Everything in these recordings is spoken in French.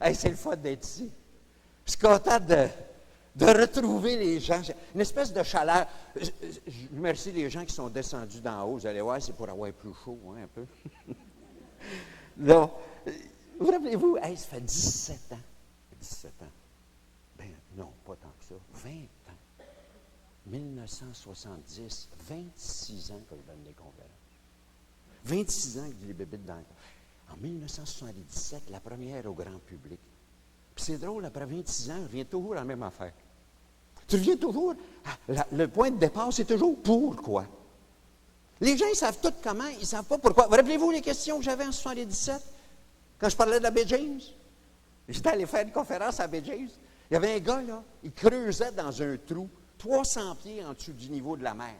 Hey, c'est le fun d'être ici. Je suis content de retrouver les gens. Une espèce de chaleur. Je remercie les gens qui sont descendus d'en haut. Vous allez voir, c'est pour avoir plus chaud, hein, un peu. Donc, vous rappelez-vous, hey, ça fait 17 ans. 17 ans. Ben non, pas tant que ça. 20 ans. 1970, 26 ans que je donne des conférences. 26 ans que j'ai les bébites dans le corps. En 1977, la première au grand public. Puis c'est drôle, après 26 ans, je reviens toujours à la même affaire. Tu reviens toujours, le point de départ, c'est toujours pourquoi. Les gens, ils savent tout comment, ils ne savent pas pourquoi. Vous rappelez-vous les questions que j'avais en 77, quand je parlais de la baie James? J'étais allé faire une conférence à baie James. Il y avait un gars, là, il creusait dans un trou, 300 pieds en dessous du niveau de la mer.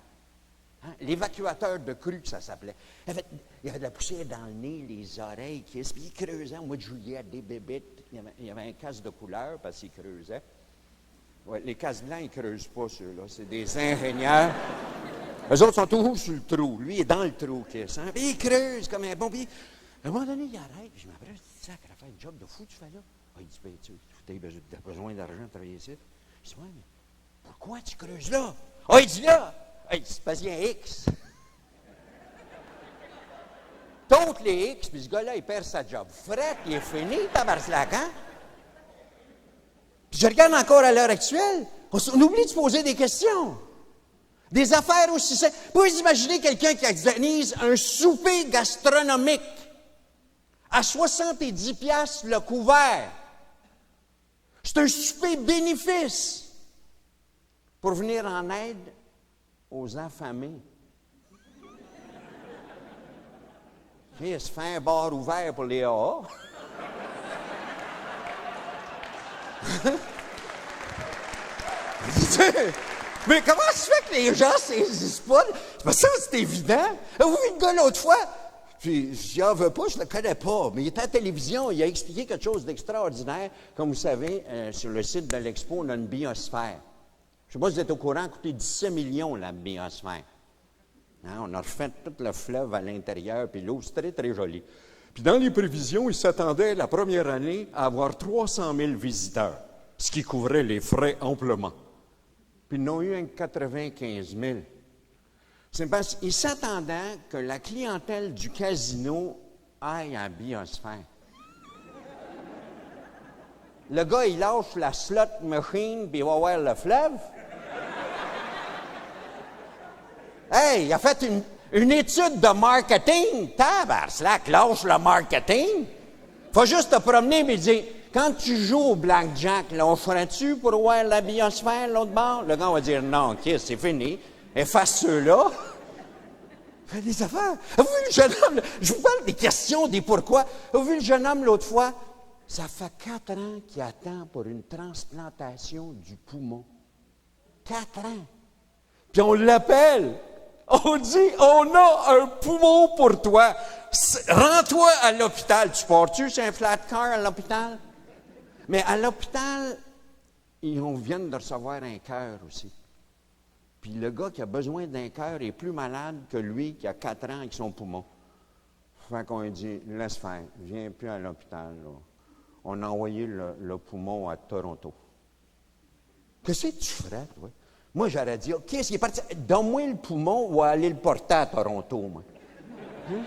Hein? L'évacuateur de crue, que ça s'appelait. Il y avait de la poussière dans le nez, les oreilles, puis il creusait au mois de juillet, des bébites. Il y avait un casque de couleur parce qu'il creusait. Ouais, les casques blancs, ils ne creusent pas, ceux-là. C'est des ingénieurs. Eux autres sont toujours sur le trou. Lui, il est dans le trou, Chris. Hein? Puis il creuse comme un bon. Puis, à un moment donné, il arrête. Puis je m'apprête, je dis, ça, qu'elle a fait un job de fou, tu fais là? Ah, il dit, ben, tu as besoin d'argent pour travailler ici. Je dis, ouais, mais pourquoi tu creuses là? Ah, il dit là! Ah, il dit, c'est parce qu'il y a un X. Toutes les X, puis ce gars-là, il perd sa job. Fret, il est fini, tabarnak, hein? Puis je regarde encore à l'heure actuelle, on oublie de se poser des questions. Des affaires aussi simples. Vous pouvez imaginer quelqu'un qui organise un souper gastronomique à 70 piastres le couvert. C'est un souper bénéfice pour venir en aide aux affamés. Il se fait un bar ouvert pour les AA. Mais comment se fait que les gens ne saisissent pas? Ça, c'est évident. Vous vu le gars l'autre fois? Puis, j'y en veux pas, je le connais pas. Mais il était à la télévision, il a expliqué quelque chose d'extraordinaire. Comme vous savez, sur le site de l'Expo, on a une biosphère. Je ne sais pas si vous êtes au courant, ça a coûté 17 millions, la biosphère. Hein, on a refait tout le fleuve à l'intérieur, puis l'eau, c'est très, très joli. Puis dans les prévisions, ils s'attendaient la première année à avoir 300 000 visiteurs, ce qui couvrait les frais amplement. Puis ils n'ont eu un 95 000. C'est parce qu'ils s'attendaient que la clientèle du casino aille à la biosphère. Le gars, il lâche la slot machine, puis il va voir le fleuve. Hey, il a fait une étude de marketing. Tabarnak, lâche le marketing. Faut juste te promener et dire, quand tu joues au blackjack, lâcherais-tu pour voir la biosphère, l'autre bord? Le gars va dire, non, OK, c'est fini. Efface ceux-là. Fais des affaires. Avez-vous vu le jeune homme? Je vous parle des questions, des pourquoi. Avez-vous vu le jeune homme l'autre fois? Ça fait 4 ans qu'il attend pour une transplantation du poumon. 4 ans. Puis on l'appelle. On dit, on a un poumon pour toi. Rends-toi à l'hôpital. Tu pars-tu sur un flat car à l'hôpital? Mais à l'hôpital, on vient de recevoir un cœur aussi. Puis le gars qui a besoin d'un cœur est plus malade que lui qui a 4 ans avec son poumon. Fait qu'on dit, laisse faire, viens plus à l'hôpital. Là. On a envoyé le poumon à Toronto. Qu'est-ce que tu ferais, toi? Moi, j'aurais dit, OK, s'il est parti, donne-moi le poumon ou aller le porter à Toronto, moi. Hein?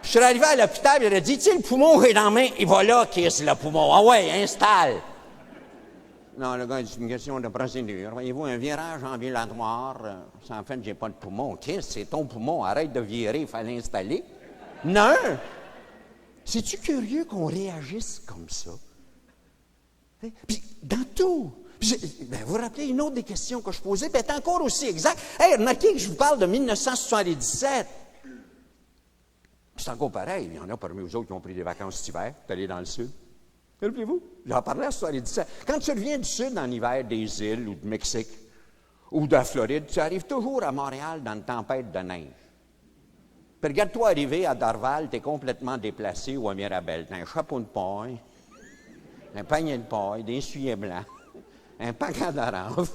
Je suis arrivé à l'hôpital, il aurait dit, tu sais, le poumon est dans la main, et voilà, qu'est-ce le poumon? Ah ouais, installe. Non, le gars, c'est une question de procédure. Voyez-vous, un virage ambulatoire, ça en fait, j'ai pas de poumon. Qu'est-ce, c'est ton poumon, arrête de virer, il fallait l'installer. Non! C'est-tu curieux qu'on réagisse comme ça? Puis, dans tout. Vous vous rappelez une autre des questions que je posais, puis elle est encore aussi exacte. Hey, remarquez que je vous parle de 1977. C'est encore pareil. Il y en a parmi vous autres qui ont pris des vacances cet hiver, puis allés dans le sud. Rappelez-vous? J'en parlais à 77. Quand tu reviens du sud en hiver, des îles ou du Mexique, ou de la Floride, tu arrives toujours à Montréal dans une tempête de neige. Puis regarde-toi arriver à Dorval, tu es complètement déplacé, ou à Mirabel. Tu as un chapeau de paille, un panier de paille, des essuyers blancs, un paquet d'oranges.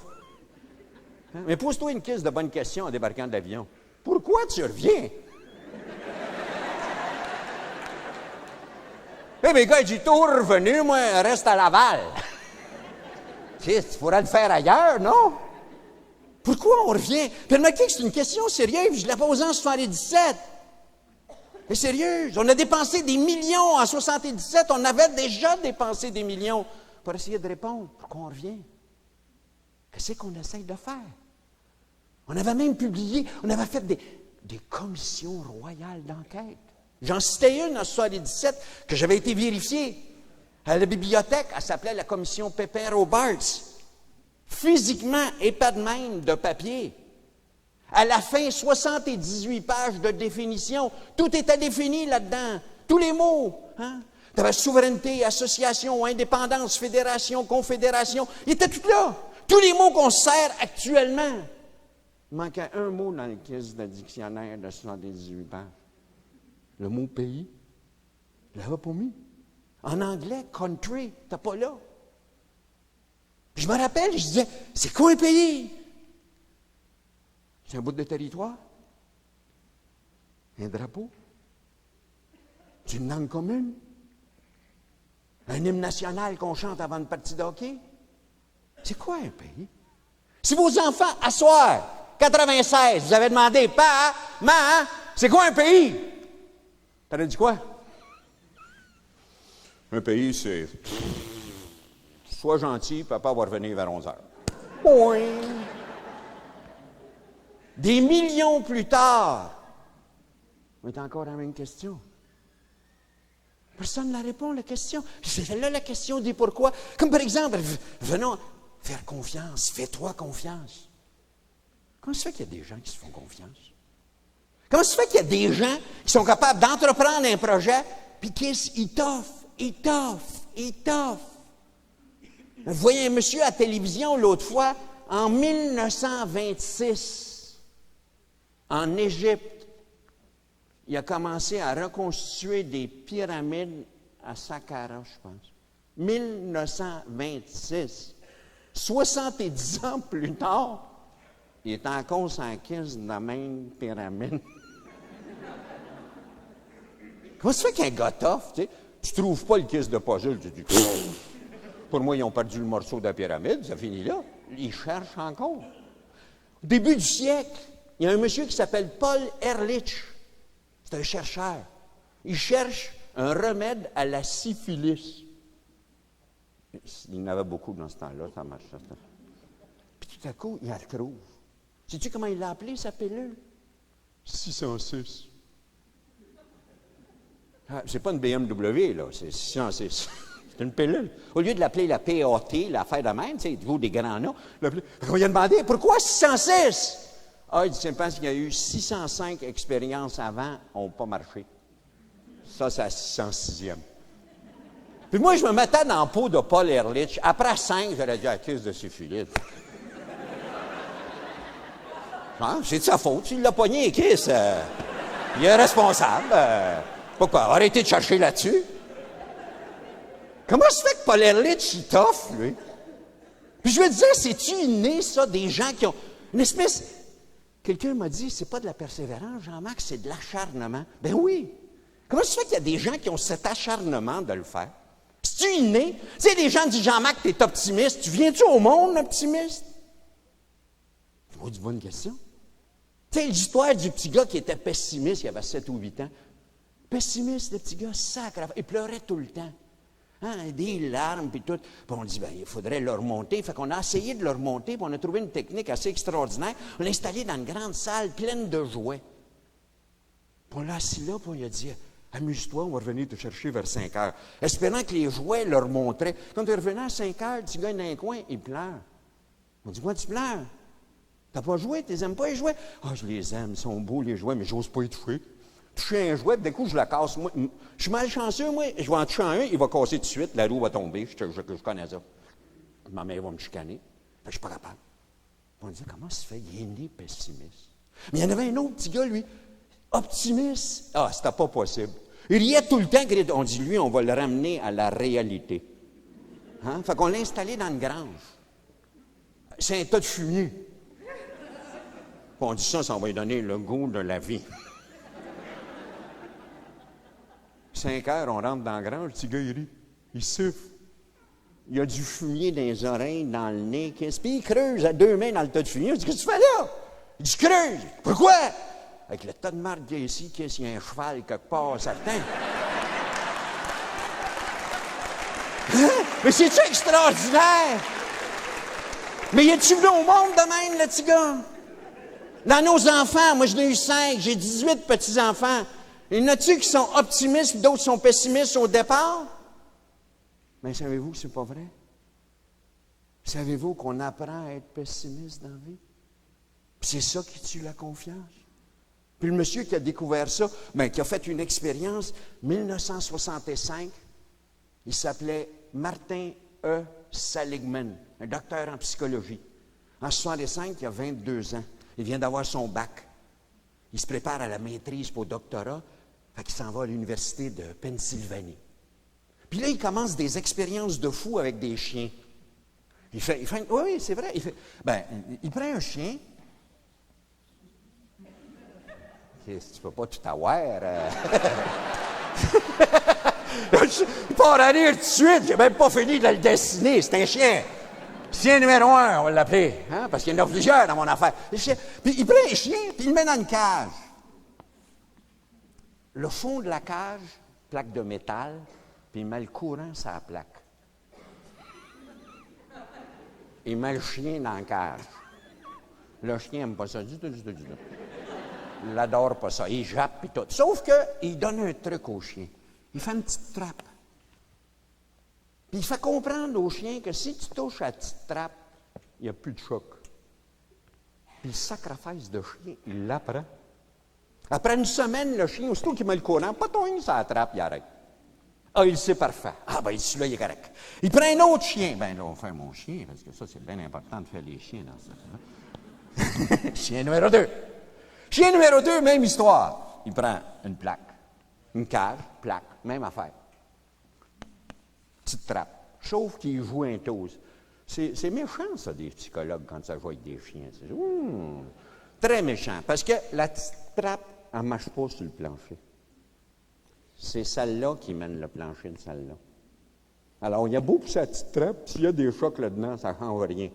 Mais pose-toi une crise de bonnes questions en débarquant de l'avion. Pourquoi tu reviens? Eh bien, gars, il dit, tout revenu, moi, reste à Laval. Tu sais, tu pourrais le faire ailleurs, non? Pourquoi on revient? Puis remarquez que c'est une question sérieuse, je la pose en 77. Mais sérieuse, on a dépensé des millions en 77, on avait déjà dépensé des millions pour essayer de répondre. Pourquoi on revient? Qu'est-ce qu'on essaye de faire? On avait même publié, on avait fait des commissions royales d'enquête. J'en citais une en 77 que j'avais été vérifiée. À la bibliothèque, elle s'appelait la commission Pépin-Robarts. Physiquement, et pas de même de papier. À la fin, 78 pages de définition. Tout était défini là-dedans. Tous les mots. Hein? Tu avais souveraineté, association, indépendance, fédération, confédération. Il était tout là. Tous les mots qu'on sert actuellement. Il manquait un mot dans le caisse de dictionnaire de 78 pages. Le mot pays. Je ne l'avais pas mis. En anglais, country, t'as pas là. Puis je me rappelle, je disais, c'est quoi un pays? C'est un bout de territoire? Un drapeau? C'est une langue commune? Un hymne national qu'on chante avant une partie de hockey? C'est quoi un pays? Si vos enfants, à soir, 96, vous avez demandé, pa, ma, c'est quoi un pays? T'aurais dit quoi? Un pays, c'est... Sois gentil, papa va revenir vers 11 heures. Oui. Des millions plus tard, on est encore à la même question. Personne ne la répond, la question. C'est là la question dit pourquoi. Comme par exemple, venons faire confiance, fais-toi confiance. Comment se fait qu'il y a des gens qui se font confiance? Comment se fait qu'il y a des gens qui sont capables d'entreprendre un projet, puis qu'ils toffent. Vous voyez un monsieur à la télévision l'autre fois, en 1926, en Égypte, il a commencé à reconstituer des pyramides à Saqqara, je pense. 1926. 70 ans plus tard, il est encore sans caisse de la même pyramide. Comment ça fait qu'un gars tough, tu sais, tu trouves pas le kiss de puzzle, tu dis, pour moi, ils ont perdu le morceau de la pyramide, ça finit là. Ils cherchent encore. Au début du siècle, il y a un monsieur qui s'appelle Paul Ehrlich. C'est un chercheur. Il cherche un remède à la syphilis. Il y en avait beaucoup dans ce temps-là, ça marche. Puis tout à coup, il la retrouve. Sais-tu comment il l'a appelé, sa pilule? 606. Ah, c'est pas une BMW, là, c'est 606. C'est une pilule. Au lieu de l'appeler la PAT, l'affaire de même, tu sais, vous des grands noms, on lui a demandé, pourquoi 606? Ah, il dit, c'est parce qu'il y a eu 605 expériences avant, n'ont pas marché. Ça, c'est la 606e. Puis moi, je me mettais dans la peau de Paul Ehrlich. Après 5, j'aurais dit, accuse de syphilis. Hein? C'est de sa faute. Il l'a pogné, Chris. Il est responsable. Pourquoi? Arrêtez de chercher là-dessus. Comment se fait que Paul Ehrlich, il t'offre, lui? Puis je me disais, c'est-tu inné, ça, des gens qui ont une espèce... Quelqu'un m'a dit, c'est pas de la persévérance, Jean-Marc, c'est de l'acharnement. Ben oui. Comment se fait qu'il y a des gens qui ont cet acharnement de le faire? C'est-tu inné? Tu sais, les gens disent, Jean-Marc, t'es optimiste. Tu viens-tu au monde, optimiste? C'est une bonne question. Tu sais, l'histoire du petit gars qui était pessimiste, il avait 7 ou 8 ans. Pessimiste, le petit gars, sacre. Il pleurait tout le temps. Hein, des larmes, puis tout. Puis on dit, il faudrait le remonter. Fait qu'on a essayé de le remonter, puis on a trouvé une technique assez extraordinaire. On l'a installé dans une grande salle pleine de jouets. Puis on l'a assis là, puis on lui a dit, amuse-toi, on va revenir te chercher vers 5 heures. Espérant que les jouets leur montraient. Quand tu es revenu à 5 heures, le petit gars est dans un coin, il pleure. On dit, moi, tu pleures? T'as pas joué? Tu les aimes pas, les jouets? Ah, je les aime, ils sont beaux, les jouets, mais j'ose pas y toucher. Toucher un jouet, puis d'un coup, je la casse. Moi, je suis malchanceux, moi. Je vais en toucher un, il va casser tout de suite, la roue va tomber. Je connais ça. Ma mère va me chicaner. Fait que je suis pas capable. On dit, comment ça se fait? Il est né pessimiste. Mais il y en avait un autre petit gars, lui, optimiste. Ah, c'était pas possible. Il riait tout le temps. On dit, lui, on va le ramener à la réalité. Hein? Fait qu'on l'a installé dans une grange. C'est un tas de fumier. On dit ça va lui donner le goût de la vie. 5 heures, on rentre dans la grange, le petit gars, il rit. Il souffle. Il a du fumier dans les oreilles, dans le nez. Puis il creuse à 2 mains dans le tas de fumier. Je dis, qu'est-ce que tu fais là? Il dit, je creuse. Pourquoi? Avec le tas de marde qu'il y a ici, qu'il y a un cheval quelque part, certain. Hein? Mais c'est-tu extraordinaire? Mais y a-tu venu au monde de même, le petit gars? Dans nos enfants, moi, j'en ai eu 5, j'ai 18 petits-enfants. Il y en a-tu qui sont optimistes, d'autres sont pessimistes au départ? Mais savez-vous que c'est pas vrai? Savez-vous qu'on apprend à être pessimiste dans la vie? Puis c'est ça qui tue la confiance. Puis le monsieur qui a découvert ça, qui a fait une expérience, 1965, il s'appelait Martin E. Seligman, un docteur en psychologie. En 1965, il a 22 ans. Il vient d'avoir son bac. Il se prépare à la maîtrise pour le doctorat, fait qu'il s'en va à l'université de Pennsylvanie. Puis là, il commence des expériences de fou avec des chiens. Oui, c'est vrai. Il prend un chien. Tu peux pas tout avoir. Il part à rire tout de suite. J'ai même pas fini de le dessiner. C'est un chien. Chien numéro 1, on va l'appeler. Hein? Parce qu'il y en a plusieurs dans mon affaire. Puis il prend un chien, puis il le met dans une cage. Le fond de la cage, plaque de métal, puis il met le courant sur la plaque. Il met le chien dans la cage. Le chien n'aime pas ça du tout. Il n'adore pas ça. Il jappe et tout. Sauf qu'il donne un truc au chien. Il fait une petite trappe. Puis il fait comprendre au chien que si tu touches à la petite trappe, il n'y a plus de choc. Puis le sacrifice de chien, il l'apprend. Après une semaine, le chien, aussitôt qu'il met le courant, pas ton ça attrape, il arrête. Ah, il sait parfait. Ah, celui-là, il est correct. Il prend un autre chien. Là, on va faire mon chien, parce que ça, c'est bien important de faire les chiens dans ça. Chien numéro 2. Chien numéro 2, même histoire. Il prend une plaque. Une cage, plaque, même affaire. Petite trappe. Sauf qu'il joue un toast. C'est méchant, ça, des psychologues, quand ça joue avec des chiens. Très méchant. Parce que la petite trappe, elle ne marche pas sur le plancher. C'est celle-là qui mène le plancher de celle-là. Alors, il y a beau pour sa petite trappe, s'il y a des chocs là-dedans, ça ne change rien.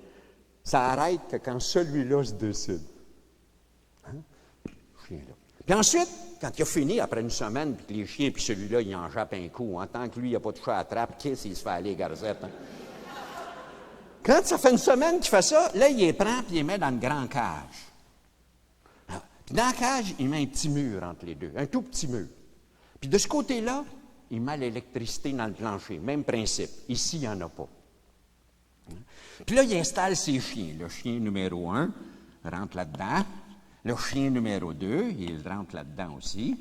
Ça arrête que quand celui-là se décide. Hein? Chien-là. Puis ensuite, quand il a fini, après une semaine, puis que les chiens, puis celui-là, il en jappe un coup. En tant que lui, il n'a pas touché à la trappe, qu'est-ce qu'il se fait aller, Garzette? Hein? Quand ça fait une semaine qu'il fait ça, là, il les prend, puis il les met dans une grande cage. Puis dans la cage, il met un petit mur entre les deux, un tout petit mur. Puis de ce côté-là, il met l'électricité dans le plancher. Même principe. Ici, il n'y en a pas. Puis là, il installe ses chiens. Le chien numéro 1 rentre là-dedans. Le chien numéro 2, il rentre là-dedans aussi.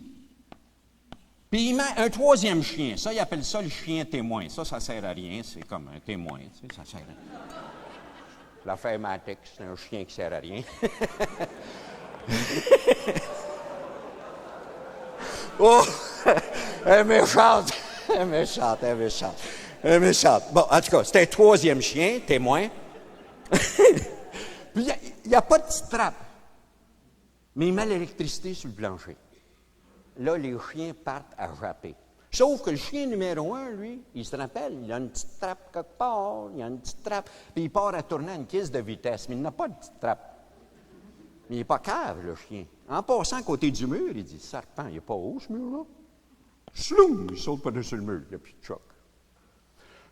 Puis il met un troisième chien. Ça, il appelle ça le chien témoin. Ça ne sert à rien. C'est comme un témoin. Tu sais, ça sert à rien. L'affaire Matic, c'est un chien qui ne sert à rien. Oh! Elle est méchante. Elle est méchante, elle est méchante. Elle est méchante. Bon, en tout cas, c'est un troisième chien, témoin. Puis, il n'y a pas de petite trappe. Mais il met l'électricité sur le plancher. Là, les chiens partent à japper. Sauf que le chien numéro 1, lui, il se rappelle, il a une petite trappe quelque part, il a une petite trappe, puis il part à tourner à une caisse de vitesse, mais il n'a pas de petite trappe. Mais il n'est pas cave, le chien. En passant à côté du mur, il dit, serpent, il n'est pas haut, ce mur-là. Sloum, il saute par-dessus le mur, il n'y a plus de choc.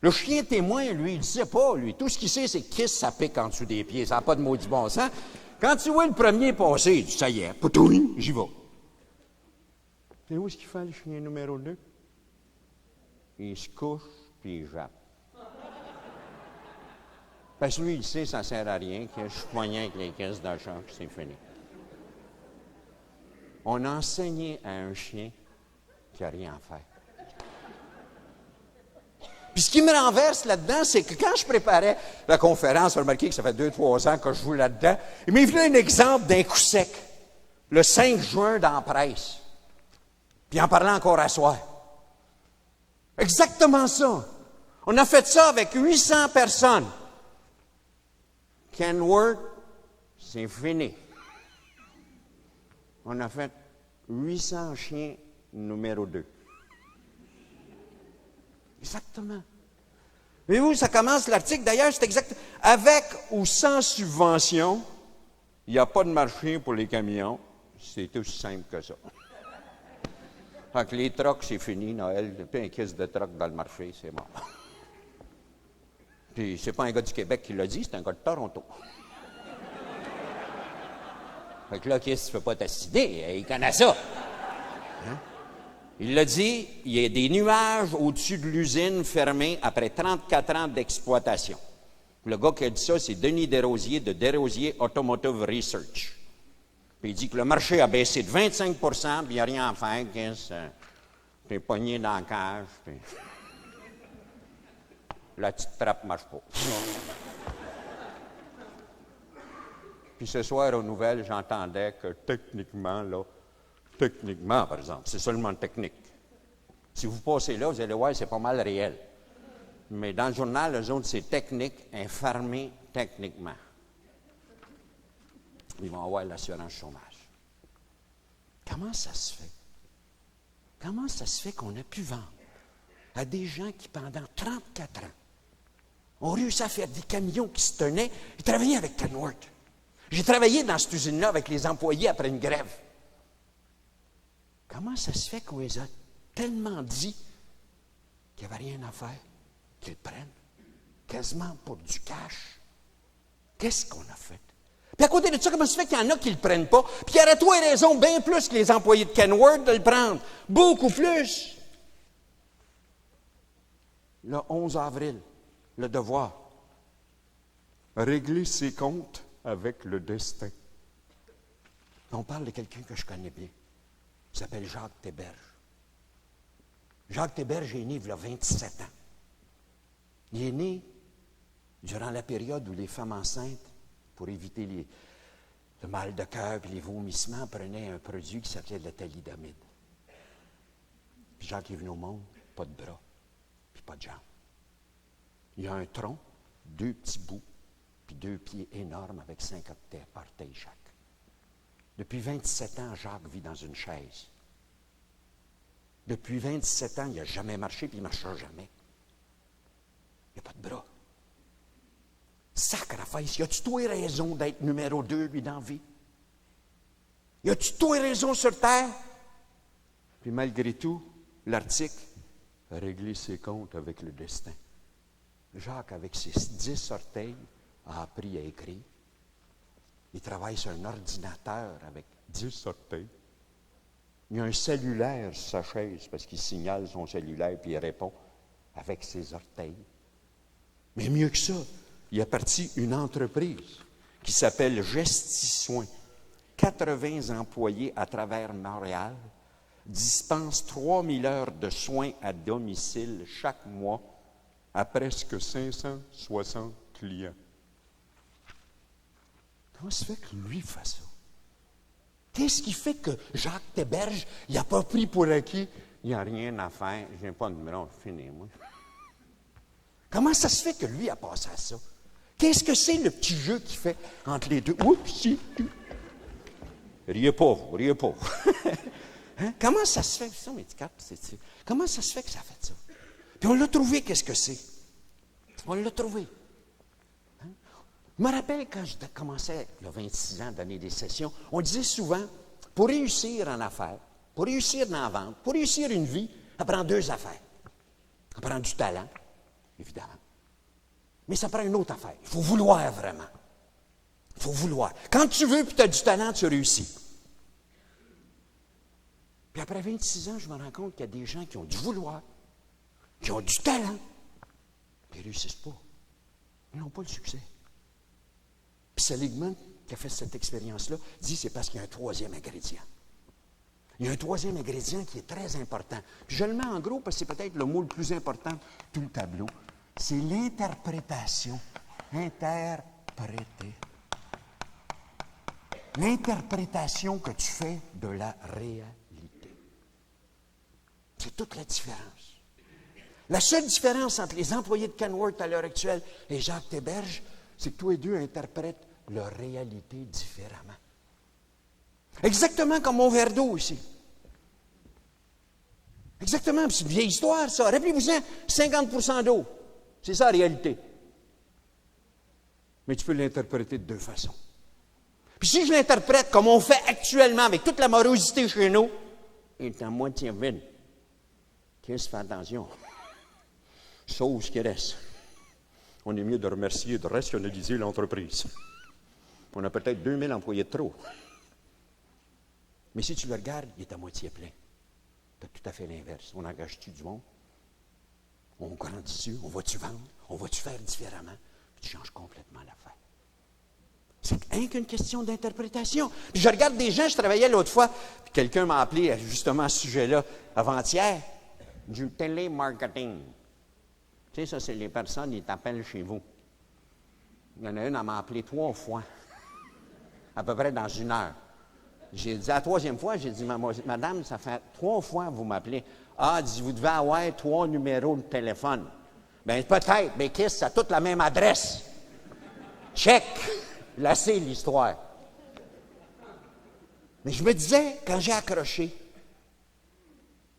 Le chien témoin, lui, il ne sait pas, lui. Tout ce qu'il sait, c'est que ça pique en dessous des pieds. Ça n'a pas de maudit bon sens. Quand tu vois le premier passer, il dit, ça y est, poutouing, j'y vais. Et où est-ce qu'il fait, le chien numéro 2? Il se couche, puis il jappe. Parce que lui, il sait, ça ne sert à rien, qu'il je suis poigné avec les caisses d'achat, puis c'est fini. On a enseigné à un chien qui n'a rien à faire. Puis ce qui me renverse là-dedans, c'est que quand je préparais la conférence, remarquez que ça fait 2-3 ans que je joue là-dedans, il m'est venu un exemple d'un coup sec, le 5 juin dans la presse. Puis en parlant encore à soir. Exactement ça. On a fait ça avec 800 personnes. Kenworth, c'est fini. On a fait 800 chiens numéro 2. Exactement. Voyez-vous, ça commence l'article, d'ailleurs, c'est exact. Avec ou sans subvention, il n'y a pas de marché pour les camions. C'est aussi simple que ça. Fait que les trucks, c'est fini, Noël. Il n'y a plus un kiss de truck dans le marché, c'est mort. Puis, c'est pas un gars du Québec qui l'a dit, c'est un gars de Toronto. Fait que là, Kiss ne peut pas t'assider, il connaît ça. Hein? Il l'a dit, il y a des nuages au-dessus de l'usine fermée après 34 ans d'exploitation. Le gars qui a dit ça, c'est Denis Desrosiers de Desrosiers Automotive Research. Puis il dit que le marché a baissé de 25 puis il n'y a rien à faire, Kiss. T'es pogné dans la cage, puis la petite trappe ne marche pas. Puis ce soir, aux nouvelles, j'entendais que techniquement, par exemple, c'est seulement technique. Si vous passez là, vous allez voir, c'est pas mal réel. Mais dans le journal, eux autres, c'est technique, informé techniquement. Ils vont avoir l'assurance chômage. Comment ça se fait? Comment ça se fait qu'on a pu vendre à des gens qui, pendant 34 ans, ont réussi à faire des camions qui se tenaient? Ils travaillaient avec Kenworth. J'ai travaillé dans cette usine-là avec les employés après une grève. Comment ça se fait qu'on les a tellement dit qu'il n'y avait rien à faire, qu'ils le prennent, quasiment pour du cash? Qu'est-ce qu'on a fait? Puis à côté de ça, comment ça se fait qu'il y en a qui ne le prennent pas? Puis il y aurait toi et raison bien plus que les employés de Kenworth de le prendre. Beaucoup plus. Le 11 avril, le devoir. Régler ses comptes avec le destin. On parle de quelqu'un que je connais bien. Il s'appelle Jacques Théberge. Jacques Théberge est né il y a 27 ans. Il est né durant la période où les femmes enceintes, pour éviter le mal de cœur et les vomissements, prenaient un produit qui s'appelait de la thalidomide. Puis Jacques est venu au monde, pas de bras, puis pas de jambes. Il a un tronc, 2 petits bouts, puis 2 pieds énormes avec 5 orteils chaque. Depuis 27 ans, Jacques vit dans une chaise. Depuis 27 ans, il n'a jamais marché, puis il ne marchera jamais. Il n'a pas de bras. Sacrifice, y a-tu toi raison d'être numéro 2, lui, dans la vie? Y a-tu toi raison sur terre? Puis malgré tout, l'article a réglé ses comptes avec le destin. Jacques, avec ses 10 orteils, a appris à écrire. Il travaille sur un ordinateur avec 10 orteils. Il y a un cellulaire sur sa chaise parce qu'il signale son cellulaire puis il répond avec ses orteils. Mais mieux que ça, il a parti une entreprise qui s'appelle Gestisoin. 80 employés à travers Montréal dispensent 3000 heures de soins à domicile chaque mois à presque 560 clients. Comment se fait que lui fasse ça? Qu'est-ce qui fait que Jacques Théberge, il n'a pas pris pour acquis? Il n'y a rien à faire, je n'ai pas de numéro, fini, moi. Comment ça se fait que lui a passé à ça? Qu'est-ce que c'est le petit jeu qu'il fait entre les deux? Oups, riez pas, riez pas. Hein? Comment ça se fait? Ça, mes petits cartes, comment ça se fait que ça a fait ça? Puis on l'a trouvé, qu'est-ce que c'est? On l'a trouvé. Hein? Je me rappelle quand je commençais, il y a 26 ans, à donner des sessions, on disait souvent, pour réussir en affaires, pour réussir dans la vente, pour réussir une vie, ça prend 2 affaires. Ça prend du talent, évidemment. Mais ça prend une autre affaire. Il faut vouloir vraiment. Il faut vouloir. Quand tu veux et tu as du talent, tu réussis. Puis après 26 ans, je me rends compte qu'il y a des gens qui ont du vouloir, qui ont du talent, puis ils ne réussissent pas. Ils n'ont pas le succès. Puis Seligman, qui a fait cette expérience-là, dit que c'est parce qu'il y a un 3e ingrédient. Il y a un 3e ingrédient qui est très important. Puis je le mets en gros parce que c'est peut-être le mot le plus important de tout le tableau. C'est l'interprétation. Interpréter. L'interprétation que tu fais de la réalité. C'est toute la différence. La seule différence entre les employés de Kenworth à l'heure actuelle et Jacques Théberge, c'est que tous les deux interprètent leur réalité différemment. Exactement comme mon verre d'eau ici. Exactement, c'est une vieille histoire, ça. Rappelez-vous-en, 50% d'eau. C'est ça la réalité. Mais tu peux l'interpréter de deux façons. Puis si je l'interprète comme on fait actuellement avec toute la morosité chez nous, il est à moitié vide. Qu'est-ce que fais attention? Sauve ce qui reste. On est mieux de remercier de rationaliser l'entreprise. On a peut-être 2000 employés de trop. Mais si tu le regardes, il est à moitié plein. C'est tout à fait l'inverse. On engage-tu du monde? On grandit-tu? On va-tu vendre? On va-tu faire différemment? Puis tu changes complètement l'affaire. C'est rien qu'une question d'interprétation. Puis je regarde des gens, je travaillais l'autre fois, puis quelqu'un m'a appelé justement à ce sujet-là, avant-hier, du télémarketing. Tu sais, ça, c'est les personnes, ils t'appellent chez vous. Il y en a une, elle m'a appelé 3 fois, à peu près dans 1 heure. J'ai dit, à la 3e fois, j'ai dit, madame, ça fait 3 fois que vous m'appelez. Ah, dit, vous devez avoir 3 numéros de téléphone. Bien, peut-être, mais qu'est-ce, ça a toute la même adresse. Check. Là, c'est l'histoire. Mais je me disais, quand j'ai accroché,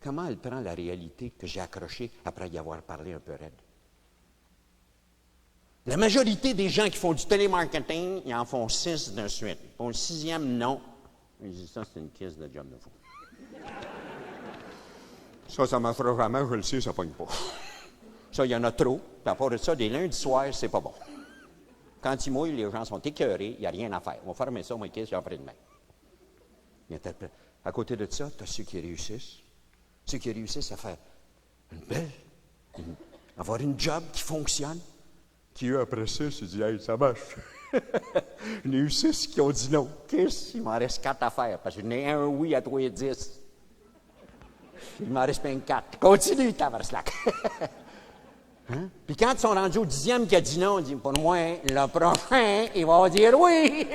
comment elle prend la réalité que j'ai accrochée après y avoir parlé un peu raide? La majorité des gens qui font du télémarketing, ils en font 6 de suite. Pour le 6e, non. Je dis, ça, c'est une caisse de job de fou. Ça m'en fera jamais, je le sais, ça ne pogne pas. Ça, il y en a trop. Puis à part de ça, des lundis soirs, c'est pas bon. Quand ils mouillent, les gens sont écœurés, il n'y a rien à faire. On va fermer ça, moi, caisse, j'ai après-demain. À côté de ça, tu as ceux qui réussissent. Ceux qui réussissent à faire avoir une job qui fonctionne. Qui, eux, après ça, se disent, hey, ça marche. Il y en a eu 6 qui ont dit non. Qu'est-ce? Il m'en reste 4 à faire, parce que j'en ai un oui à 3 et 10. Il m'en reste plein 4. Continue, tabarnak. Hein? Puis quand ils sont rendus au 10e qui a dit non, il dit, pour moi, le prochain, il va dire oui.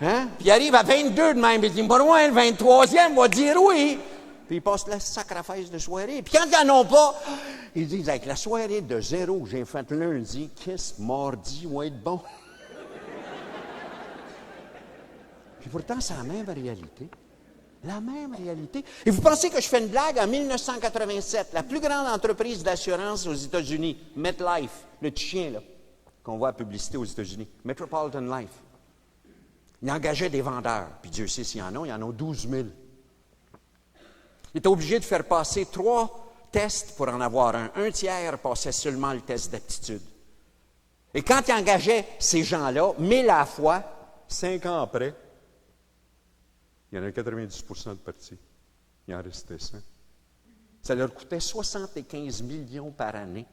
Hein? Puis il arrive à 22 de même, il dit, pour moi, le 23e va dire oui. Puis ils passent la sacrifice de soirée. Puis quand ils n'en ont pas, ils disent, avec la soirée de 0 que j'ai faite lundi, qu'est-ce mardi va être bon? Puis pourtant, c'est la même réalité. La même réalité. Et vous pensez que je fais une blague? En 1987, la plus grande entreprise d'assurance aux États-Unis, MetLife, le petit chien, là, qu'on voit à la publicité aux États-Unis, Metropolitan Life, il engageait des vendeurs. Puis Dieu sait s'il y en a, il y en a 12 000. Il était obligé de faire passer 3 tests pour en avoir un. Un tiers passait seulement le test d'aptitude. Et quand il engageait ces gens-là, 1000 à la fois, 5 ans après, il y en a 90% de partis. Il en restait 100. Ça leur coûtait 75 millions par année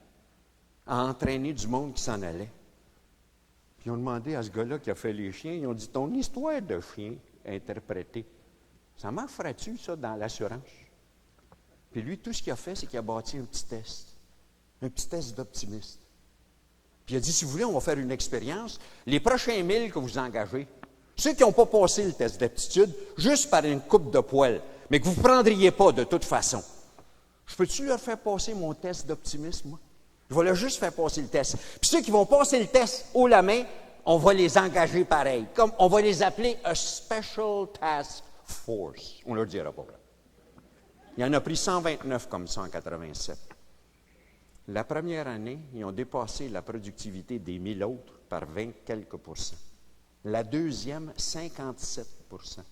à entraîner du monde qui s'en allait. Puis ils ont demandé à ce gars-là qui a fait les chiens, ils ont dit, ton histoire de chien interprétée, ça marcherait-tu, ça, dans l'assurance? Puis lui, tout ce qu'il a fait, c'est qu'il a bâti un petit test d'optimiste. Puis il a dit, si vous voulez, on va faire une expérience. Les prochains 1000 que vous engagez, ceux qui n'ont pas passé le test d'aptitude, juste par une coupe de poêle, mais que vous ne prendriez pas de toute façon, je peux-tu leur faire passer mon test d'optimisme, moi? Je vais leur juste faire passer le test. Puis ceux qui vont passer le test haut la main, on va les engager pareil. Comme on va les appeler a Special Task Force. On leur dira pas. Il y en a pris 129 comme ça en 87. La première année, ils ont dépassé la productivité des 1000 autres par 20 quelques pourcents. La deuxième, 57 %.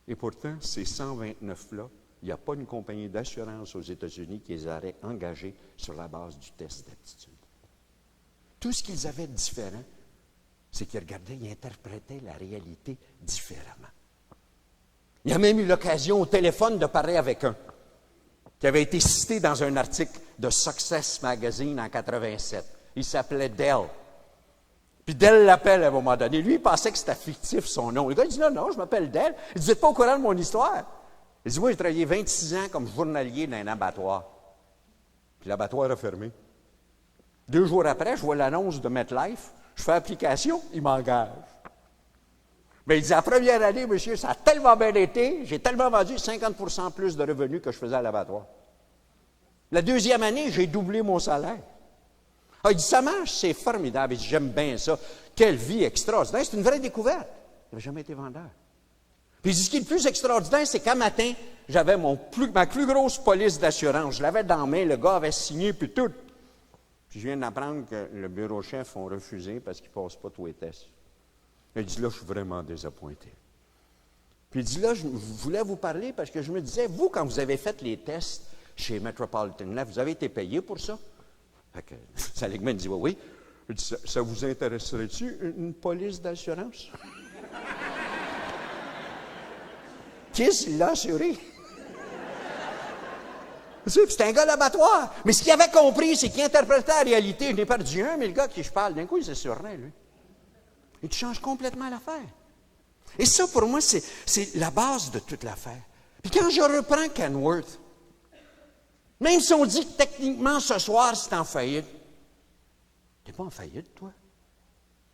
Et pourtant, ces 129-là, il n'y a pas une compagnie d'assurance aux États-Unis qui les aurait engagés sur la base du test d'aptitude. Tout ce qu'ils avaient de différent, c'est qu'ils regardaient, ils interprétaient la réalité différemment. Il a même eu l'occasion au téléphone de parler avec un qui avait été cité dans un article de Success Magazine en 87. Il s'appelait Dell. Puis Dell l'appelle à un moment donné. Lui, il pensait que c'était fictif, son nom. Le gars, il dit, non, je m'appelle Dell. Il dit, vous n'êtes pas au courant de mon histoire. Il dit, moi, j'ai travaillé 26 ans comme journalier dans un abattoir. Puis l'abattoir a fermé. 2 jours après, je vois l'annonce de MetLife. Je fais application, il m'engage. Mais il dit, la première année, monsieur, ça a tellement bien été, j'ai tellement vendu 50 % plus de revenus que je faisais à l'abattoir. La deuxième année, j'ai doublé mon salaire. Ah, il dit, ça marche, c'est formidable. Il dit, j'aime bien ça. Quelle vie extraordinaire. C'est une vraie découverte. Il n'avait jamais été vendeur. Puis il dit, ce qui est le plus extraordinaire, c'est qu'un matin, j'avais ma plus grosse police d'assurance. Je l'avais dans la main, le gars avait signé, puis tout. Puis je viens d'apprendre que le bureau chef ont refusé parce qu'ils ne passent pas tous les tests. Il dit, là, je suis vraiment désappointé. Puis il dit, là, je voulais vous parler parce que je me disais, vous, quand vous avez fait les tests chez Metropolitan, là, vous avez été payé pour ça? Fait que Seligman dit, oui, oui. Il dit, ça vous intéresserait-tu, une police d'assurance? Qu'est-ce qu'il l'a assuré? C'est un gars d'abattoir. Mais ce qu'il avait compris, c'est qu'il interprétait la réalité. Je n'ai perdu un, mais le gars qui je parle, d'un coup, il s'assurait, lui. Il change complètement l'affaire. Et ça, pour moi, c'est la base de toute l'affaire. Puis quand je reprends Kenworth, même si on dit que techniquement, ce soir, c'est en faillite, tu n'es pas en faillite, toi.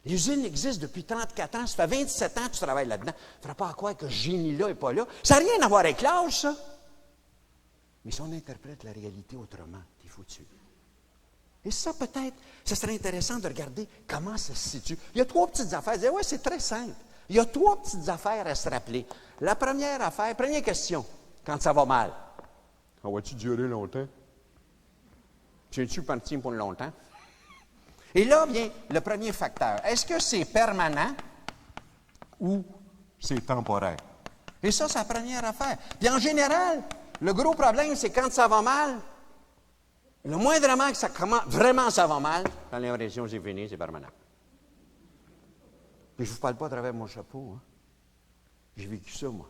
L'usine existe depuis 34 ans. Ça fait 27 ans que tu travailles là-dedans. Il ne faudra pas croire que ce génie-là n'est pas là. Ça n'a rien à voir avec l'âge, ça. Mais si on interprète la réalité autrement, t'es foutu. Et ça, peut-être, ce serait intéressant de regarder comment ça se situe. Il y a 3 petites affaires. Oui, c'est très simple. Il y a 3 petites affaires à se rappeler. La première affaire, première question, quand ça va mal. Ça va-tu durer longtemps? Tiens-tu parti pour longtemps? Et là vient le premier facteur. Est-ce que c'est permanent ou c'est temporaire? Et ça, c'est la première affaire. Puis en général, le gros problème, c'est quand ça va mal, le moindrement que ça commence, vraiment ça va mal, quand l'impression c'est fini, c'est permanent. Puis je ne vous parle pas à travers mon chapeau. Hein. J'ai vécu ça, moi.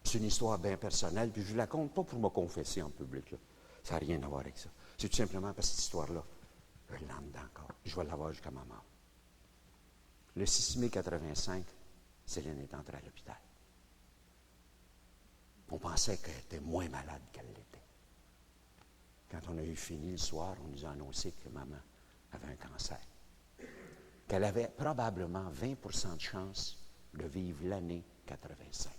C'est une histoire bien personnelle, puis je ne la compte pas pour me confesser en public. Là. Ça n'a rien à voir avec ça. C'est tout simplement parce que cette histoire-là, je l'ai en dedans encore. Je vais l'avoir jusqu'à ma mort. Le 6 mai 85, Céline est entrée à l'hôpital. On pensait qu'elle était moins malade qu'elle l'était. Quand on a eu fini le soir, on nous a annoncé que maman avait un cancer. Qu'elle avait probablement 20 de chance de vivre l'année 85.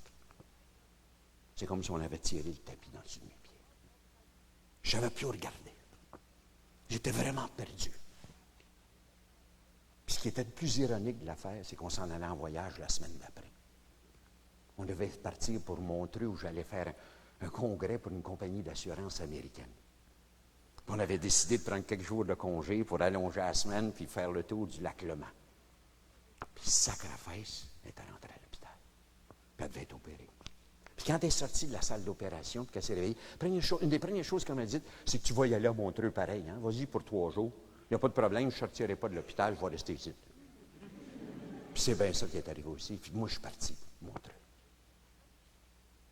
C'est comme si on avait tiré le tapis dans dessus de mes pieds. Je n'avais plus regardé. J'étais vraiment perdu. Puis ce qui était le plus ironique de l'affaire, c'est qu'on s'en allait en voyage la semaine d'après. On devait partir pour Montreux où j'allais faire un congrès pour une compagnie d'assurance américaine. Puis on avait décidé de prendre quelques jours de congé pour allonger la semaine puis faire le tour du lac Lemans. Puis Sacrafesse était rentrée à l'hôpital. Puis elle devait être opérée. Puis quand elle est sortie de la salle d'opération, puis qu'elle s'est réveillée, une des premières choses qu'elle m'a dit, c'est que tu vas y aller à Montreux pareil. Hein? Vas-y pour 3 jours. Il n'y a pas de problème, je ne sortirai pas de l'hôpital, je vais rester ici. Puis c'est bien ça qui est arrivé aussi. Puis moi, je suis parti, Montreux.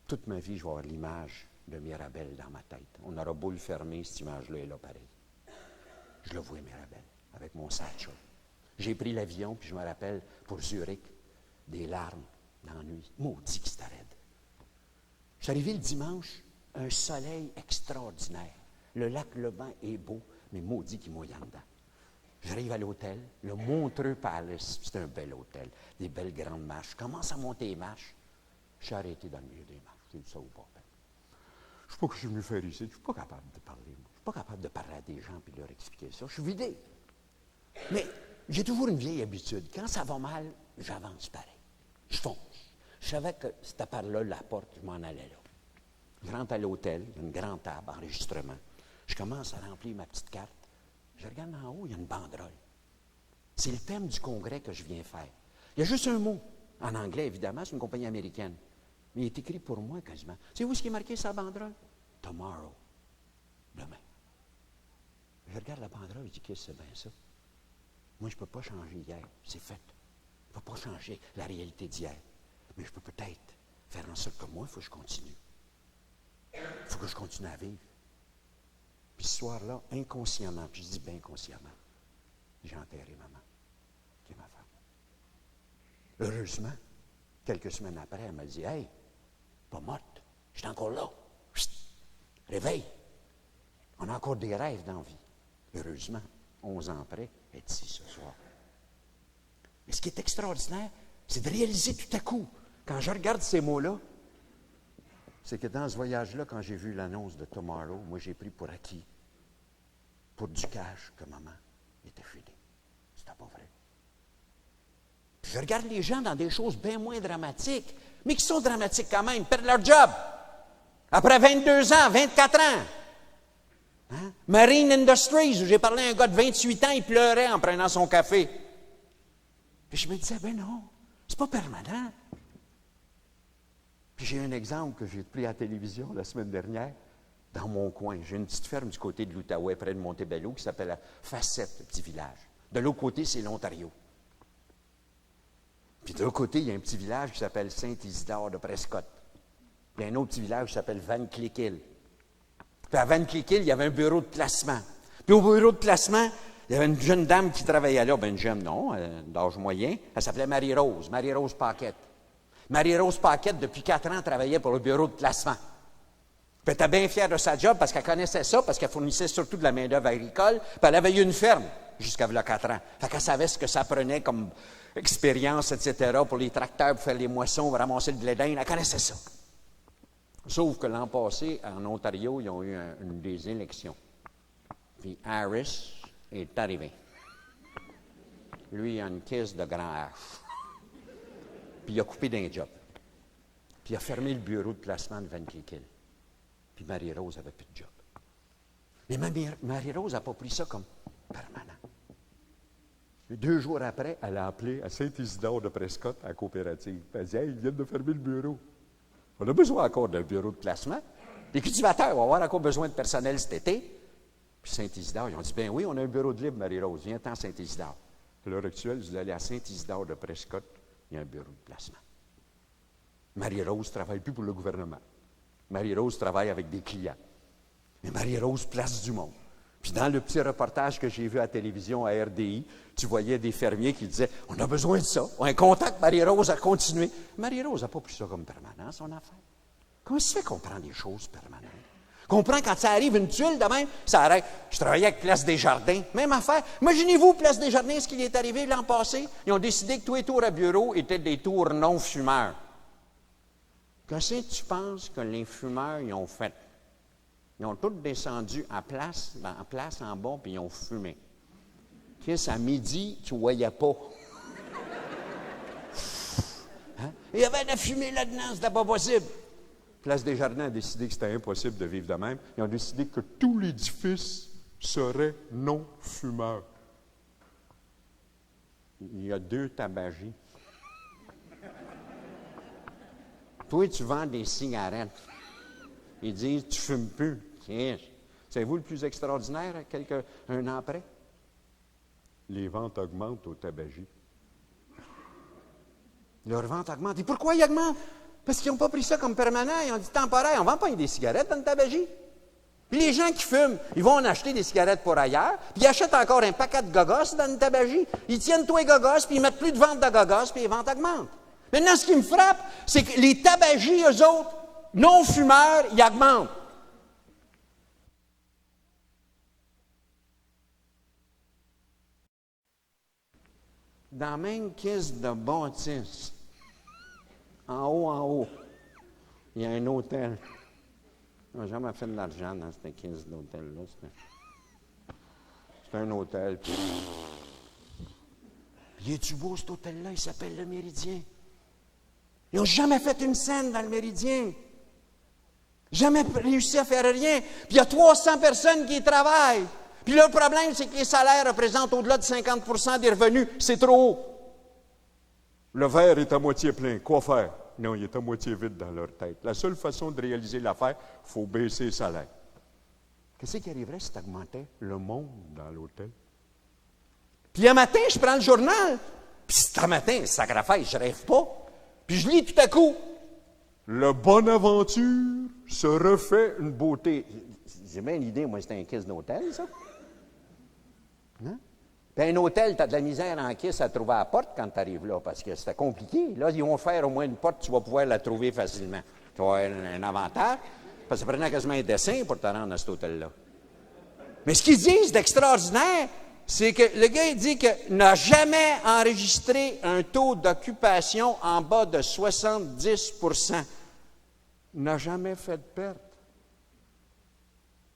Toute ma vie, je vais avoir l'image de Mirabel dans ma tête. On aura beau le fermer, cette image-là est là pareil. Je le vois, Mirabel, avec mon satchel. J'ai pris l'avion, puis je me rappelle, pour Zurich, des larmes d'ennui. Maudit que c'était raide. Je suis arrivé le dimanche, un soleil extraordinaire. Le lac Lemans est beau, mais maudit qu'il mouille en dedans. J'arrive à l'hôtel, le Montreux Palace, c'est un bel hôtel, des belles grandes marches. Je commence à monter les marches. Je suis arrêté dans le milieu des marches. J'ai dit ça ou pas. Je ne sais pas ce que je suis venu faire ici. Je ne suis pas capable de parler. Je ne suis pas capable de parler à des gens et de leur expliquer ça. Je suis vidé. Mais j'ai toujours une vieille habitude. Quand ça va mal, j'avance pareil. Je fonce. Je savais que c'était par là, la porte, je m'en allais là. Je rentre à l'hôtel, il y a une grande table, enregistrement. Je commence à remplir ma petite carte. Je regarde en haut, il y a une banderole. C'est le thème du congrès que je viens faire. Il y a juste un mot. En anglais, évidemment, c'est une compagnie américaine. Mais il est écrit pour moi quasiment. Savez-vous ce qui est marqué sur la banderole? Tomorrow. Demain. Je regarde la banderole et je dis, qu'est-ce que c'est bien ça? Moi, je ne peux pas changer hier. C'est fait. Je ne peux pas changer la réalité d'hier. Mais je peux peut-être faire en sorte que moi, il faut que je continue. Il faut que je continue à vivre. Puis ce soir-là, inconsciemment, puis je dis bien inconsciemment, j'ai enterré maman, qui est ma femme. Heureusement, quelques semaines après, elle m'a dit, « Hey, pas morte, je suis encore là. Chut, réveille. On a encore des rêves dans la vie. » Heureusement, 11 ans après, elle est ici ce soir. Mais ce qui est extraordinaire, c'est de réaliser tout à coup, quand je regarde ces mots-là, c'est que dans ce voyage-là, quand j'ai vu l'annonce de Tomorrow, moi, j'ai pris pour acquis, pour du cash, que maman était finie. C'était pas vrai. Puis je regarde les gens dans des choses bien moins dramatiques, mais qui sont dramatiques quand même, ils perdent leur job. Après 22 ans, 24 ans. Hein? Marine Industries, où j'ai parlé à un gars de 28 ans, il pleurait en prenant son café. Puis je me disais, ben non, c'est pas permanent. Puis j'ai un exemple que j'ai pris à la télévision la semaine dernière, dans mon coin. J'ai une petite ferme du côté de l'Outaouais, près de Montebello, qui s'appelle la Facette, le petit village. De l'autre côté, c'est l'Ontario. Puis de l'autre côté, il y a un petit village qui s'appelle Saint-Isidore de Prescott. Il y a un autre petit village qui s'appelle Van Cleek-Hill. Puis à Van Cleek-Hill, il y avait un bureau de placement. Puis au bureau de placement, il y avait une jeune dame qui travaillait là. Bien, une jeune, non, d'âge moyen. Elle s'appelait Marie-Rose Paquette. Marie-Rose Paquette, depuis 4 ans, travaillait pour le bureau de placement. Puis elle était bien fière de sa job parce qu'elle connaissait ça, parce qu'elle fournissait surtout de la main-d'œuvre agricole. Puis elle avait eu une ferme jusqu'à 4 ans. Fait qu'elle savait ce que ça prenait comme expérience, etc., pour les tracteurs, pour faire les moissons, pour ramasser le blé d'Inde. Elle connaissait ça. Sauf que l'an passé, en Ontario, ils ont eu des élections. Puis Harris est arrivé. Lui, il a une caisse de grand H. Puis il a coupé d'un job. Puis il a fermé le bureau de placement de Van Cleek-Hill. Puis Marie-Rose n'avait plus de job. Mais Marie-Rose n'a pas pris ça comme permanent. Et 2 jours après, elle a appelé à Saint-Isidore de Prescott, à la coopérative. Elle a dit, hey, ils viennent de fermer le bureau. On a besoin encore d'un bureau de placement. Les cultivateurs vont avoir encore besoin de personnel cet été. Puis Saint-Isidore, ils ont dit, bien oui, on a un bureau de libre, Marie-Rose. Viens-t'en à Saint-Isidore. À l'heure actuelle, vous allez à Saint-Isidore de Prescott, il y a un bureau de placement. Marie-Rose ne travaille plus pour le gouvernement. Marie-Rose travaille avec des clients. Mais Marie-Rose place du monde. Puis dans le petit reportage que j'ai vu à la télévision à RDI, tu voyais des fermiers qui disaient, on a besoin de ça. On a un contact, Marie-Rose a continué. Marie-Rose n'a pas pris ça comme permanent, son affaire. Comment ça se fait qu'on prend des choses permanentes? Qu'on prend quand ça arrive une tuile de même, ça arrête. Je travaillais avec Place Desjardins, même affaire. Imaginez-vous, Place Desjardins, ce qui est arrivé l'an passé. Ils ont décidé que tous les tours à bureau étaient des tours non-fumeurs. Qu'est-ce que tu penses que les fumeurs y ont fait? Ils ont tous descendu en place en bas, puis ils ont fumé. Qu'est-ce à midi, tu ne voyais pas. Hein? Il y avait de la fumée là-dedans, c'était pas possible. Place Desjardins a décidé que c'était impossible de vivre de même. Ils ont décidé que tout l'édifice serait non-fumeur. Il y a 2 tabagies. Toi, tu vends des cigarettes. Ils disent, tu ne fumes plus. Tiens, savez-vous le plus extraordinaire, un an après? Les ventes augmentent au tabagie. Leurs ventes augmentent. Et pourquoi ils augmentent? Parce qu'ils n'ont pas pris ça comme permanent. Ils ont dit temporaire. On ne vend pas des cigarettes dans le tabagie. Puis les gens qui fument, ils vont en acheter des cigarettes pour ailleurs, puis ils achètent encore un paquet de gogos dans le tabagie. Ils tiennent tous les gogos, puis ils mettent plus de ventes de gogos, puis les ventes augmentent. Maintenant, ce qui me frappe, c'est que les tabagies, eux autres, non-fumeurs, ils augmentent. Dans la même caisse de bâtisse, en haut, il y a un hôtel. On n'a jamais fait de l'argent dans cette caisse d'hôtel-là. C'est un hôtel. Il est-tu beau, cet hôtel-là? Il s'appelle le Méridien. Ils n'ont jamais fait une scène dans le Méridien. Jamais réussi à faire rien. Puis il y a 300 personnes qui y travaillent. Puis le problème, c'est que les salaires représentent au-delà de 50% des revenus. C'est trop haut. Le verre est à moitié plein. Quoi faire? Non, il est à moitié vide dans leur tête. La seule façon de réaliser l'affaire, il faut baisser les salaires. Qu'est-ce qui arriverait si tu augmentais le monde dans l'hôtel? Puis un matin, je prends le journal. Puis c'est un matin, sacrifice, je rêve pas. Puis je lis tout à coup. Le Bonaventure se refait une beauté. J'ai bien l'idée, moi, c'était un kiss d'hôtel, ça. Hein? Puis un hôtel, tu as de la misère en kiss à trouver la porte quand tu arrives là, parce que c'était compliqué. Là, ils vont faire au moins une porte, tu vas pouvoir la trouver facilement. Tu vas avoir un avantage, parce que ça prenait quasiment un dessin pour te rendre à cet hôtel-là. Mais ce qu'ils disent d'extraordinaire, c'est que le gars, il dit qu'il n'a jamais enregistré un taux d'occupation en bas de 70%. Il n'a jamais fait de perte.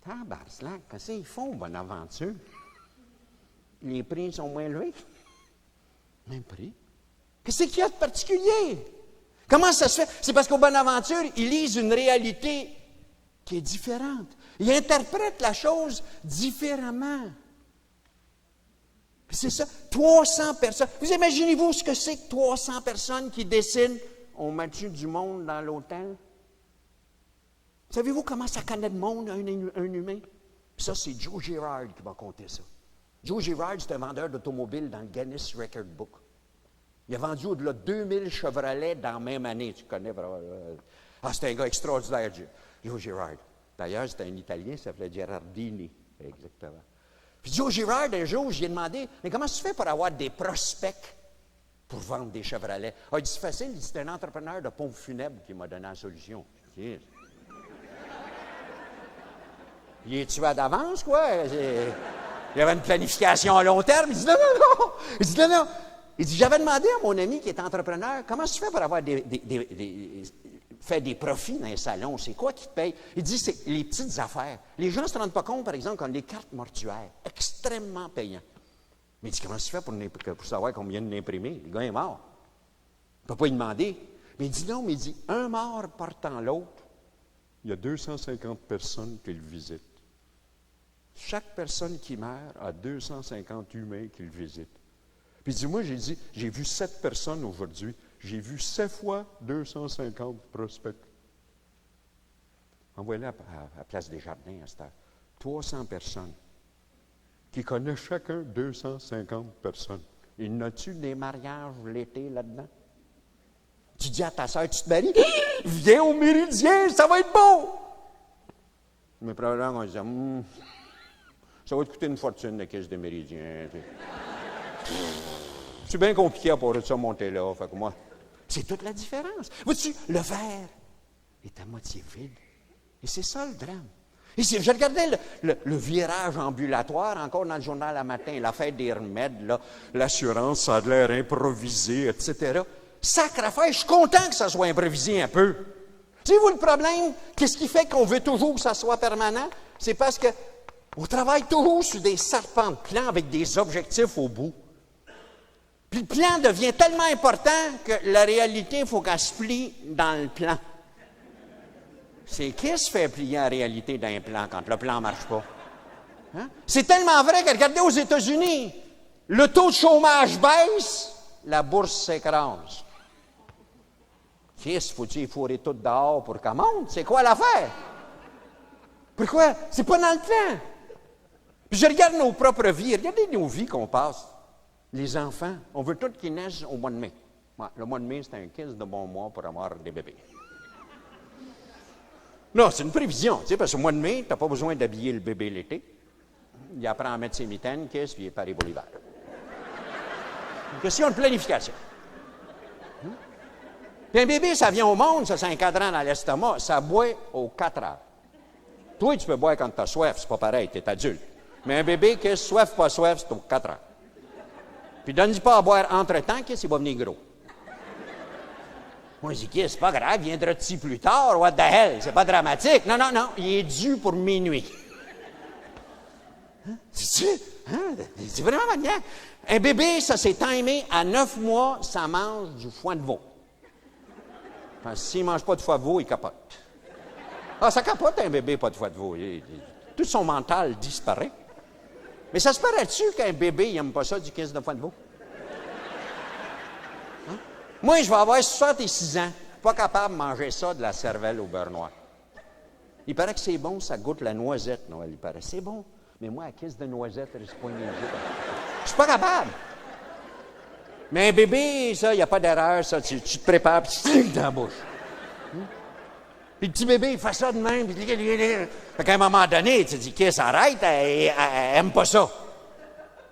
Tabarnak, qu'est-ce qu'ils font, Bonaventure? Les prix sont moins élevés. Même prix. Qu'est-ce qu'il y a de particulier? Comment ça se fait? C'est parce qu'au Bonaventure, ils lisent une réalité qui est différente. Ils interprètent la chose différemment. Puis c'est ça, 300 personnes. Vous imaginez-vous ce que c'est que 300 personnes qui dessinent « On m'a tué du monde dans l'hôtel ». Savez-vous comment ça connaît de monde, un humain? Ça, c'est Joe Girard qui m'a conté ça. Joe Girard, c'est un vendeur d'automobiles dans le Guinness Record Book. Il a vendu au-delà de 2000 Chevrolet dans la même année. Tu connais vraiment. C'est un gars extraordinaire, Joe Girard. D'ailleurs, c'était un Italien, il s'appelait Gerardini. Exactement. Puis Joe Girard, un jour, je lui ai demandé, mais comment tu fais pour avoir des prospects pour vendre des Chevrolets? Il dit, c'est facile, il dit, c'est un entrepreneur de pompes funèbres qui m'a donné la solution. Il est tué d'avance, quoi? Il y avait une planification à long terme. Il dit, non. Il dit, non. Il dit, j'avais demandé à mon ami qui est entrepreneur, comment tu fais pour avoir fait des profits dans les salons? C'est quoi qui te paye? Il dit, c'est les petites affaires. Les gens ne se rendent pas compte, par exemple, comme les cartes mortuaires, extrêmement payants. Mais il dit, comment tu fais pour savoir combien de l'imprimer? Le gars est mort. Il ne peut pas lui demander. Mais il dit, non, mais il dit, un mort portant l'autre, il y a 250 personnes qui le visitent. Chaque personne qui meurt a 250 humains qui le visitent. Puis il dit, moi, j'ai vu 7 personnes aujourd'hui. J'ai vu 7 fois 250 prospects. Envoyez-les à Place des Jardins à cette heure. 300 personnes qui connaissent chacun 250 personnes. Il n'a-tu des mariages l'été là-dedans? Tu dis à ta soeur, tu te maries? Viens au Méridien, ça va être beau! Mais probablement, on dit, ça va te coûter une fortune, la caisse de Méridien. C'est bien compliqué à pouvoir ça monter là. Fait que moi, c'est toute la différence. Vois-tu, le verre est à moitié vide. Et c'est ça le drame. Et je regardais le virage ambulatoire, encore dans le journal à matin, la fête des remèdes, là, l'assurance, ça a l'air improvisé, etc. Sacre affaire, je suis content que ça soit improvisé un peu. Savez-vous le problème? Qu'est-ce qui fait qu'on veut toujours que ça soit permanent? C'est parce qu'on travaille toujours sur des serpents de plans avec des objectifs au bout. Puis le plan devient tellement important que la réalité, il faut qu'elle se plie dans le plan. C'est qui se fait plier en réalité dans un plan quand le plan ne marche pas? Hein? C'est tellement vrai que, regardez aux États-Unis, le taux de chômage baisse, la bourse s'écrase. Qu'est-ce faut-il fourrer tout dehors pour qu'elle monte? C'est quoi l'affaire? Pourquoi? C'est pas dans le plan. Puis je regarde nos propres vies, regardez nos vies qu'on passe. Les enfants, on veut tous qu'ils naissent au mois de mai. Ouais, le mois de mai, c'est un 15 de bon mois pour avoir des bébés. Non, c'est une prévision, tu sais, parce qu'au mois de mai, tu n'as pas besoin d'habiller le bébé l'été. Il apprend à mettre ses mitaines, puis il est paré pour l'hiver. Une question de planification. Puis un bébé, ça vient au monde, ça, c'est un cadran dans l'estomac, ça boit aux 4 heures. Toi, tu peux boire quand tu as soif, c'est pas pareil, tu es adulte. Mais un bébé qui est soif, pas soif, c'est aux 4 heures. Puis donne-lui pas à boire entre-temps, qu'est-ce qu'il va venir gros? Moi, je dis, c'est pas grave, viendra-t-il plus tard? What the hell? C'est pas dramatique. Non, il est dû pour minuit. Hein? C'est vraiment maniaque. Un bébé, ça s'est timé, à 9 mois, ça mange du foin de veau. Enfin, s'il ne mange pas de foie de veau, il capote. Ah, ça capote un bébé, pas de foie de veau. Tout son mental disparaît. Mais ça se paraît-tu qu'un bébé, il n'aime pas ça, du 15 de foie de veau? Hein? Moi, je vais avoir 66 ans, pas capable de manger ça, de la cervelle au beurre noir. Il paraît que c'est bon, ça goûte la noisette, Noël. Il paraît, c'est bon. Mais moi, à caisse de noisette, je ne suis pas Je suis pas capable. Mais un bébé, ça, il n'y a pas d'erreur, ça. Tu te prépares, puis tu te dans la bouche. Puis le petit bébé, il fait ça de même. Fait qu'à un moment donné, tu te dis, qu'est-ce, arrête, elle aime pas ça.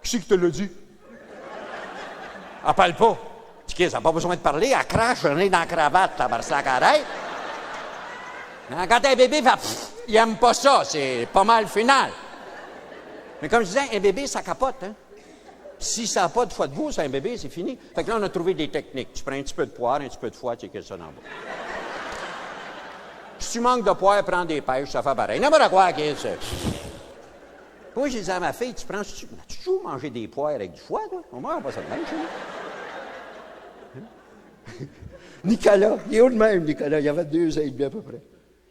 Qui c'est qui te l'a dit? Elle parle pas. Tu dis, qu'est-ce, elle n'a pas besoin de parler, elle crache, elle est dans la cravate, tabarnak, arrête. Quand un bébé fait, il n'aime pas ça, c'est pas mal final. Mais comme je disais, un bébé, ça capote, hein. Si ça n'a pas de foie de veau, c'est un bébé, c'est fini. Fait que là, on a trouvé des techniques. Tu prends un petit peu de poire, un petit peu de foie, tu sais ça dans le bas. Si tu manques de poire, prends des pêches, ça fait pareil. N'importe quoi, qu'est-ce. Moi, je disais à ma fille, tu toujours mangé des poires avec du foie, toi? On mange pas ça de même, chez nous. Nicolas, il est où de même, Nicolas? Il avait 2 ans et demi à peu près.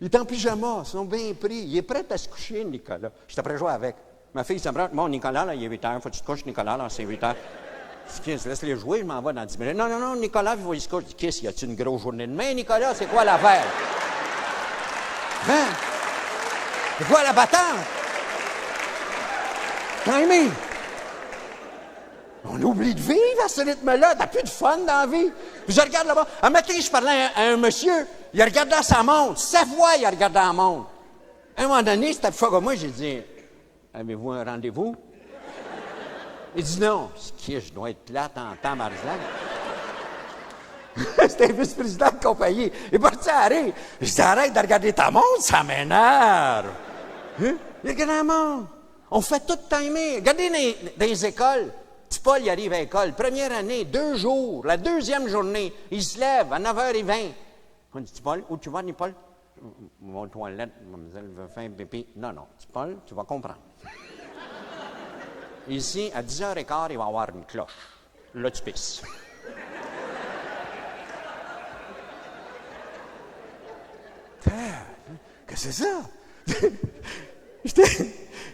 Il est en pyjama, ils sont bien pris. Il est prêt à se coucher, Nicolas. Je suis après jouer avec. Ma fille s'apprend, bon, Nicolas, là, il est 8 heures, faut que tu te couches, Nicolas, là, c'est 8 heures. Je dis, laisse-les jouer, je m'en vais dans 10 minutes. Non, non, non, Nicolas, il faut qu'il se couche. Je dis, qu'est-ce, y a-tu une grosse journée demain, Nicolas? C'est quoi l'affaire? Hein? C'est quoi la patente? Timing! On oublie de vivre à ce rythme-là. T'as plus de fun dans la vie. Puis je regarde là-bas. Un matin, je parlais à un monsieur. Il a regardé sa montre. 7 fois, il a regardé la montre. À un moment donné, c'était plus fort que moi. J'ai dit, avez-vous un rendez-vous? Il dit non. Je dis, je dois être plate en temps, Marzan. C'était un vice-président de compagnie. Il est parti à rire. Je dis, arrête de regarder ta montre, ça m'énerve. Hein? Il regarde la montre. On fait tout timer. Regardez dans les écoles. Petit Paul, il arrive à l'école. Première année, 2 jours. La deuxième journée, il se lève à 9h20. On dit, Petit Paul, où tu vas, ni Paul? Mon toilette, mademoiselle veut faire un pipi. Non, non. Petit Paul, tu vas comprendre. Ici, à 10h15, il va y avoir une cloche. Là, tu pisses. Qu'est-ce que c'est ça?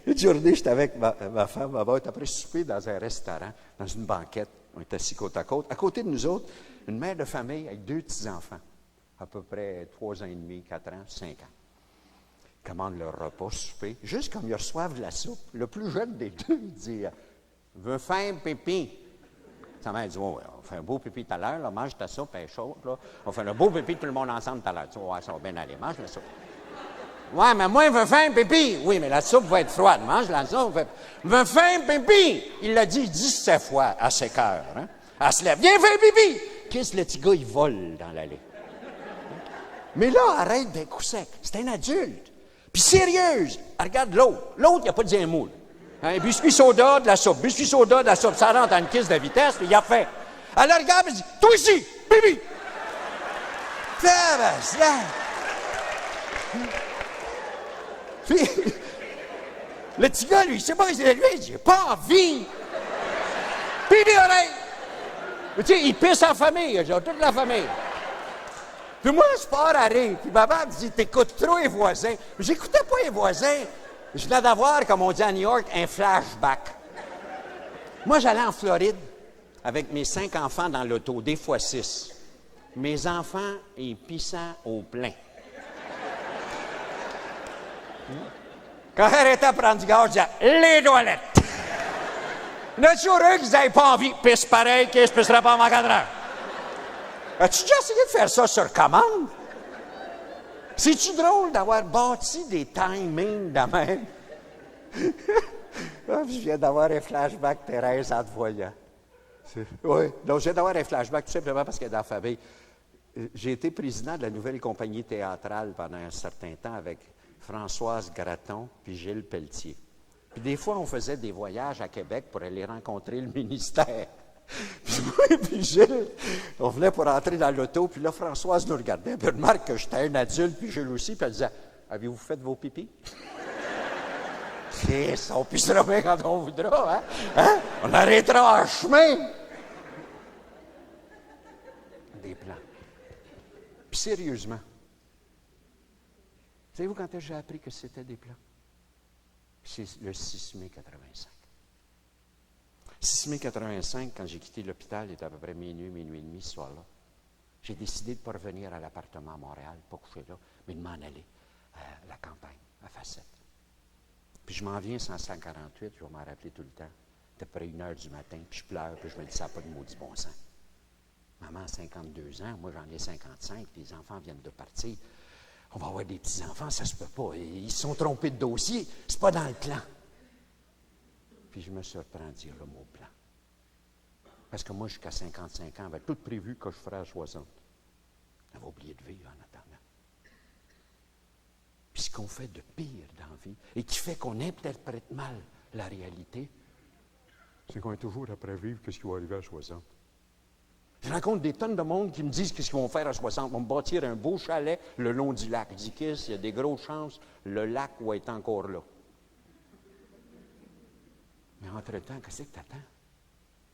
Une journée, j'étais avec ma femme, on était après souper dans un restaurant, dans une banquette. On était assis côte à côte. À côté de nous autres, une mère de famille avec 2 petits-enfants, à peu près 3 ans et demi, 4 ans, 5 ans. Ils commandent leur repas, souper. Juste comme ils reçoivent de la soupe, le plus jeune des deux, il dit « Veux faire un pipi? » Sa mère dit oh, « On fait un beau pipi tout à l'heure, là, mange ta soupe, elle est chaude. Là. On fait un beau pipi tout le monde ensemble tout à l'heure. Tu vas voir, ça va bien aller, mange la soupe. » Ouais, mais moi, je veux faire un pipi. Oui, mais la soupe va être froide. Mange la soupe. Je veux faire un pipi. Il l'a dit 17 fois à ses cœurs. Hein? Elle se lève. Viens faire un pipi. Qu'est-ce que le petit gars, il vole dans l'allée? Mais là, arrête d'un coup sec. C'est un adulte. Puis sérieuse. Regarde l'autre. L'autre, il n'a pas dit un mot. Hein? Biscuit soda, de la soupe. Biscuit soda, de la soupe. Ça rentre en une caisse de vitesse, puis il a fait. Elle la regarde et dit toi ici, pipi. Puis, le petit gars, lui, il sait pas ce qu'il a lui, il dit, j'ai pas envie. Pipi oreille. Tu sais, il pisse en famille, genre, toute la famille. Puis moi, je pars à rire. Puis maman me dit, t'écoutes trop les voisins. J'écoutais pas les voisins. Je venais d'avoir, comme on dit à New York, un flashback. Moi, j'allais en Floride avec mes 5 enfants dans l'auto, des fois 6. Mes enfants, ils pissaient au plein. Quand elle arrêtait à prendre du gaz, je disais « Les toilettes! » Il y en a toujours eux qui n'avaient pas envie. Pisse pareil, qui ne se pisserait pas en 4 heures. As-tu déjà essayé de faire ça sur commande? C'est-tu drôle d'avoir bâti des timings de même? Je viens d'avoir un flashback, Thérèse, en te voyant. Oui, donc je viens d'avoir un flashback tout simplement parce qu'elle est dans la famille. J'ai été président de la nouvelle compagnie théâtrale pendant un certain temps avec Françoise Gratton puis Gilles Pelletier. Puis des fois, on faisait des voyages à Québec pour aller rencontrer le ministère. Puis moi puis Gilles, on venait pour entrer dans l'auto, puis là, Françoise nous regardait, puis elle remarque que j'étais un adulte, puis Gilles aussi, puis elle disait « Avez-vous fait vos pipis? » Yes, on pissera bien quand on voudra, hein? Hein? On arrêtera en chemin. Des plans. Puis sérieusement, savez-vous quand j'ai appris que c'était des plans? C'est le 6 mai 85. 6 mai 85, quand j'ai quitté l'hôpital, il était à peu près minuit et demi ce soir-là. J'ai décidé de ne pas revenir à l'appartement à Montréal, pas coucher là, mais de m'en aller à la campagne, à Facette. Puis je m'en viens 148, je vais m'en rappeler tout le temps. C'était près 1h du matin, puis je pleure, puis je me dis, ça n'a pas de maudit bon sens. Maman a 52 ans, moi j'en ai 55, puis les enfants viennent de partir. On va avoir des petits-enfants, ça se peut pas. Ils se sont trompés de dossier, c'est pas dans le plan. Puis je me surprends à dire le mot plan. Parce que moi, jusqu'à 55 ans, j'avais tout prévu que je ferais à 60. J'avais oublié de vivre en attendant. Puis ce qu'on fait de pire dans la vie, et qui fait qu'on interprète mal la réalité, c'est qu'on est toujours après vivre ce qui va arriver à 60. Je rencontre des tonnes de monde qui me disent qu'est-ce qu'ils vont faire à 60. Ils vont me bâtir un beau chalet le long du lac. Je dis, Kiss, il y a des grosses chances, le lac va être encore là. Mais entre-temps, qu'est-ce que tu attends?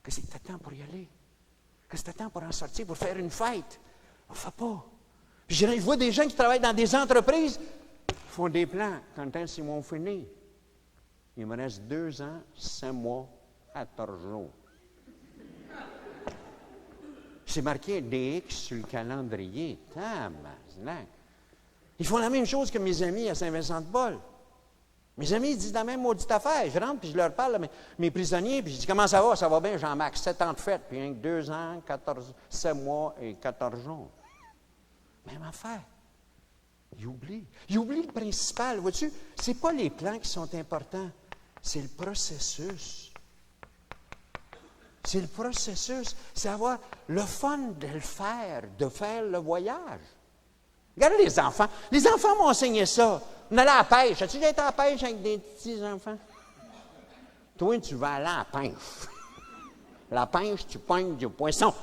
Qu'est-ce que tu attends pour y aller? Qu'est-ce que tu attends pour en sortir, pour faire une fête? On ne fait pas. Puis je vois des gens qui travaillent dans des entreprises, font des plans. Quand est-ce qu'ils vont finir? Il me reste 2 ans, 5 mois, 14 jours. C'est marqué DX sur le calendrier. Tabarnak. Ils font la même chose que mes amis à Saint-Vincent-de-Paul. Mes amis ils disent la même maudite affaire. Je rentre puis je leur parle à mes prisonniers, puis je dis comment ça va? Ça va bien, Jean-Marc, 7 ans de fête, puis rien que 2 ans, 7 mois et 14 jours. Même affaire. Ils oublient. Ils oublient le principal. Vois-tu, ce n'est pas les plans qui sont importants, c'est le processus. C'est le processus. C'est avoir le fun de le faire, de faire le voyage. Regardez les enfants. Les enfants m'ont enseigné ça. On allait à la pêche. As-tu déjà été à la pêche avec des petits enfants? Toi, tu vas aller à la pêche. La pêche, tu pognes du poisson.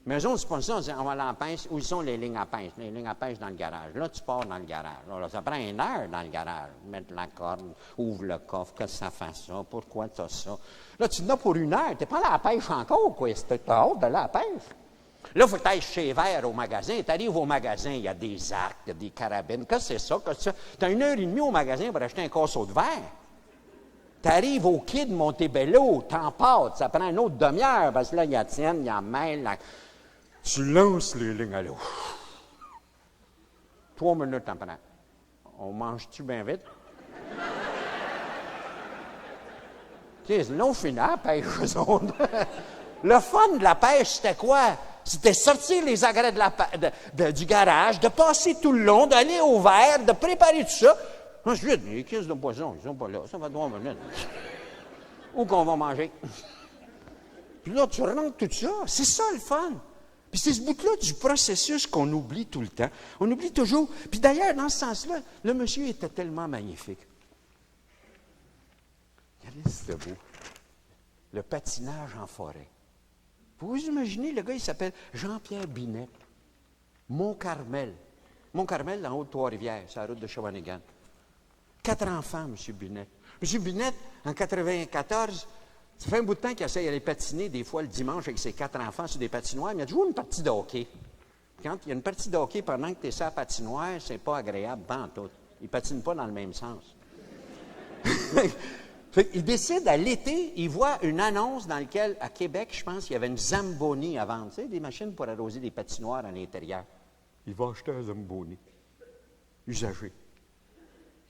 Mais eux autres, c'est pas ça. On va aller à la pêche. Où sont les lignes à pêche? Les lignes à pêche dans le garage. Là, tu pars dans le garage. Là, ça prend 1 heure dans le garage. Mettre la corde, ouvre le coffre, que ça fasse ça. Pourquoi tu as ça? Là, tu n'as pour 1 heure. Tu n'es pas allé à la pêche encore, quoi. Tu as hâte d'aller à la pêche. Là, il faut que tu ailles chez Vert au magasin. Tu arrives au magasin, il y a des arcs, il y a des carabines. Qu'est-ce que c'est ça? Tu as 1h30 au magasin pour acheter un casseau de verre. Tu arrives au quai de Montebello, t'en pâtes, ça prend une autre demi-heure, parce que là, il y a tienne, il y a mêle. Tu lances les lignes à l'eau. 3 minutes en prend. On mange-tu bien vite? C'est long final, pêche aux autres. Le fun de la pêche, c'était quoi? C'était sortir les agrès du garage, de passer tout le long, d'aller au verre, de préparer tout ça. Ensuite, les crises de poisson, ils ne sont pas là. Ça va 3 minutes. Où qu'on va manger? Puis là, tu rentres tout ça. C'est ça le fun. Puis c'est ce bout-là du processus qu'on oublie tout le temps. On oublie toujours. Puis d'ailleurs, dans ce sens-là, le monsieur était tellement magnifique. Regardez, c'était beau. Le patinage en forêt. Vous vous imaginez, le gars, il s'appelle Jean-Pierre Binet. Mont-Carmel. Mont-Carmel, en haut de Trois-Rivières, sur la route de Shawinigan. 4 enfants, M. Binet. M. Binet, en 1994, ça fait un bout de temps qu'il essaie d'aller patiner des fois le dimanche avec ses 4 enfants sur des patinoires, mais il y a toujours une partie de hockey. Quand il y a une partie de hockey pendant que tu es sur la patinoire, c'est pas agréable, tout. Ils ne patinent pas dans le même sens. Il décide, à l'été, il voit une annonce dans laquelle, à Québec, je pense, il y avait une Zamboni à vendre. Tu sais, des machines pour arroser des patinoires à l'intérieur. Il va acheter un Zamboni. Usagé.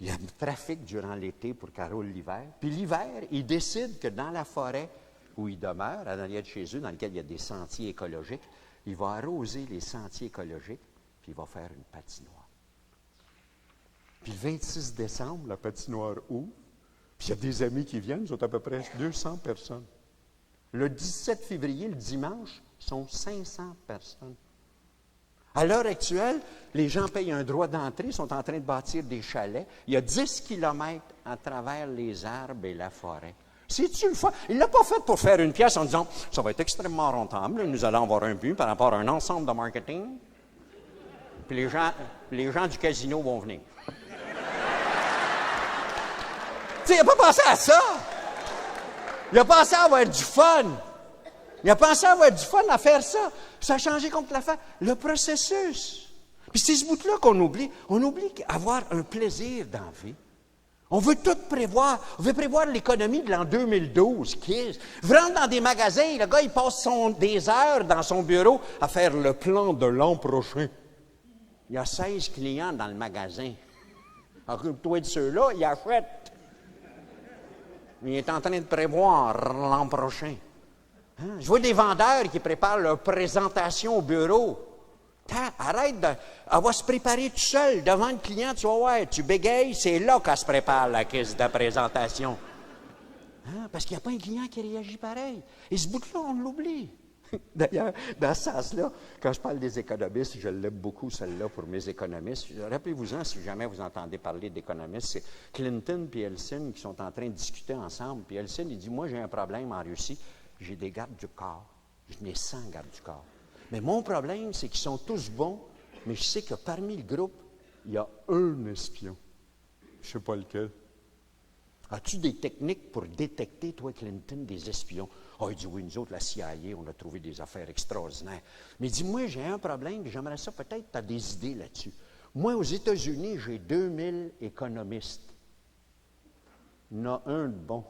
Il y a un trafic durant l'été pour qu'elle roule l'hiver. Puis l'hiver, il décide que dans la forêt où il demeure, à l'arrière de chez eux, dans lequel il y a des sentiers écologiques, il va arroser les sentiers écologiques, puis il va faire une patinoire. Puis le 26 décembre, la patinoire ouvre. Puis il y a des amis qui viennent, ils sont à peu près 200 personnes. Le 17 février, le dimanche, sont 500 personnes. À l'heure actuelle, les gens payent un droit d'entrée, sont en train de bâtir des chalets. Il y a 10 kilomètres à travers les arbres et la forêt. C'est-tu le fun? Il ne l'a pas fait pour faire une pièce en disant « ça va être extrêmement rentable, nous allons avoir un but par rapport à un ensemble de marketing, puis les gens du casino vont venir. » Tu sais, il n'a pas pensé à ça. Il a pensé à avoir du fun. Il a pensé à avoir du fun à faire ça. Ça a changé contre la fin. Le processus. Puis c'est ce bout-là qu'on oublie. On oublie avoir un plaisir dans la vie. On veut tout prévoir. On veut prévoir l'économie de l'an 2012. Vous rentrez dans des magasins, le gars, il passe des heures dans son bureau à faire le plan de l'an prochain. Il y a 16 clients dans le magasin. Occupe-toi de ceux-là, il achète. Il est en train de prévoir l'an prochain. Hein? Je vois des vendeurs qui préparent leur présentation au bureau. Arrête de... Elle va se préparer tout seul devant le client, tu vas voir, tu bégayes, c'est là qu'elle se prépare la caisse de présentation. Hein? Parce qu'il n'y a pas un client qui réagit pareil. Et ce bout-là, on l'oublie. D'ailleurs, dans ce sens-là, quand je parle des économistes, je l'aime beaucoup, celle-là, pour mes économistes. Rappelez-vous-en, si jamais vous entendez parler d'économistes, c'est Clinton et Helsinki qui sont en train de discuter ensemble. Puis Helsinki, il dit, moi, j'ai un problème en Russie, j'ai des gardes du corps. Je n'ai 100 gardes du corps. Mais mon problème, c'est qu'ils sont tous bons, mais je sais que parmi le groupe, il y a un espion. Je ne sais pas lequel. As-tu des techniques pour détecter, toi, Clinton, des espions? Ah, il dit, oui, nous autres, la CIA, on a trouvé des affaires extraordinaires. Mais il dit, moi, j'ai un problème, puis j'aimerais ça, peut-être, tu as des idées là-dessus. Moi, aux États-Unis, j'ai 2000 économistes. Il y en a un de bon.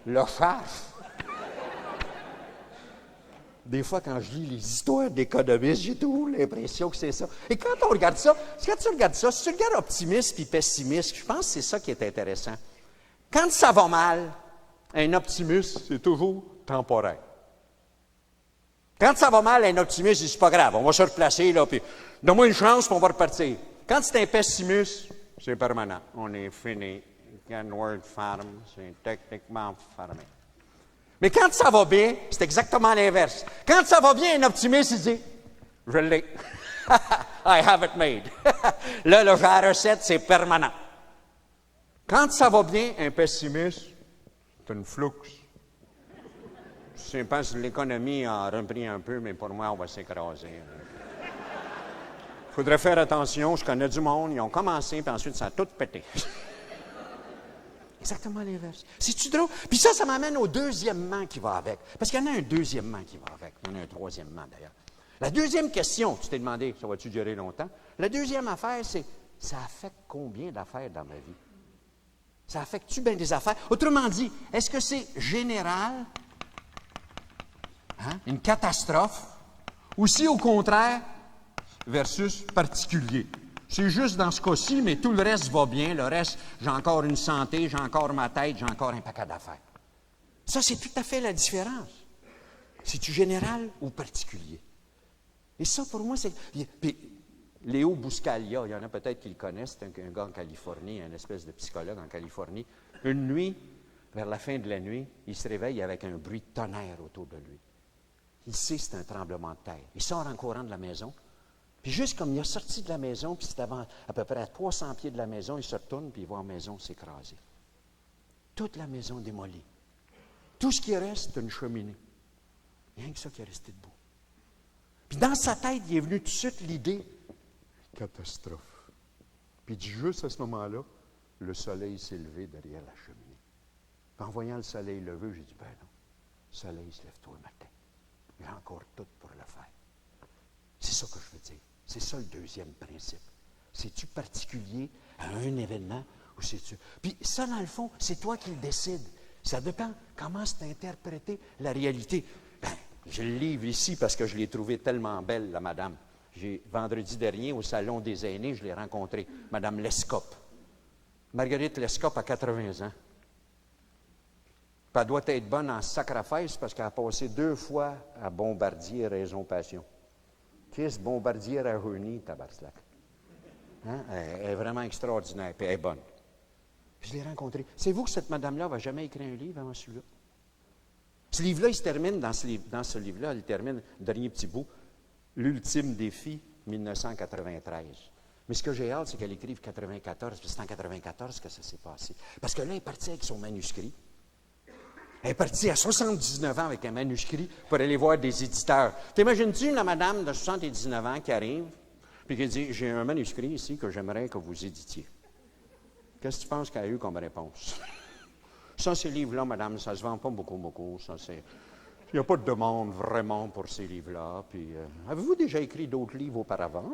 Le chef. Des fois, quand je lis les histoires d'économistes, j'ai toujours l'impression que c'est ça. Et quand tu regardes ça, si tu regardes optimiste puis pessimiste, je pense que c'est ça qui est intéressant. Quand ça va mal, un optimiste, c'est toujours temporaire. Quand ça va mal, un optimiste, c'est pas grave, on va se replacer, là, puis donne-moi une chance, puis on va repartir. Quand c'est un pessimiste, c'est permanent. On est fini. Word farm, c'est techniquement fermé. Mais quand ça va bien, c'est exactement l'inverse. Quand ça va bien, un optimiste, il dit, je l'ai. I have it made. Là, j'ai la recette, c'est permanent. Quand ça va bien, un pessimiste, c'est une flux. Je pense que l'économie a repris un peu, mais pour moi, on va s'écraser. Il faudrait faire attention, je connais du monde, ils ont commencé, puis ensuite, ça a tout pété. Exactement l'inverse. C'est-tu drôle? Puis ça m'amène au deuxièmement qui va avec. Parce qu'il y en a un deuxièmement qui va avec. Il y en a un troisièmement, d'ailleurs. La deuxième question, tu t'es demandé, ça va-tu durer longtemps? La deuxième affaire, c'est, ça affecte combien d'affaires dans ma vie? Ça affecte-tu bien des affaires? Autrement dit, est-ce que c'est général, une catastrophe, ou si au contraire, versus particulier? C'est juste dans ce cas-ci, mais tout le reste va bien. Le reste, j'ai encore une santé, j'ai encore ma tête, j'ai encore un paquet d'affaires. Ça, c'est tout à fait la différence. C'est-tu général ou particulier? Et ça, pour moi, c'est... Puis, Léo Buscaglia, il y en a peut-être qui le connaissent, c'est un gars en Californie, un espèce de psychologue en Californie. Une nuit, vers la fin de la nuit, il se réveille avec un bruit de tonnerre autour de lui. Il sait que c'est un tremblement de terre. Il sort en courant de la maison. Puis juste comme il est sorti de la maison, puis c'était à peu près à 300 pieds de la maison, il se retourne, puis il voit la maison s'écraser. Toute la maison démolie. Tout ce qui reste, c'est une cheminée. Rien que ça qui est resté debout. Puis dans sa tête, il est venu tout de suite l'idée, catastrophe. Puis il dit juste à ce moment-là, le soleil s'est levé derrière la cheminée. Puis en voyant le soleil lever, j'ai dit, ben non, le soleil se lève tôt le matin. Il y a encore tout pour le faire. C'est ça que je veux dire. C'est ça le deuxième principe. C'est-tu particulier à un événement ou c'est-tu... Puis ça, dans le fond, c'est toi qui le décides. Ça dépend comment c'est interprété la réalité. Ben, j'ai le livre ici parce que je l'ai trouvé tellement belle, la madame. Vendredi dernier, au Salon des aînés, je l'ai rencontrée, Madame Lescope. Marguerite Lescope a 80 ans. Puis elle doit être bonne en sacrifice parce qu'elle a passé 2 fois à Bombardier Raison Passion. Qu'est-ce Bombardier à Reni, tabarnak? Elle est vraiment extraordinaire, puis elle est bonne. Puis je l'ai rencontrée. Savez-vous que cette madame-là ne va jamais écrire un livre avant celui-là? Ce livre-là, il se termine, dans ce livre-là, il termine, dernier petit bout, L'ultime défi, 1993. Mais ce que j'ai hâte, c'est qu'elle écrive 94, puis c'est en 94 que ça s'est passé. Parce que là, elle est partie avec son manuscrit. Elle est partie à 79 ans avec un manuscrit pour aller voir des éditeurs. T'imagines-tu la madame de 79 ans qui arrive, puis qui dit, j'ai un manuscrit ici que j'aimerais que vous éditiez. Qu'est-ce que tu penses qu'elle a eu comme réponse? Ça, ces livres-là, madame, ça ne se vend pas beaucoup. Ça, c'est... Il n'y a pas de demande vraiment pour ces livres-là. Puis, avez-vous déjà écrit d'autres livres auparavant?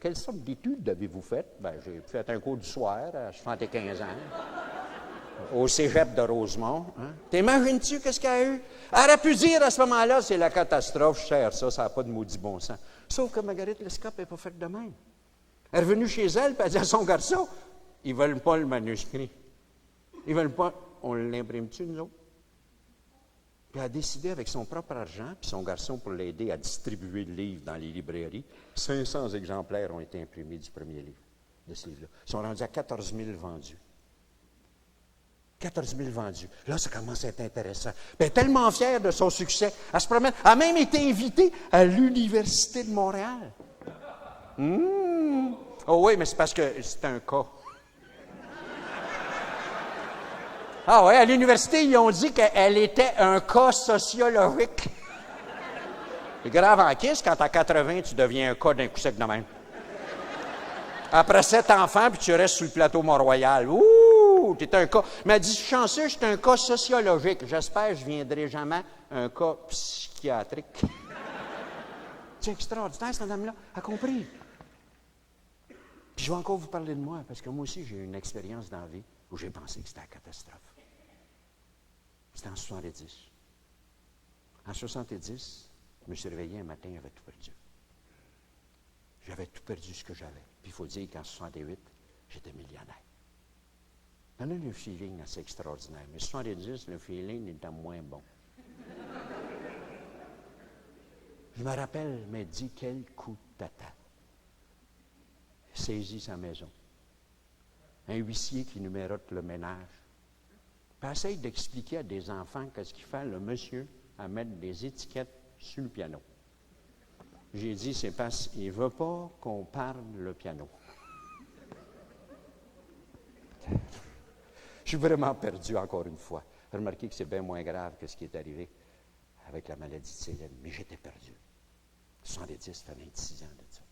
Quelle sorte d'études avez-vous faites? Ben, j'ai fait un cours du soir à 75 ans. Au cégep de Rosemont. Hein? T'imagines-tu qu'est-ce qu'elle a eu? Elle aurait pu dire à ce moment-là, c'est la catastrophe, cher, ça n'a pas de maudit bon sens. Sauf que Marguerite Lescope n'est pas faite de même. Elle est revenue chez elle, puis elle dit à son garçon, ils ne veulent pas le manuscrit. Ils ne veulent pas, on l'imprime-tu, nous autres? Puis elle a décidé avec son propre argent, puis son garçon pour l'aider à distribuer le livre dans les librairies. 500 exemplaires ont été imprimés du premier livre, de ce livre-là. Ils sont rendus à 14 000 vendus. 14 000 vendus. Là, ça commence à être intéressant. Puis elle est tellement fière de son succès. Elle se promène. Elle a même été invitée à l'Université de Montréal. Oh oui, mais c'est parce que c'est un cas. Ah oui, à l'université, ils ont dit qu'elle était un cas sociologique. C'est grave en kiss, quand t'as 80, tu deviens un cas d'un coup sec de même. Après 7 enfants, puis tu restes sur le plateau Mont-Royal. Ouh, t'es un cas. Elle m'a dit, je suis chanceux, c'est un cas sociologique. J'espère que je ne viendrai jamais un cas psychiatrique. C'est extraordinaire, cette madame-là. Elle a compris. Puis je vais encore vous parler de moi, parce que moi aussi, j'ai eu une expérience dans la vie où j'ai pensé que c'était la catastrophe. C'était en 70. En 70, je me suis réveillé un matin, j'avais tout perdu. J'avais tout perdu ce que j'avais. Puis il faut dire qu'en 68, j'étais millionnaire. Ça donne un feeling assez extraordinaire. Mais en 70, le feeling était moins bon. Je me rappelle, il m'a dit quel coup de tata. Saisit sa maison. Un huissier qui numérote le ménage. Puis essaye d'expliquer à des enfants qu'est-ce qu'il fait le monsieur à mettre des étiquettes sur le piano. J'ai dit, c'est parce qu'il ne veut pas qu'on parle le piano. Je suis vraiment perdu encore une fois. Remarquez que c'est bien moins grave que ce qui est arrivé avec la maladie de Céline, mais j'étais perdu. 70, ça fait 26 ans de ça.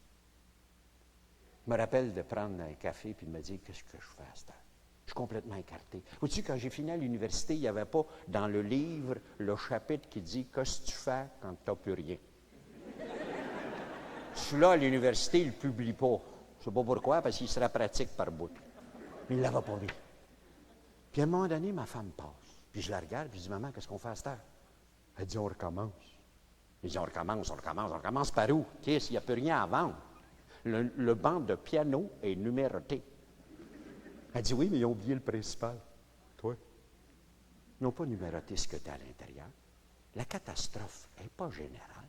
Je me rappelle de prendre un café puis de me dire, qu'est-ce que je fais à cette heure? Je suis complètement écarté. Vois-tu, quand j'ai fini à l'université, il n'y avait pas dans le livre le chapitre qui dit « Qu'est-ce que tu fais quand tu n'as plus rien? » Celui-là, à l'université, il ne le publie pas. Je ne sais pas pourquoi, parce qu'il sera pratique par bout. Mais il ne l'avait pas mis. Puis à un moment donné, ma femme passe. Puis je la regarde, puis je dis « Maman, qu'est-ce qu'on fait à cette heure? » Elle dit « On recommence. » Je dis « On recommence par où? Qu'est-ce, il n'y a plus rien à vendre. Le banc de piano est numéroté. » Elle dit, oui, mais ils ont oublié le principal. Toi? Ils n'ont pas numéroté ce que tu as à l'intérieur. La catastrophe n'est pas générale.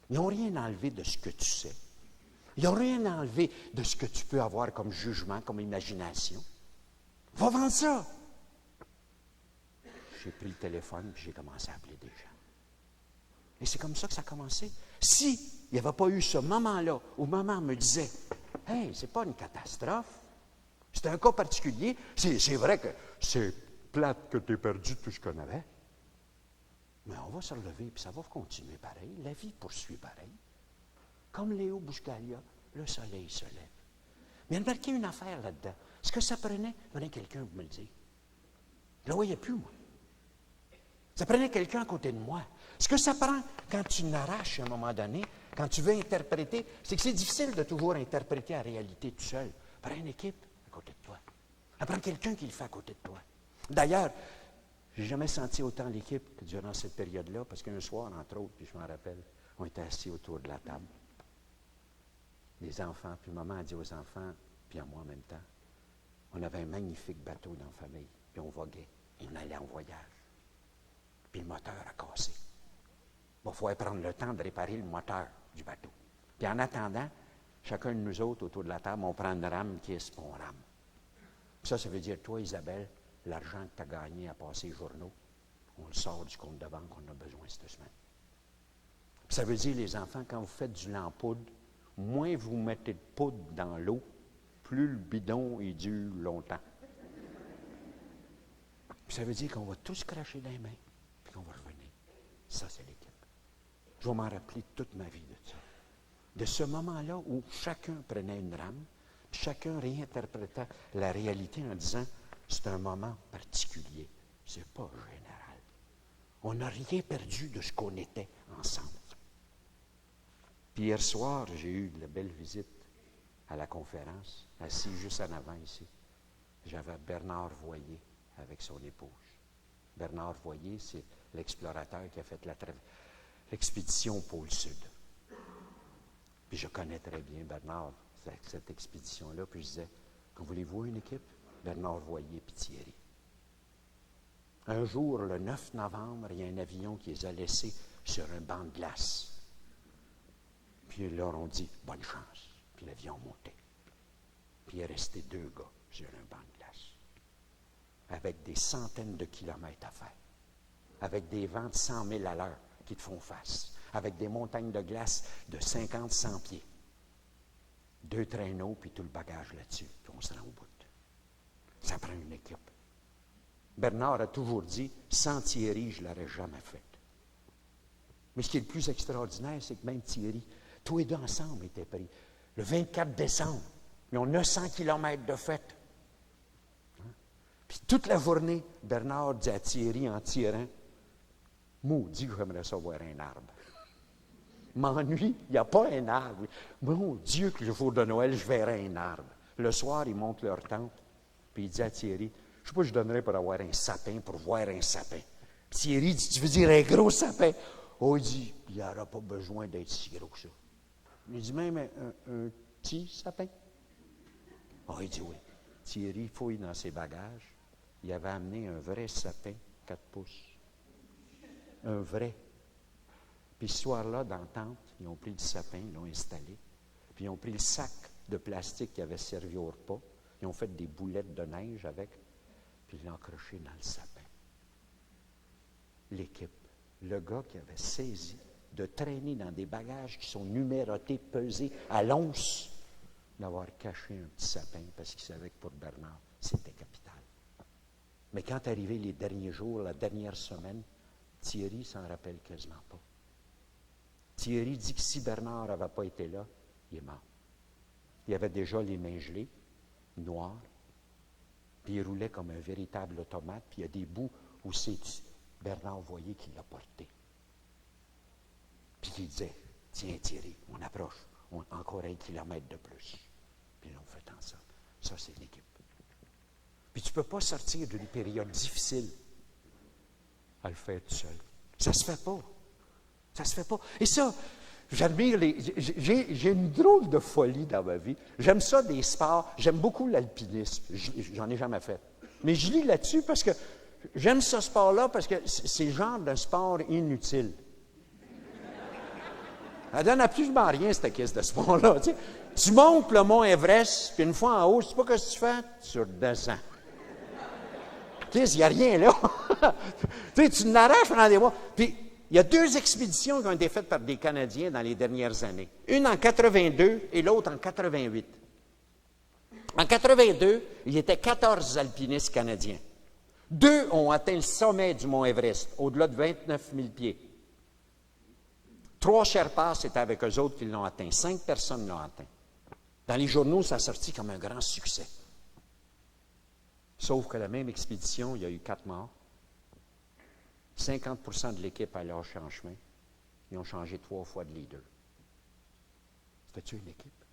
Ils n'ont rien enlevé de ce que tu sais. Ils n'ont rien enlevé de ce que tu peux avoir comme jugement, comme imagination. Va vendre ça! J'ai pris le téléphone et j'ai commencé à appeler des gens. Et c'est comme ça que ça a commencé. Si il n'y avait pas eu ce moment-là où maman me disait, « Hey, c'est pas une catastrophe. C'est un cas particulier. C'est vrai que c'est plate que tu aies perdu tout ce qu'on avait. Mais on va se relever, puis ça va continuer pareil. La vie poursuit pareil. Comme Léo Buscaglia, le soleil se lève. Mais remarquez une affaire là-dedans. Ce que ça prenait, quelqu'un pour me le dire. Je ne le voyais plus, moi. Ça prenait quelqu'un à côté de moi. Ce que ça prend quand tu n'arraches à un moment donné, quand tu veux interpréter, c'est que c'est difficile de toujours interpréter la réalité tout seul. Prends une équipe à côté de toi. Apprends quelqu'un qui le fait à côté de toi. D'ailleurs, je n'ai jamais senti autant l'équipe que durant cette période-là, parce qu'un soir, entre autres, puis je m'en rappelle, on était assis autour de la table. Les enfants, puis maman a dit aux enfants, puis à moi en même temps, on avait un magnifique bateau dans la famille, puis on voguait, et on allait en voyage. Puis le moteur a cassé. Il va falloir prendre le temps de réparer le moteur du bateau. Puis en attendant, chacun de nous autres, autour de la table, on prend une rame qui est mon rame. Puis ça veut dire, toi, Isabelle, l'argent que tu as gagné à passer les journaux, on le sort du compte de banque qu'on a besoin cette semaine. Puis ça veut dire, les enfants, quand vous faites du lait en poudre, moins vous mettez de poudre dans l'eau, plus le bidon il dure longtemps. Puis ça veut dire qu'on va tous cracher dans les mains, puis qu'on va revenir. Ça, c'est l'équipe. Je vais m'en rappeler toute ma vie de ça. De ce moment-là où chacun prenait une rame, puis chacun réinterprétait la réalité en disant, c'est un moment particulier, c'est pas général. On n'a rien perdu de ce qu'on était ensemble. Puis hier soir, j'ai eu de la belle visite à la conférence, assis juste en avant ici. J'avais Bernard Voyer avec son épouse. Bernard Voyer, c'est l'explorateur qui a fait l'expédition au pôle Sud. Puis je connais très bien Bernard, cette expédition-là, puis je disais, voulez-vous une équipe? Bernard Voyer et Thierry. Un jour, le 9 novembre, il y a un avion qui les a laissés sur un banc de glace. Puis ils leur ont dit, bonne chance. Puis l'avion montait. Puis il est resté 2 gars sur un banc de glace. Avec des centaines de kilomètres à faire. Avec des vents de 100 000 à l'heure qui te font face. Avec des montagnes de glace de 50-100 pieds. 2 traîneaux, puis tout le bagage là-dessus. Puis on se rend au bout. Ça prend une équipe. Bernard a toujours dit, sans Thierry, je ne l'aurais jamais fait. Mais ce qui est le plus extraordinaire, c'est que même Thierry, tous les deux ensemble étaient pris. Le 24 décembre, Ils ont 900 kilomètres de fête. Puis toute la journée, Bernard dit à Thierry en tirant, « Maudit que j'aimerais ça voir un arbre. M'ennuie, il n'y a pas un arbre. Mon Dieu, que le jour de Noël, je verrai un arbre. » Le soir, ils montent leur tente, puis il dit à Thierry, « Je sais pas, je donnerais pour avoir un sapin, pour voir un sapin. » Puis Thierry dit, « Tu veux dire un gros sapin? » Oh, il dit, « Il n'y aura pas besoin d'être si gros que ça. » Il dit, « Même un petit sapin? » Oh, il dit, « Oui. » Thierry fouille dans ses bagages. Il avait amené un vrai sapin, 4 pouces. Un vrai. Puis ce soir-là, dans la tente, ils ont pris le sapin, ils l'ont installé. Puis ils ont pris le sac de plastique qui avait servi au repas. Ils ont fait des boulettes de neige avec. Puis ils l'ont accroché dans le sapin. L'équipe, le gars qui avait saisi de traîner dans des bagages qui sont numérotés, pesés à l'once, d'avoir caché un petit sapin parce qu'il savait que pour Bernard, c'était capital. Mais quand arrivaient les derniers jours, la dernière semaine, Thierry s'en rappelle quasiment pas. Thierry dit que si Bernard n'avait pas été là, il est mort. Il avait déjà les mains gelées, noires, puis il roulait comme un véritable automate, puis il y a des bouts où c'est Bernard voyait qu'il l'a porté. Puis il disait, « Tiens Thierry, on approche, encore 1 kilomètre de plus. » Puis ils l'ont fait ensemble. Ça, c'est l'équipe. Puis tu ne peux pas sortir d'une période difficile à le faire tout seul. Ça ne se fait pas. Ça ne se fait pas. Et ça, j'admire j'ai une drôle de folie dans ma vie. J'aime ça des sports. J'aime beaucoup l'alpinisme. J'en ai jamais fait. Mais je lis là-dessus parce que j'aime ce sport-là parce que c'est le genre de sport inutile. Elle donne absolument rien, cette caisse de sport-là. Tu sais, tu montes le mont Everest, puis une fois en haut, je ne sais pas ce que tu fais, tu redescends. Tu sais, il n'y a rien là. Tu n'arraches pendant des mois. Puis, il y a 2 expéditions qui ont été faites par des Canadiens dans les dernières années. Une en 82 et l'autre en 88. En 82, il y était 14 alpinistes canadiens. 2 ont atteint le sommet du mont Everest, au-delà de 29 000 pieds. 3 Sherpas, c'était avec eux autres qui l'ont atteint. 5 personnes l'ont atteint. Dans les journaux, ça a sorti comme un grand succès. Sauf que la même expédition, il y a eu 4 morts. 50% de l'équipe a lâché en chemin. Ils ont changé 3 fois de leader. C'était-tu une équipe?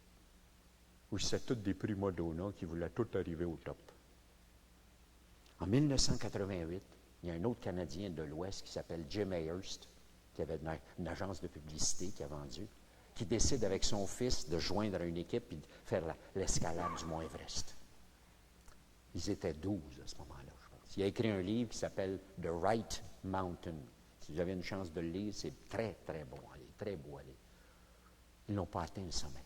Ou c'était tous des prima donna qui voulaient tout arriver au top? En 1988, il y a un autre Canadien de l'Ouest qui s'appelle Jim Ayerst, qui avait une agence de publicité qui a vendu, qui décide avec son fils de joindre une équipe et de faire l'escalade du mont Everest. Ils étaient 12 à ce moment-là, je pense. Il a écrit un livre qui s'appelle « The Right Mountain ». Si vous avez une chance de le lire, c'est très, très bon à lire, très beau à lire. Ils n'ont pas atteint le sommet.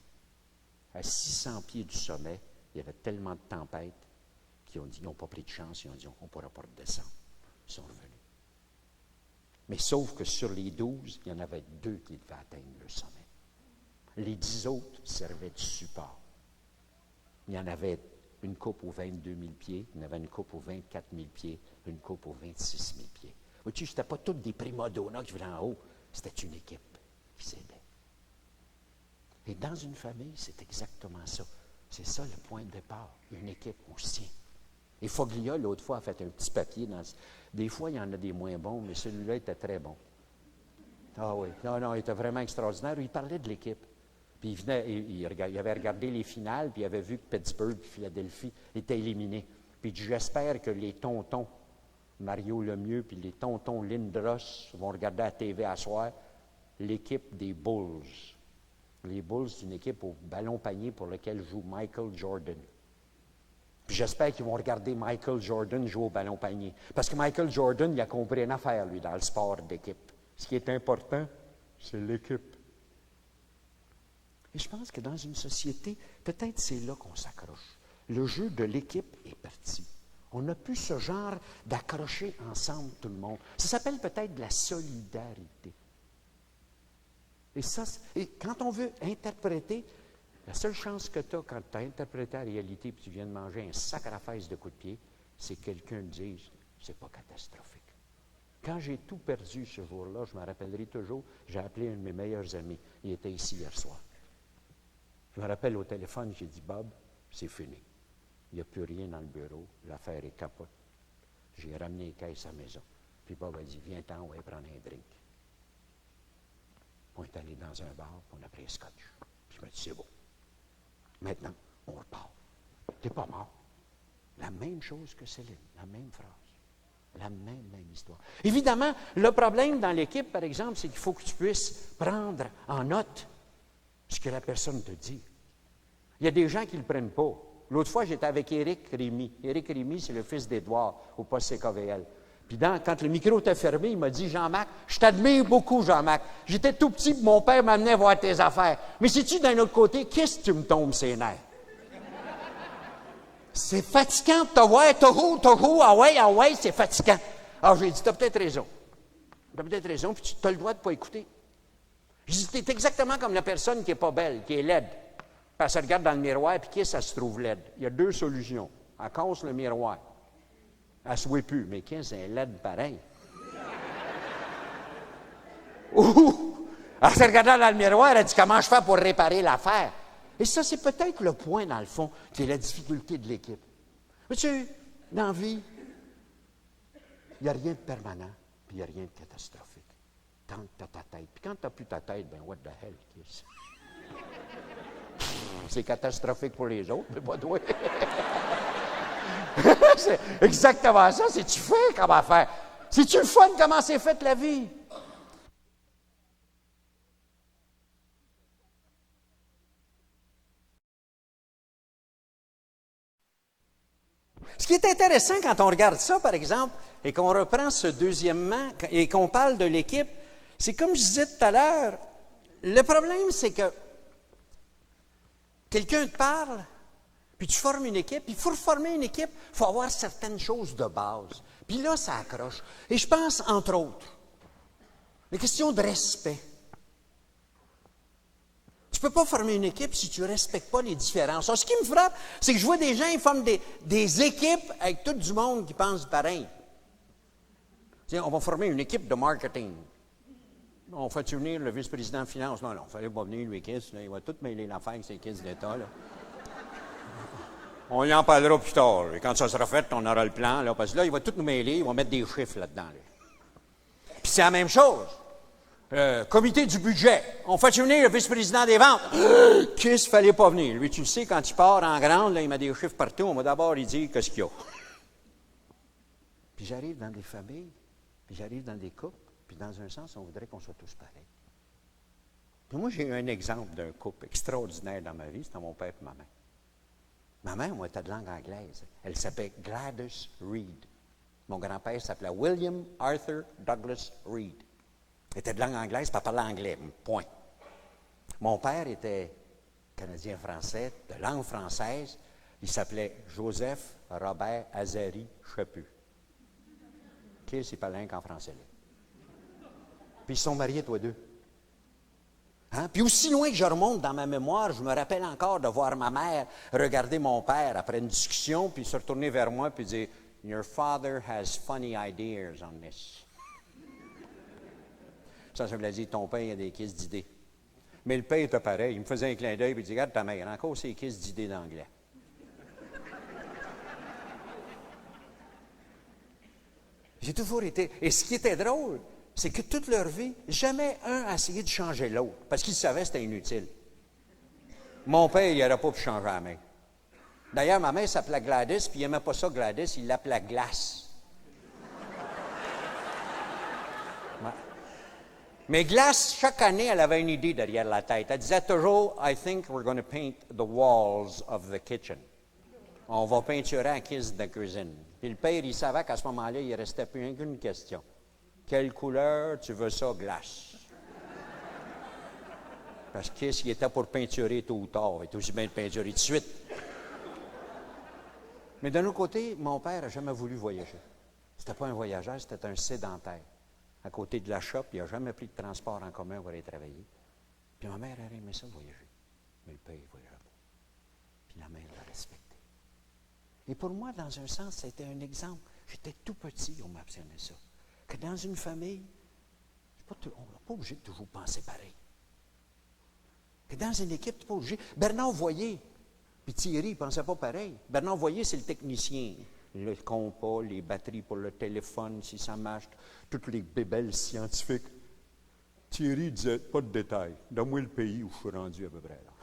À 600 pieds du sommet, il y avait tellement de tempêtes qu'ils ont dit, ils n'ont pas pris de chance, ils ont dit, on ne pourra pas redescendre. Ils sont revenus. Mais sauf que sur les 12, il y en avait 2 qui devaient atteindre le sommet. Les 10 autres servaient de support. Il y en avait une coupe aux 22 000 pieds, il y en avait une coupe aux 24 000 pieds, une coupe aux 26 000 pieds. Vois-tu, ce n'était pas toutes des prima donna qui venaient en haut, c'était une équipe qui s'aidait. Et dans une famille, c'est exactement ça. C'est ça le point de départ, une équipe, on se tient. Et Foglia, l'autre fois, a fait un petit papier. Des fois, il y en a des moins bons, mais celui-là était très bon. Ah oui, non, il était vraiment extraordinaire. Il parlait de l'équipe. Puis il avait regardé les finales, puis il avait vu que Pittsburgh et Philadelphie étaient éliminés. Puis il dit, j'espère que les tontons Mario Lemieux puis les tontons Lindros vont regarder à la TV à soir l'équipe des Bulls. Les Bulls, c'est une équipe au ballon-panier pour laquelle joue Michael Jordan. Puis j'espère qu'ils vont regarder Michael Jordan jouer au ballon-panier. Parce que Michael Jordan, il a compris une affaire, lui, dans le sport d'équipe. Ce qui est important, c'est l'équipe. Et je pense que dans une société, peut-être c'est là qu'on s'accroche. Le jeu de l'équipe est parti. On n'a plus ce genre d'accrocher ensemble tout le monde. Ça s'appelle peut-être de la solidarité. Et ça, quand on veut interpréter, la seule chance que tu as quand tu as interprété la réalité et tu viens de manger un sacrifice de coups de pied, c'est que quelqu'un te dise, c'est pas catastrophique. Quand j'ai tout perdu ce jour-là, je me rappellerai toujours, j'ai appelé un de mes meilleurs amis. Il était ici hier soir. Je me rappelle au téléphone, j'ai dit, Bob, c'est fini. Il n'y a plus rien dans le bureau. L'affaire est capote. J'ai ramené les caisses à la maison. Puis Bob a dit, viens-t'en, on va prendre un drink. On est allé dans un bar, puis on a pris un scotch. Puis je me dis, c'est beau. Maintenant, on repart. T'es pas mort. La même chose que Céline, la même phrase. La même histoire. Évidemment, le problème dans l'équipe, par exemple, c'est qu'il faut que tu puisses prendre en note ce que la personne te dit. Il y a des gens qui ne le prennent pas. L'autre fois, j'étais avec Éric Rémy. Éric Rémy, c'est le fils d'Édouard au poste CKVL. Puis quand le micro était fermé, il m'a dit, Jean-Marc, je t'admire beaucoup, Jean-Marc. J'étais tout petit, puis mon père m'amenait voir tes affaires. Mais sais-tu, d'un autre côté, qu'est-ce que tu me tombes ses nerfs? C'est fatigant de te voir, toujours, ah ouais, c'est fatigant. Alors, j'ai dit, t'as peut-être raison. Puis tu as le droit de ne pas écouter. J'ai dit, t'es exactement comme la personne qui n'est pas belle, qui est laide. Puis elle se regarde dans le miroir, puis ça se trouve laide. Il y a deux solutions. Elle casse le miroir. Elle ne se voit plus, mais qu'est-ce c'est laide pareil? Ouh! Elle se regardant dans le miroir, elle a dit, comment je fais pour réparer l'affaire? Et ça, c'est peut-être le point, dans le fond, qui est la difficulté de l'équipe. Mais tu sais, dans la vie, il n'y a rien de permanent, puis il n'y a rien de catastrophique. Quand tu as ta tête. Puis quand tu n'as plus ta tête, ben what the hell, Kiss? C'est catastrophique pour les autres, mais pas toi. C'est exactement ça. C'est-tu fait comment faire? C'est-tu le fun comment c'est fait la vie? Ce qui est intéressant quand on regarde ça, par exemple, et qu'on reprend ce deuxièmement, et qu'on parle de l'équipe, c'est comme je disais tout à l'heure, le problème, c'est que quelqu'un te parle, puis tu formes une équipe. Puis pour former une équipe, il faut avoir certaines choses de base. Puis là, ça accroche. Et je pense, entre autres, les questions de respect. Tu ne peux pas former une équipe si tu ne respectes pas les différences. Alors, ce qui me frappe, c'est que je vois des gens, ils forment des équipes avec tout du monde qui pense pareil. Tiens, on va former une équipe de marketing. On fait venir le vice-président de finance? Non, il ne fallait pas venir, lui, Kiss. Il va tout mêler l'affaire avec ses Kiss d'État. Là. On y en parlera plus tard. Et quand ça sera fait, on aura le plan. Là, parce que là, il va tout nous mêler. Il va mettre des chiffres là-dedans. Là. Puis c'est la même chose. Comité du budget. On fait venir le vice-président des ventes. Kiss, il ne fallait pas venir. Lui, tu le sais, quand il part en grande, là, il met des chiffres partout. On va d'abord lui dire qu'est-ce qu'il y a. Puis j'arrive dans des familles, puis j'arrive dans des couples, puis dans un sens, on voudrait qu'on soit tous pareils. Puis moi, j'ai eu un exemple d'un couple extraordinaire dans ma vie. C'était mon père et ma mère. Ma mère, moi, était de langue anglaise. Elle s'appelait Gladys Reed. Mon grand-père s'appelait William Arthur Douglas Reed. Elle était de langue anglaise, puis elle parlait anglais, point. Mon père était Canadien-français, de langue française. Il s'appelait Joseph Robert Azari Chaput. Qui s'il parlait qu'en français, là. Puis ils sont mariés, tous deux. Hein? Puis aussi loin que je remonte dans ma mémoire, je me rappelle encore de voir ma mère regarder mon père après une discussion, puis se retourner vers moi, puis dire « Your father has funny ideas on this. » Ça voulait dire « Ton père a des kisses d'idées. » Mais le père était pareil. Il me faisait un clin d'œil, puis il dit « Regarde ta mère, encore ces kisses d'idées d'anglais. » J'ai toujours été... Et ce qui était drôle, c'est que toute leur vie, jamais un a essayé de changer l'autre, parce qu'il savait que c'était inutile. Mon père, il n'aurait pas pu changer la main. D'ailleurs, ma mère s'appelait Gladys, puis il n'aimait pas ça, Gladys, il l'appelait Glace. Ouais. Mais Glace, chaque année, elle avait une idée derrière la tête. Elle disait toujours, « I think we're going to paint the walls of the kitchen. » On va peinturer la cuisse de la cuisine. Puis le père, il savait qu'à ce moment-là, il ne restait plus qu'une question. Quelle couleur tu veux ça, Glace? Parce que s'il était pour peinturer tôt ou tard, il était aussi bien de peinturer de suite. Mais d'un autre côté, mon père n'a jamais voulu voyager. C'était pas un voyageur, c'était un sédentaire. À côté de la shop, il n'a jamais pris de transport en commun pour aller travailler. Puis ma mère a aimé ça voyager. Mais le père, il ne voyageait pas. Puis la mère l'a respecté. Et pour moi, dans un sens, c'était un exemple. J'étais tout petit, on m'apprenait ça. Que dans une famille, on n'est pas obligé de toujours penser pareil. Que dans une équipe, tu n'es pas obligé. Bernard Voyer, Puis Thierry, il ne pensait pas pareil. Bernard Voyer, c'est le technicien. Le compas, les batteries pour le téléphone, si ça marche, toutes les bébelles scientifiques. Thierry disait, pas de détails. Donne-moi le pays où je suis rendu à peu près là.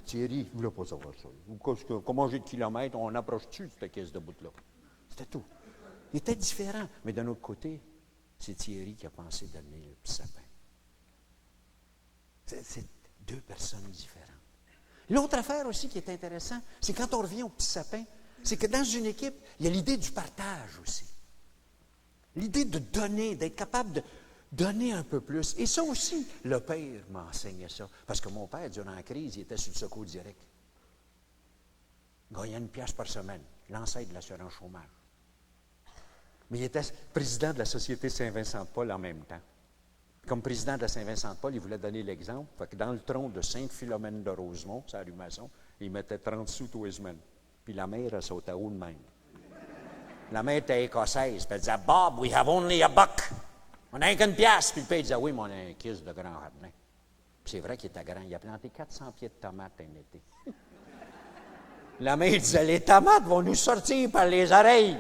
Thierry, il ne voulait pas savoir ça. Comment j'ai de kilomètres, on approche-tu de cette caisse de bout-là? C'était tout. Il était différent. Mais d'un autre côté, c'est Thierry qui a pensé donner le petit sapin. C'est deux personnes différentes. L'autre affaire aussi qui est intéressante, c'est quand on revient au petit sapin, c'est que dans une équipe, il y a l'idée du partage aussi. L'idée de donner, d'être capable de donner un peu plus. Et ça aussi, le père m'enseignait ça. Parce que mon père, durant la crise, il était sur le secours direct. Il gagnait 1 pièce par semaine, l'ancêtre de l'assurance chômage. Mais il était président de la Société Saint-Vincent-de-Paul en même temps. Comme président de la Saint-Vincent-de-Paul, il voulait donner l'exemple. Fait que dans le tronc de Sainte-Philomène de Rosemont, c'est à rue Masson, il mettait 30 sous tous les semaines. Puis la mère, elle sautait haut de même. La mère était écossaise, puis elle disait « Bob, we have only a buck. On n'a qu'une pièce. » Puis le père disait « Oui, mais on a un kiss de grand jardin. » Puis c'est vrai qu'il était grand. Il a planté 400 pieds de tomates un été. La mère disait « Les tomates vont nous sortir par les oreilles. »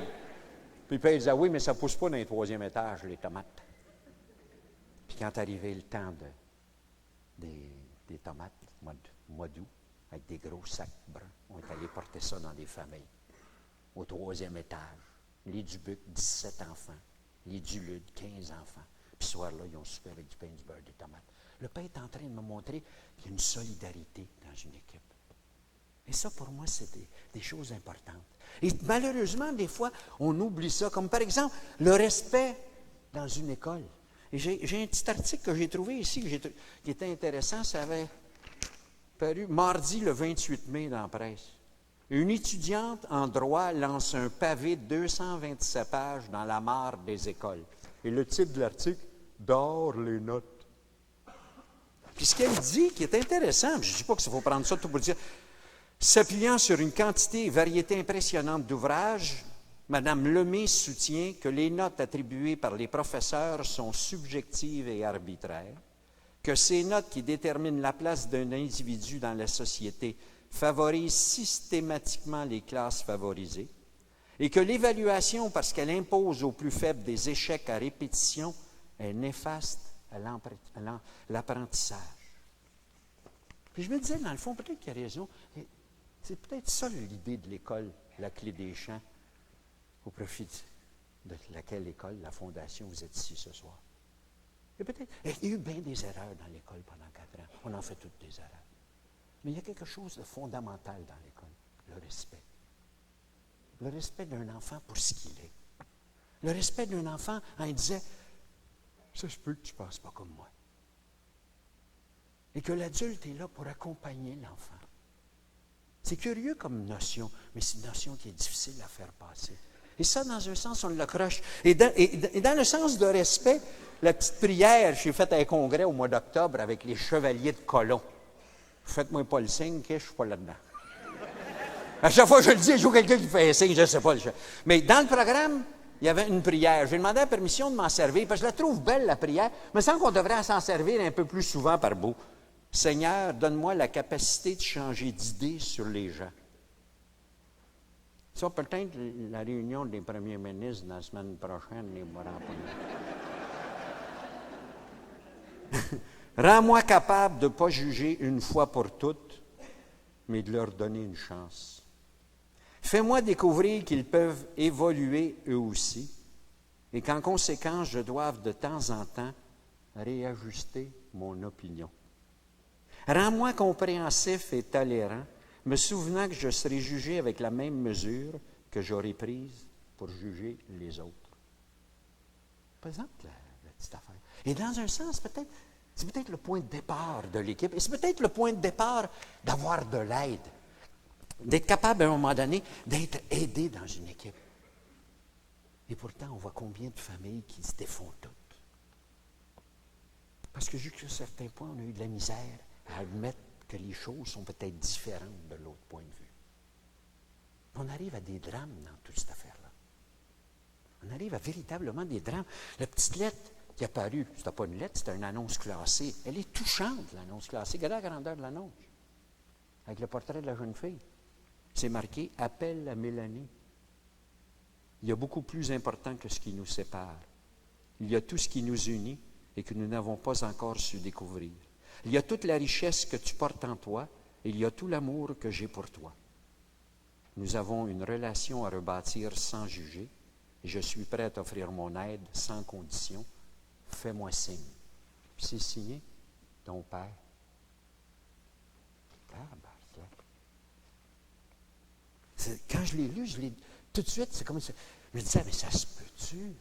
Puis le père disait « Oui, mais ça ne pousse pas dans le 3e étage, les tomates. » Puis quand arrivait le temps des tomates, mois d'août, avec des gros sacs bruns, on est allé porter ça dans des familles. Au 3e étage. Les Dubuc, 17 enfants. Les Dulude, 15 enfants. Puis ce soir-là, ils ont soupé avec du pain, du beurre, des tomates. Le père est en train de me montrer qu'il y a une solidarité dans une équipe. Et ça, pour moi, c'est des choses importantes. Et malheureusement, des fois, on oublie ça. Comme par exemple, le respect dans une école. Et j'ai un petit article que j'ai trouvé ici qui était intéressant. Ça avait paru mardi le 28 mai dans la presse. Une étudiante en droit lance un pavé de 227 pages dans la mare des écoles. Et le titre de l'article, « Dehors les notes ». Puis ce qu'elle dit, qui est intéressant, je ne dis pas qu'il faut prendre ça tout pour dire, s'appuyant sur une quantité et variété impressionnante d'ouvrages, Mme Lemay soutient que les notes attribuées par les professeurs sont subjectives et arbitraires, que ces notes qui déterminent la place d'un individu dans la société favorisent systématiquement les classes favorisées, et que l'évaluation, parce qu'elle impose aux plus faibles des échecs à répétition, est néfaste à l'apprentissage. Puis je me disais, dans le fond, peut-être qu'il a raison. C'est peut-être ça l'idée de l'école, la clé des champs, au profit de laquelle école, la fondation, vous êtes ici ce soir. Et peut-être, il y a eu bien des erreurs dans l'école pendant 4 ans. On en fait toutes des erreurs. Mais il y a quelque chose de fondamental dans l'école, le respect. Le respect d'un enfant pour ce qu'il est. Le respect d'un enfant, quand il disait, ça se peut que tu ne penses pas comme moi. Et que l'adulte est là pour accompagner l'enfant. C'est curieux comme notion, mais c'est une notion qui est difficile à faire passer. Et ça, dans un sens, on l'accroche. Et dans le sens de respect, la petite prière, j'ai fait un congrès au mois d'octobre avec les chevaliers de Colomb. Faites-moi pas le signe, que je ne suis pas là-dedans. À chaque fois que je le dis, je vois quelqu'un qui fait un signe, je ne sais pas. Mais dans le programme, il y avait une prière. J'ai demandé la permission de m'en servir, parce que je la trouve belle, la prière. Mais il me semble qu'on devrait s'en servir un peu plus souvent par bout. Seigneur, donne-moi la capacité de changer d'idée sur les gens. Ça, peut-être la réunion des premiers ministres la semaine prochaine, les mois Rends-moi capable de ne pas juger une fois pour toutes, mais de leur donner une chance. Fais-moi découvrir qu'ils peuvent évoluer eux aussi, et qu'en conséquence, je doive de temps en temps réajuster mon opinion. Rends-moi compréhensif et tolérant, me souvenant que je serai jugé avec la même mesure que j'aurai prise pour juger les autres. Présente la petite affaire. Et dans un sens, peut-être, c'est peut-être le point de départ de l'équipe, et c'est peut-être le point de départ d'avoir de l'aide, d'être capable à un moment donné d'être aidé dans une équipe. Et pourtant, on voit combien de familles qui se défont toutes. Parce que jusqu'à un certain point, on a eu de la misère à admettre que les choses sont peut-être différentes de l'autre point de vue. On arrive à des drames dans toute cette affaire-là. On arrive à véritablement des drames. La petite lettre qui est apparue, ce n'était pas une lettre, c'était une annonce classée. Elle est touchante, l'annonce classée. Regardez la grandeur de l'annonce. avec le portrait de la jeune fille. C'est marqué « Appel à Mélanie ». Il y a beaucoup plus important que ce qui nous sépare. Il y a tout ce qui nous unit et que nous n'avons pas encore su découvrir. Il y a toute la richesse que tu portes en toi et il y a tout l'amour que j'ai pour toi. Nous avons une relation à rebâtir sans juger et je suis prêt à t'offrir mon aide sans condition. Fais-moi signe. Puis c'est signé, ton père. Quand je l'ai lu, tout de suite, c'est comme ça. Je me disais, mais ça se peut-tu?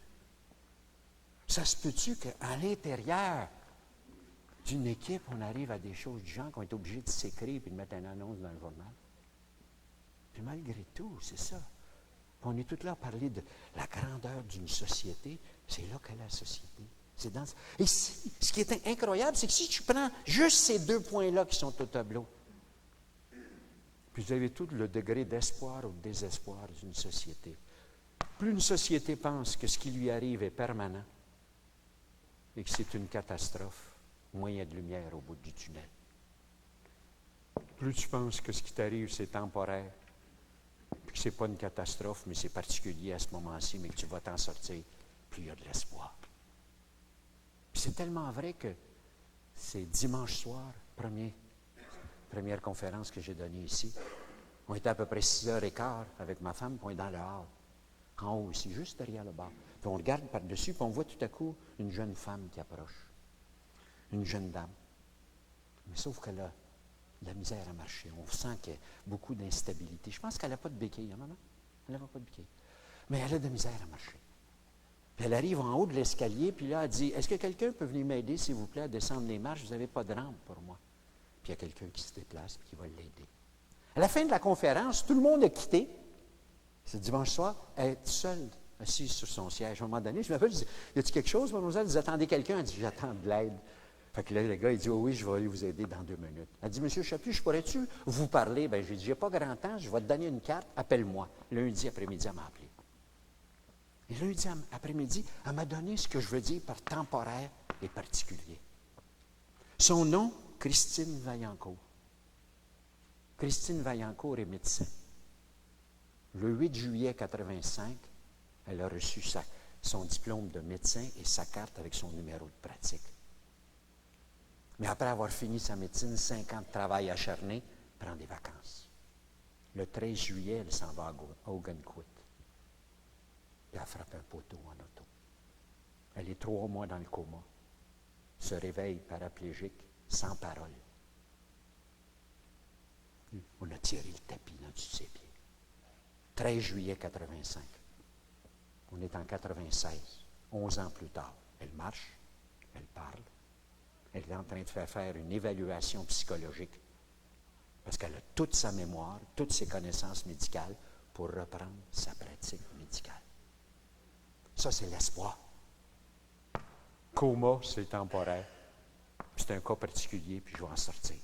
Ça se peut-tu qu'à l'intérieur d'une équipe, on arrive à des choses, des gens qui ont été obligés de s'écrire et de mettre une annonce dans le journal? Puis malgré tout, c'est ça. On est tous là à parler de la grandeur d'une société. C'est là qu'est la société. C'est dans... Et ce qui est incroyable, c'est que si tu prends juste ces 2 points-là qui sont au tableau, puis vous avez tout le degré d'espoir ou de désespoir d'une société. Plus une société pense que ce qui lui arrive est permanent et que c'est une catastrophe, moins il y a de lumière au bout du tunnel. Plus tu penses que ce qui t'arrive, c'est temporaire, puis que ce n'est pas une catastrophe, mais c'est particulier à ce moment-ci, mais que tu vas t'en sortir, plus il y a de l'espoir. Puis c'est tellement vrai que c'est dimanche soir, première conférence que j'ai donnée ici. On était à peu près 6h15 avec ma femme, puis on est dans le hall. En haut ici, juste derrière le bar. Puis on regarde par-dessus, puis on voit tout à coup une jeune femme qui approche. Une jeune dame. Mais sauf qu'elle a de la misère à marcher. On sent qu'il y a beaucoup d'instabilité. Je pense qu'elle n'a pas de béquille, hein, maman? Elle n'a pas de béquille. Mais elle a de la misère à marcher. Puis elle arrive en haut de l'escalier, puis là, elle dit, « Est-ce que quelqu'un peut venir m'aider, s'il vous plaît, à descendre les marches? Vous n'avez pas de rampe pour moi. » Puis il y a quelqu'un qui se déplace et qui va l'aider. À la fin de la conférence, tout le monde a quitté. C'est dimanche soir, elle est seule, assise sur son siège. À un moment donné, je m'appelle, je dis, y a-t-il quelque chose, mademoiselle? Vous attendez quelqu'un? Elle dit, j'attends de l'aide. Fait que là, le gars, il dit, oh oui, je vais aller vous aider dans 2 minutes. Elle dit, Monsieur Chaput, je pourrais-tu vous parler? Bien, j'ai dit, j'ai pas grand temps, je vais te donner une carte, appelle-moi. Lundi après-midi, elle m'a appelé. Et lundi après-midi, elle m'a donné ce que je veux dire par temporaire et particulier. Son nom, Christine Vaillancourt. Christine Vaillancourt est médecin. Le 8 juillet 1985, elle a reçu son diplôme de médecin et sa carte avec son numéro de pratique. Mais après avoir fini sa médecine, 5 ans de travail acharné, elle prend des vacances. Le 13 juillet, elle s'en va à Ogunquit. Puis elle frappe un poteau en auto. Elle est 3 mois dans le coma. Se réveille paraplégique, sans parole. On a tiré le tapis dans dessus ses pieds. 13 juillet 1985. On est en 1996, 11 ans plus tard. Elle marche, elle parle. Elle est en train de faire une évaluation psychologique parce qu'elle a toute sa mémoire, toutes ses connaissances médicales pour reprendre sa pratique médicale. Ça, c'est l'espoir. Coma, c'est temporaire. C'est un cas particulier, puis je vais en sortir.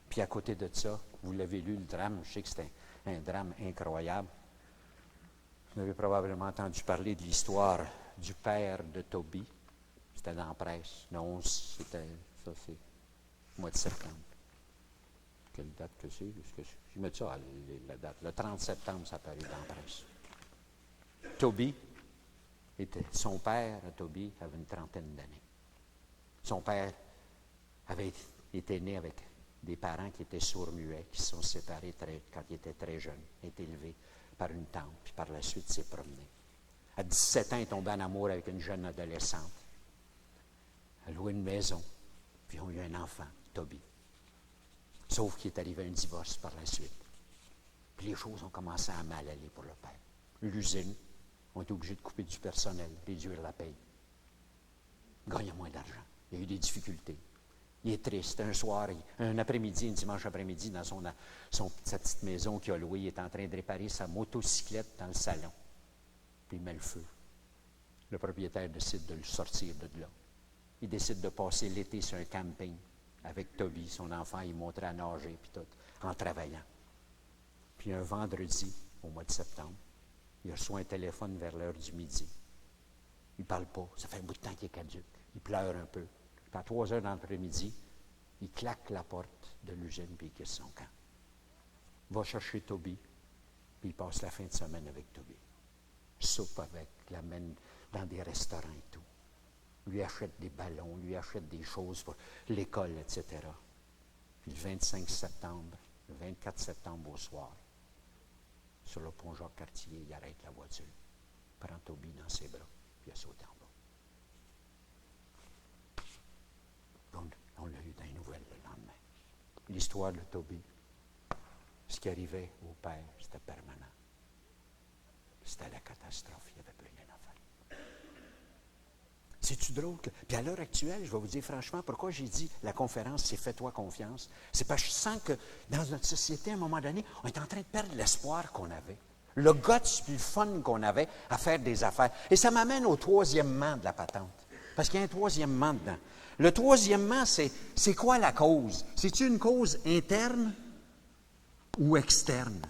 Puis à côté de ça, vous l'avez lu, le drame, je sais que c'est un drame incroyable. Vous avez probablement entendu parler de l'histoire du père de Toby. C'était dans la presse. Le 11, c'est le mois de septembre. Quelle date que c'est? Je mets ça, la date. Le 30 septembre, ça apparaît dans la presse. Toby, son père, Toby, avait une trentaine d'années. Son père avait été né avec des parents qui étaient sourds-muets, qui se sont séparés quand il était très jeune, été élevé par une tante, puis par la suite s'est promené. À 17 ans, il est tombé en amour avec une jeune adolescente. Elle a loué une maison, puis ils ont eu un enfant, Toby. Sauf qu'il est arrivé un divorce par la suite. Puis les choses ont commencé à mal aller pour le père. L'usine ont été obligés de couper du personnel, réduire la paye. Gagner moins d'argent. Il y a eu des difficultés. Il est triste. Un soir, un après-midi, un dimanche après-midi, dans sa petite maison qu'il a louée, il est en train de réparer sa motocyclette dans le salon. Puis il met le feu. Le propriétaire décide de le sortir de là. Il décide de passer l'été sur un camping avec Toby, son enfant, il montrait à nager, puis tout, en travaillant. Puis un vendredi, au mois de septembre, il reçoit un téléphone vers l'heure du midi. Il ne parle pas, ça fait un bout de temps qu'il est caduc. Il pleure un peu. Puis à 3 heures dans l'après-midi, il claque la porte de l'usine puis il quitte son camp. va chercher Toby, puis il passe la fin de semaine avec Toby. Soupe avec, l'amène dans des restaurants et tout. Lui achète des ballons, lui achète des choses pour l'école, etc. Puis le 25 septembre, le 24 septembre au soir, sur le pont Jacques-Cartier, il arrête la voiture, prend Toby dans ses bras, puis il saute en bas. On l'a eu dans les nouvelles le lendemain. L'histoire de Toby, ce qui arrivait au père, c'était permanent. C'était la catastrophe, il n'y avait plus rien à faire. C'est-tu drôle? Puis à l'heure actuelle, je vais vous dire franchement, pourquoi j'ai dit la conférence, c'est « Fais-toi confiance ». C'est parce que je sens que dans notre société, à un moment donné, on est en train de perdre l'espoir qu'on avait. Le guts puis le fun qu'on avait à faire des affaires. Et ça m'amène au troisièmement de la patente. Parce qu'il y a un troisièmement dedans. Le troisièmement, c'est quoi la cause? C'est-tu une cause interne ou externe?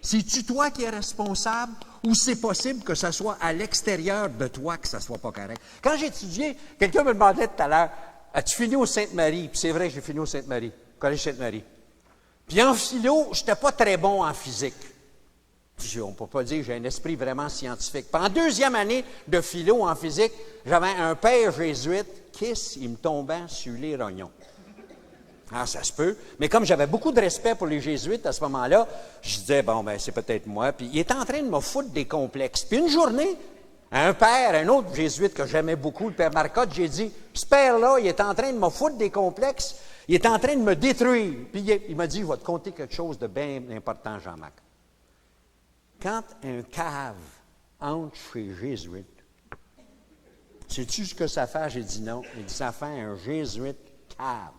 C'est-tu toi qui es responsable ou c'est possible que ce soit à l'extérieur de toi que ça ne soit pas correct? Quand j'ai étudié, quelqu'un me demandait tout à l'heure, as-tu fini au Sainte-Marie? Puis c'est vrai, j'ai fini au Sainte-Marie, collège Sainte-Marie. Puis en philo, je n'étais pas très bon en physique. Puis on ne peut pas dire que j'ai un esprit vraiment scientifique. Puis en deuxième année de philo en physique, j'avais un père jésuite, il me tombait sur les rognons. Ah, ça se peut. Mais comme j'avais beaucoup de respect pour les jésuites à ce moment-là, je disais, bon, ben c'est peut-être moi. Puis il était en train de me foutre des complexes. Puis une journée, un autre jésuite que j'aimais beaucoup, le père Marcotte, j'ai dit, ce père-là, il est en train de me foutre des complexes, il est en train de me détruire. Puis il m'a dit, je vais te conter quelque chose de bien important, Jean-Marc. Quand un cave entre chez les jésuites, sais-tu ce que ça fait? J'ai dit non. Il dit, ça fait un jésuite cave.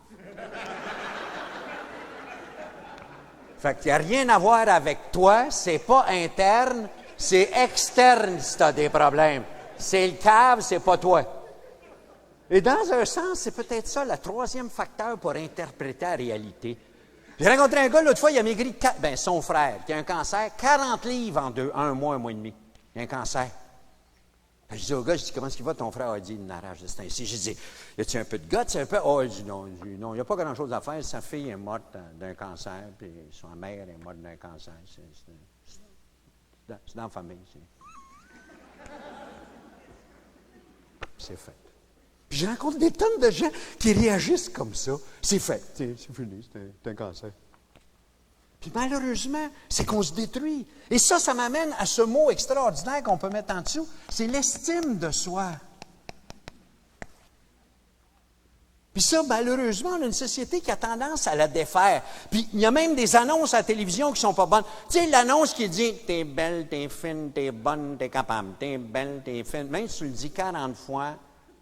Fait qu'il n'y a rien à voir avec toi, c'est pas interne, c'est externe si tu as des problèmes. C'est le cave, c'est pas toi. Et dans un sens, c'est peut-être ça le troisième facteur pour interpréter la réalité. J'ai rencontré un gars l'autre fois, il a maigri, son frère, qui a un cancer, 40 livres en un mois et demi. Il a un cancer. Je dis au gars, comment est-ce qu'il va, ton frère? Il dit, il n'arrache de ce temps-ci. Je dis, y a-tu un peu de guts? Un peu? Oh, il dit, non, il n'y a pas grand-chose à faire. Sa fille est morte d'un cancer, puis sa mère est morte d'un cancer. C'est dans la famille. C'est fait. Puis je rencontre des tonnes de gens qui réagissent comme ça. C'est fait. C'est fini, c'est un cancer. Puis malheureusement, c'est qu'on se détruit. Et ça m'amène à ce mot extraordinaire qu'on peut mettre en dessous, c'est l'estime de soi. Puis ça, malheureusement, on a une société qui a tendance à la défaire. Puis il y a même des annonces à la télévision qui sont pas bonnes. Tu sais, l'annonce qui dit « T'es belle, t'es fine, t'es bonne, t'es capable. T'es belle, t'es fine. » Même si tu le dis 40 fois,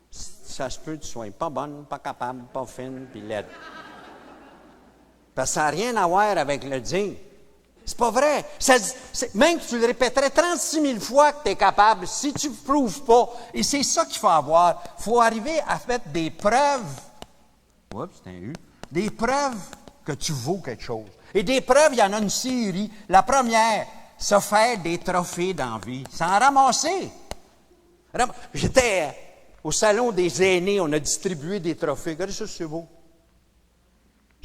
ça se peut que tu sois pas bonne, pas capable, pas fine, puis laide. Parce que ça n'a rien à voir avec le dire. C'est pas vrai. Même que tu le répéterais 36 000 fois que tu es capable, si tu ne prouves pas, et c'est ça qu'il faut avoir, il faut arriver à mettre des preuves. Oups, c'est un U. Des preuves que tu vaux quelque chose. Et des preuves, il y en a une série. La première, se faire des trophées dans la vie. S'en ramasser. J'étais au salon des aînés, on a distribué des trophées. Regardez ça, c'est beau.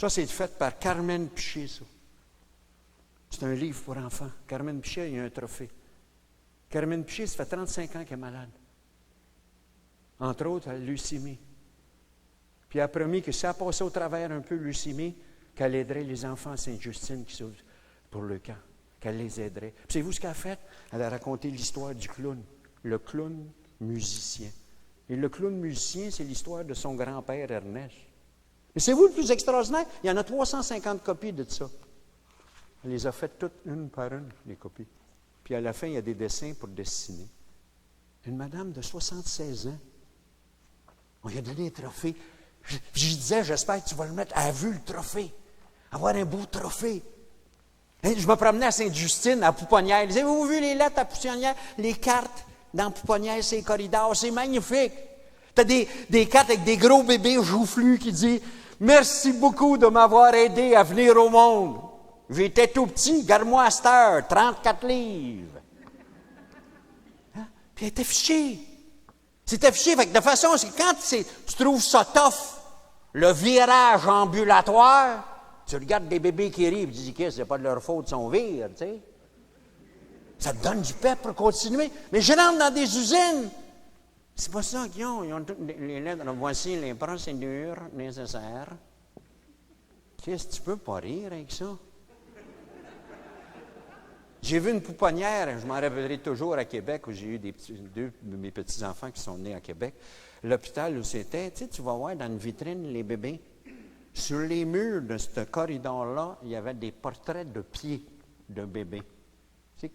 Ça, c'est fait par Carmen Piché, ça. C'est un livre pour enfants. Carmen Piché, il y a un trophée. Carmen Piché, ça fait 35 ans qu'elle est malade. Entre autres, elle a leucémie. Puis elle a promis que si elle passait au travers un peu leucémie, qu'elle aiderait les enfants à Sainte-Justine qui souffrent pour le camp. Qu'elle les aiderait. Puis savez-vous ce qu'elle a fait? Elle a raconté l'histoire du clown. Le clown musicien. Et le clown musicien, c'est l'histoire de son grand-père Ernest. Et c'est vous le plus extraordinaire? Il y en a 350 copies de ça. Elle les a faites toutes une par une, les copies. Puis à la fin, il y a des dessins pour dessiner. Une madame de 76 ans, on lui a donné un trophée. Je disais, j'espère que tu vas le mettre. Elle a vu le trophée. Avoir un beau trophée. Et je me promenais à Sainte-Justine, à Pouponnière. Je disais, avez-vous vu les lettres à Pouponnière? Les cartes dans Pouponnière, c'est les corridors. C'est magnifique. Tu as des cartes avec des gros bébés joufflus qui disent « Merci beaucoup de m'avoir aidé à venir au monde. J'étais tout petit, garde-moi à cette heure, 34 livres. Hein? » Puis elle était fichée. C'était fiché. Fait que de façon, c'est quand tu trouves ça tough, le virage ambulatoire, Tu regardes des bébés qui rient, et tu dis que c'est pas de leur faute, ils sont vires, tu sais. Ça te donne du pep pour continuer. Mais je rentre dans des usines. C'est pas ça qu'ils ont. Ils ont toutes les lettres. Voici les procédures nécessaires. Qu'est-ce que tu peux pas rire avec ça? J'ai vu une pouponnière, je m'en rappellerai toujours à Québec, où j'ai eu deux de mes petits-enfants qui sont nés à Québec. L'hôpital où c'était, tu sais, tu vas voir dans une vitrine les bébés. Sur les murs de ce corridor-là, il y avait des portraits de pieds de bébés. Tu sais,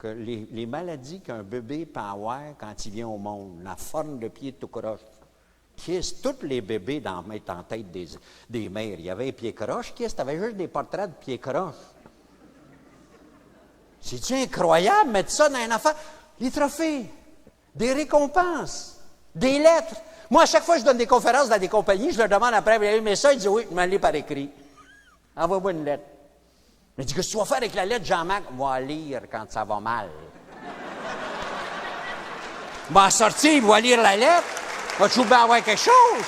que les maladies qu'un bébé peut avoir quand il vient au monde, la forme de pied tout croche. Tous les bébés mettent en tête des mères. Il y avait les pieds croches. Tu avais juste des portraits de pieds croches. C'est-tu incroyable mettre ça dans une affaire? Les trophées, des récompenses, des lettres. Moi, à chaque fois que je donne des conférences dans des compagnies, je leur demande après, vous avez aimé ça? Ils disent oui, je m'en lis par écrit. Envoie-moi une lettre. Je dis, qu'est-ce que tu vas faire avec la lettre, Jean-Marc? On va lire quand ça va mal. Il va sortir, il va lire la lettre. Va-tu bien avoir quelque chose?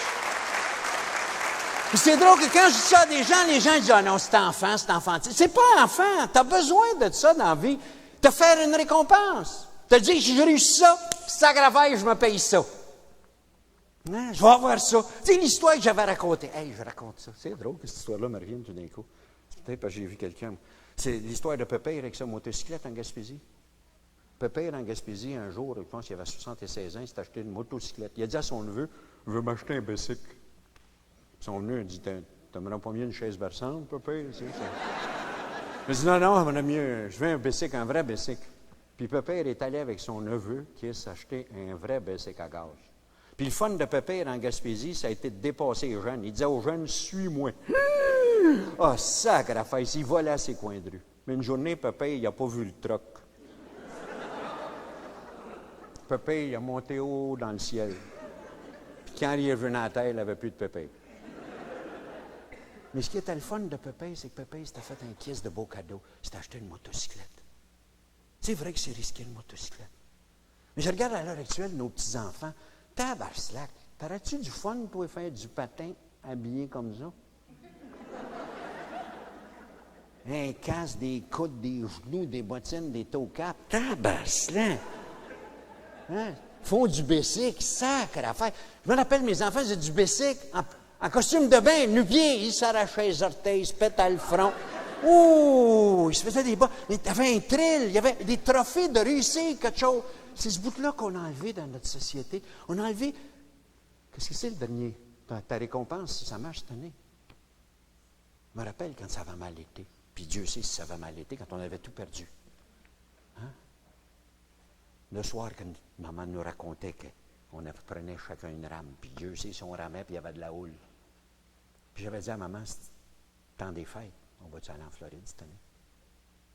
Puis c'est drôle que quand je dis ça à des gens, les gens disent, ah non, c'est enfant, c'est enfantine. C'est pas enfant. Tu as besoin de ça dans la vie. Te faire une récompense. Te dire, si je réussis ça, ça grave, je me paye ça. Hein, je vais avoir ça. Tu sais, l'histoire que j'avais racontée. Hey, je raconte ça. C'est drôle que cette histoire-là me revienne tout d'un coup. C'est peut-être parce que j'ai vu quelqu'un. C'est l'histoire de Pépère avec sa motocyclette en Gaspésie. Pépère en Gaspésie, un jour, je pense qu'il avait 76 ans, il s'est acheté une motocyclette. Il a dit à son neveu, je veux m'acheter un bicycle. Son neveu a dit, t'aimerais pas mieux une chaise berçante, Pépère? Il a dit, non, j'aimerais mieux, je veux un bicycle, un vrai bicycle. Puis Pépère est allé avec son neveu qui s'est acheté un vrai bicycle à gaz. Puis le fun de Pépère en Gaspésie, ça a été de dépasser les jeunes. Il disait aux jeunes, suis-moi. Ah, sacrifice, il volait à ses coins de rue. Mais une journée, Pépère, il n'a pas vu le troc. Pépère, il a monté haut dans le ciel. Puis quand il est venu à la terre, il n'avait plus de Pépère. Mais ce qui était le fun de Pépère, c'est que Pépère s'était fait un caisse de beaux cadeaux. Il s'était acheté une motocyclette. C'est vrai que c'est risqué, une motocyclette. Mais je regarde à l'heure actuelle nos petits-enfants. Tabarslack, t'aurais-tu du fun, toi, faire du patin habillé comme ça? Un casque, des coudes, des genoux, des bottines, des toe-caps. Tabarslack! Hein? Font du bicycle, sacre affaire. Je me rappelle, mes enfants faisaient du bicycle en costume de bain, nu-pied. Ils s'arrachaient les orteils, ils se pétaient le front. Ouh! Ils se faisaient des bas. Mais il y avait un thrill, il y avait des trophées de réussir quelque chose. C'est ce bout-là qu'on a enlevé dans notre société. On a enlevé... Qu'est-ce que c'est le dernier? Ta récompense, si ça marche cette année. Je me rappelle quand ça va mal été. Puis Dieu sait si ça va mal été, quand on avait tout perdu. Hein? Le soir, quand maman nous racontait qu'on prenait chacun une rame, puis Dieu sait si on ramait, puis il y avait de la houle. Puis j'avais dit à maman, c'est temps des fêtes. On va-tu aller en Floride cette année?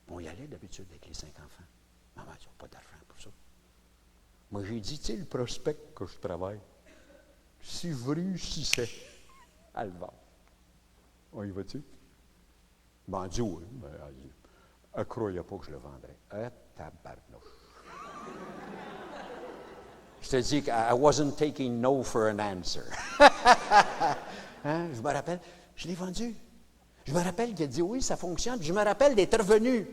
On y allait d'habitude avec les 5 enfants. Maman, ils n'ont pas d'argent pour ça. Moi, j'ai dit, tu sais, le prospect que je travaille, si je réussissais à le vendre, on y va-tu? Ben, elle dit oui. Ben, elle dit, elle ne croyait pas que je le vendrais. Tabarnouche. Je te dis que I wasn't taking no for an answer. Hein? Je me rappelle, je l'ai vendu. Je me rappelle qu'il a dit oui, ça fonctionne. Puis je me rappelle d'être revenu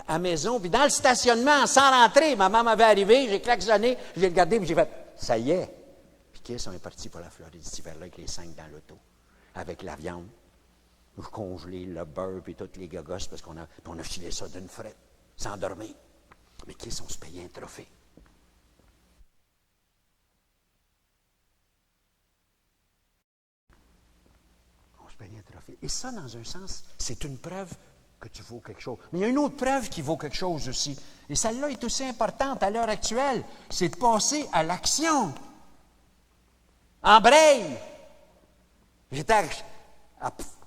à la maison, puis dans le stationnement, sans rentrer, maman m'avait arrivé, j'ai klaxonné, je l'ai regardé, puis j'ai fait, ça y est. Puis qu'est-ce qu'on est parti pour la Floride cet hiver-là avec les 5 dans l'auto, avec la viande, le congelé, le beurre, puis toutes les gagosses, parce qu'on a filé ça d'une frette, sans dormir. Mais qu'est-ce qu'on se payait un trophée? On se payait un trophée. Et ça, dans un sens, c'est une preuve que tu vaux quelque chose. Mais il y a une autre preuve qui vaut quelque chose aussi. Et celle-là est aussi importante à l'heure actuelle. C'est de passer à l'action. Embraye! J'étais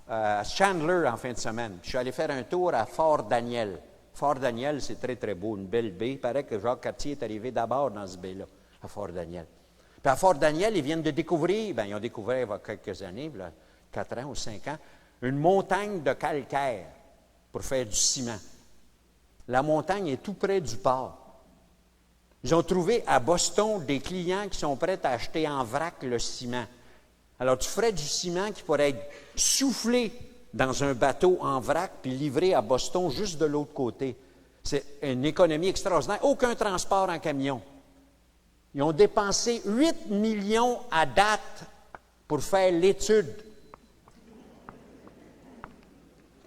à Chandler en fin de semaine. Je suis allé faire un tour à Fort-Daniel. Fort-Daniel, c'est très, très beau, une belle baie. Il paraît que Jacques Cartier est arrivé d'abord dans ce baie-là, à Fort-Daniel. Puis à Fort-Daniel, ils viennent de découvrir, ils ont découvert il y a quelques années, là, 4 ans ou 5 ans, une montagne de calcaire pour faire du ciment. La montagne est tout près du port. Ils ont trouvé à Boston des clients qui sont prêts à acheter en vrac le ciment. Alors, tu ferais du ciment qui pourrait être soufflé dans un bateau en vrac, puis livré à Boston, juste de l'autre côté. C'est une économie extraordinaire. Aucun transport en camion. Ils ont dépensé 8 millions à date pour faire l'étude.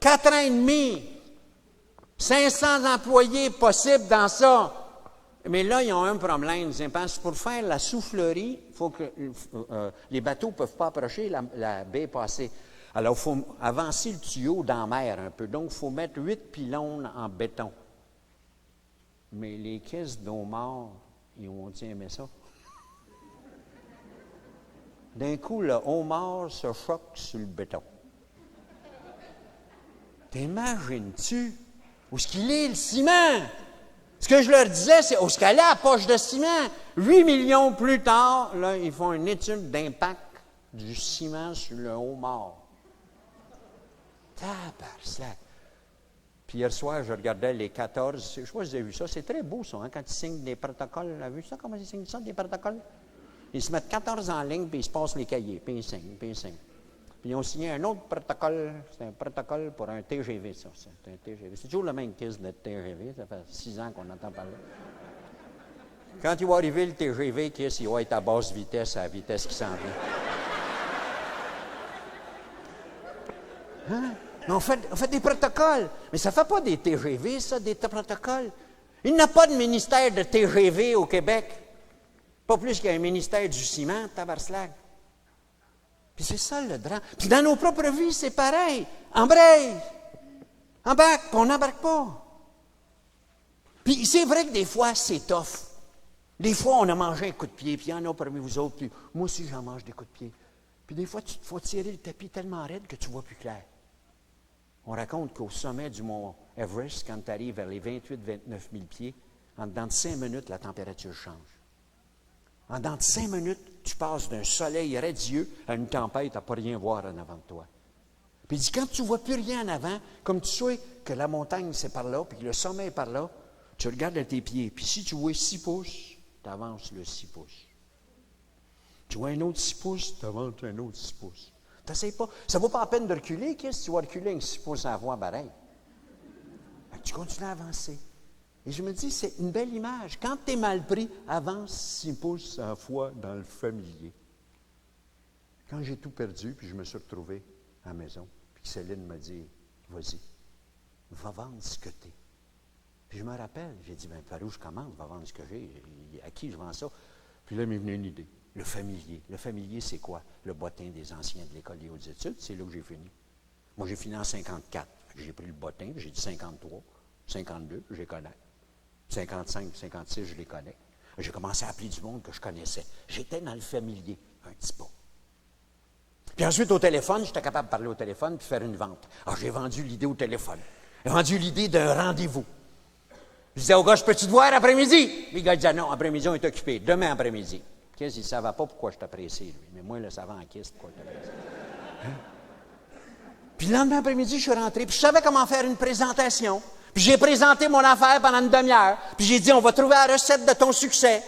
4 ans et demi. 500 employés possibles dans ça. Mais là, ils ont un problème. Ils pensent pour faire la soufflerie, il faut que les bateaux ne peuvent pas approcher la baie passée. Alors, il faut avancer le tuyau dans la mer un peu. Donc, il faut mettre 8 pylônes en béton. Mais les caisses d'homards, ils ont-ils aimé ça? D'un coup, le homard se choque sur le béton. T'imagines-tu où est-ce qu'il est, le ciment? Ce que je leur disais, c'est où est-ce qu'elle est, la poche de ciment? 8 millions plus tard, là, ils font une étude d'impact du ciment sur le homard. Tabarnak! Puis hier soir, je regardais les 14, je sais pas si vous avez vu ça, c'est très beau ça, hein, quand ils signent des protocoles. Vous avez vu ça, comment ils signent ça, des protocoles? Ils se mettent 14 en ligne, puis ils se passent les cahiers, puis ils signent, puis ils signent. Puis ils ont signé un autre protocole, c'est un protocole pour un TGV, ça. C'est un TGV. C'est toujours le même kiss de TGV, ça fait 6 ans qu'on entend parler. Quand il va arriver le TGV, kiss, il va être à basse vitesse, à la vitesse qui s'en vient. Hein? On fait des protocoles. Mais ça ne fait pas des TGV, ça, des protocoles. Il n'y a pas de ministère de TGV au Québec. Pas plus qu'il y a un ministère du ciment, tabarnak. Puis c'est ça le drame. Puis dans nos propres vies, c'est pareil. Embraye. Embarque, puis on n'embarque pas. Puis c'est vrai que des fois, c'est tough. Des fois, on a mangé un coup de pied, puis il y en a parmi vous autres, puis moi aussi, j'en mange des coups de pied. Puis des fois, tu te fais tirer le tapis tellement raide que tu ne vois plus clair. On raconte qu'au sommet du mont Everest, quand tu arrives vers les 28-29 000 pieds, en dedans de 5 minutes, la température change. En dedans de 5 minutes, tu passes d'un soleil radieux à une tempête à ne pas rien voir en avant de toi. Puis il dit, quand tu ne vois plus rien en avant, comme tu sais que la montagne, c'est par là, puis que le sommet est par là, tu regardes à tes pieds. Puis si tu vois 6 pouces, tu avances le 6 pouces. Tu vois un autre 6 pouces, tu avances un autre 6 pouces. Tu n'essayes pas. Ça ne vaut pas la peine de reculer, qu'est-ce que tu vas reculer avec 6 pouces en voie pareil. Tu continues à avancer. Et je me dis, c'est une belle image. Quand tu es mal pris, avance 6 pouces en fois dans le familier. Quand j'ai tout perdu, puis je me suis retrouvé à la maison, puis Céline m'a dit, vas-y, va vendre ce que tu es. Puis je me rappelle, j'ai dit, par où je commence, va vendre ce que j'ai, à qui je vends ça? Puis là, il m'est venu une idée. Le familier. Le familier, c'est quoi? Le bottin des anciens de l'école des hautes études, c'est là que j'ai fini. Moi, j'ai fini en 54. J'ai pris le bottin, j'ai dit 53, 52, je les connais. 55, 56, je les connais. J'ai commencé à appeler du monde que je connaissais. J'étais dans le familier, un petit peu. Puis ensuite, au téléphone, j'étais capable de parler au téléphone puis faire une vente. Alors, j'ai vendu l'idée au téléphone. J'ai vendu l'idée d'un rendez-vous. Je disais au gars, je peux-tu te voir après-midi? Puis le gars disait, non, après-midi, on est occupé. Demain après-midi. Qu'est-ce qu'il ne savait pas pourquoi je t'apprécie, lui. Mais moi, le savant en qu'est-ce pourquoi je t'apprécie. Hein? Puis le lendemain après-midi, je suis rentré, puis je savais comment faire une présentation. Puis j'ai présenté mon affaire pendant une demi-heure. Puis j'ai dit, on va trouver la recette de ton succès.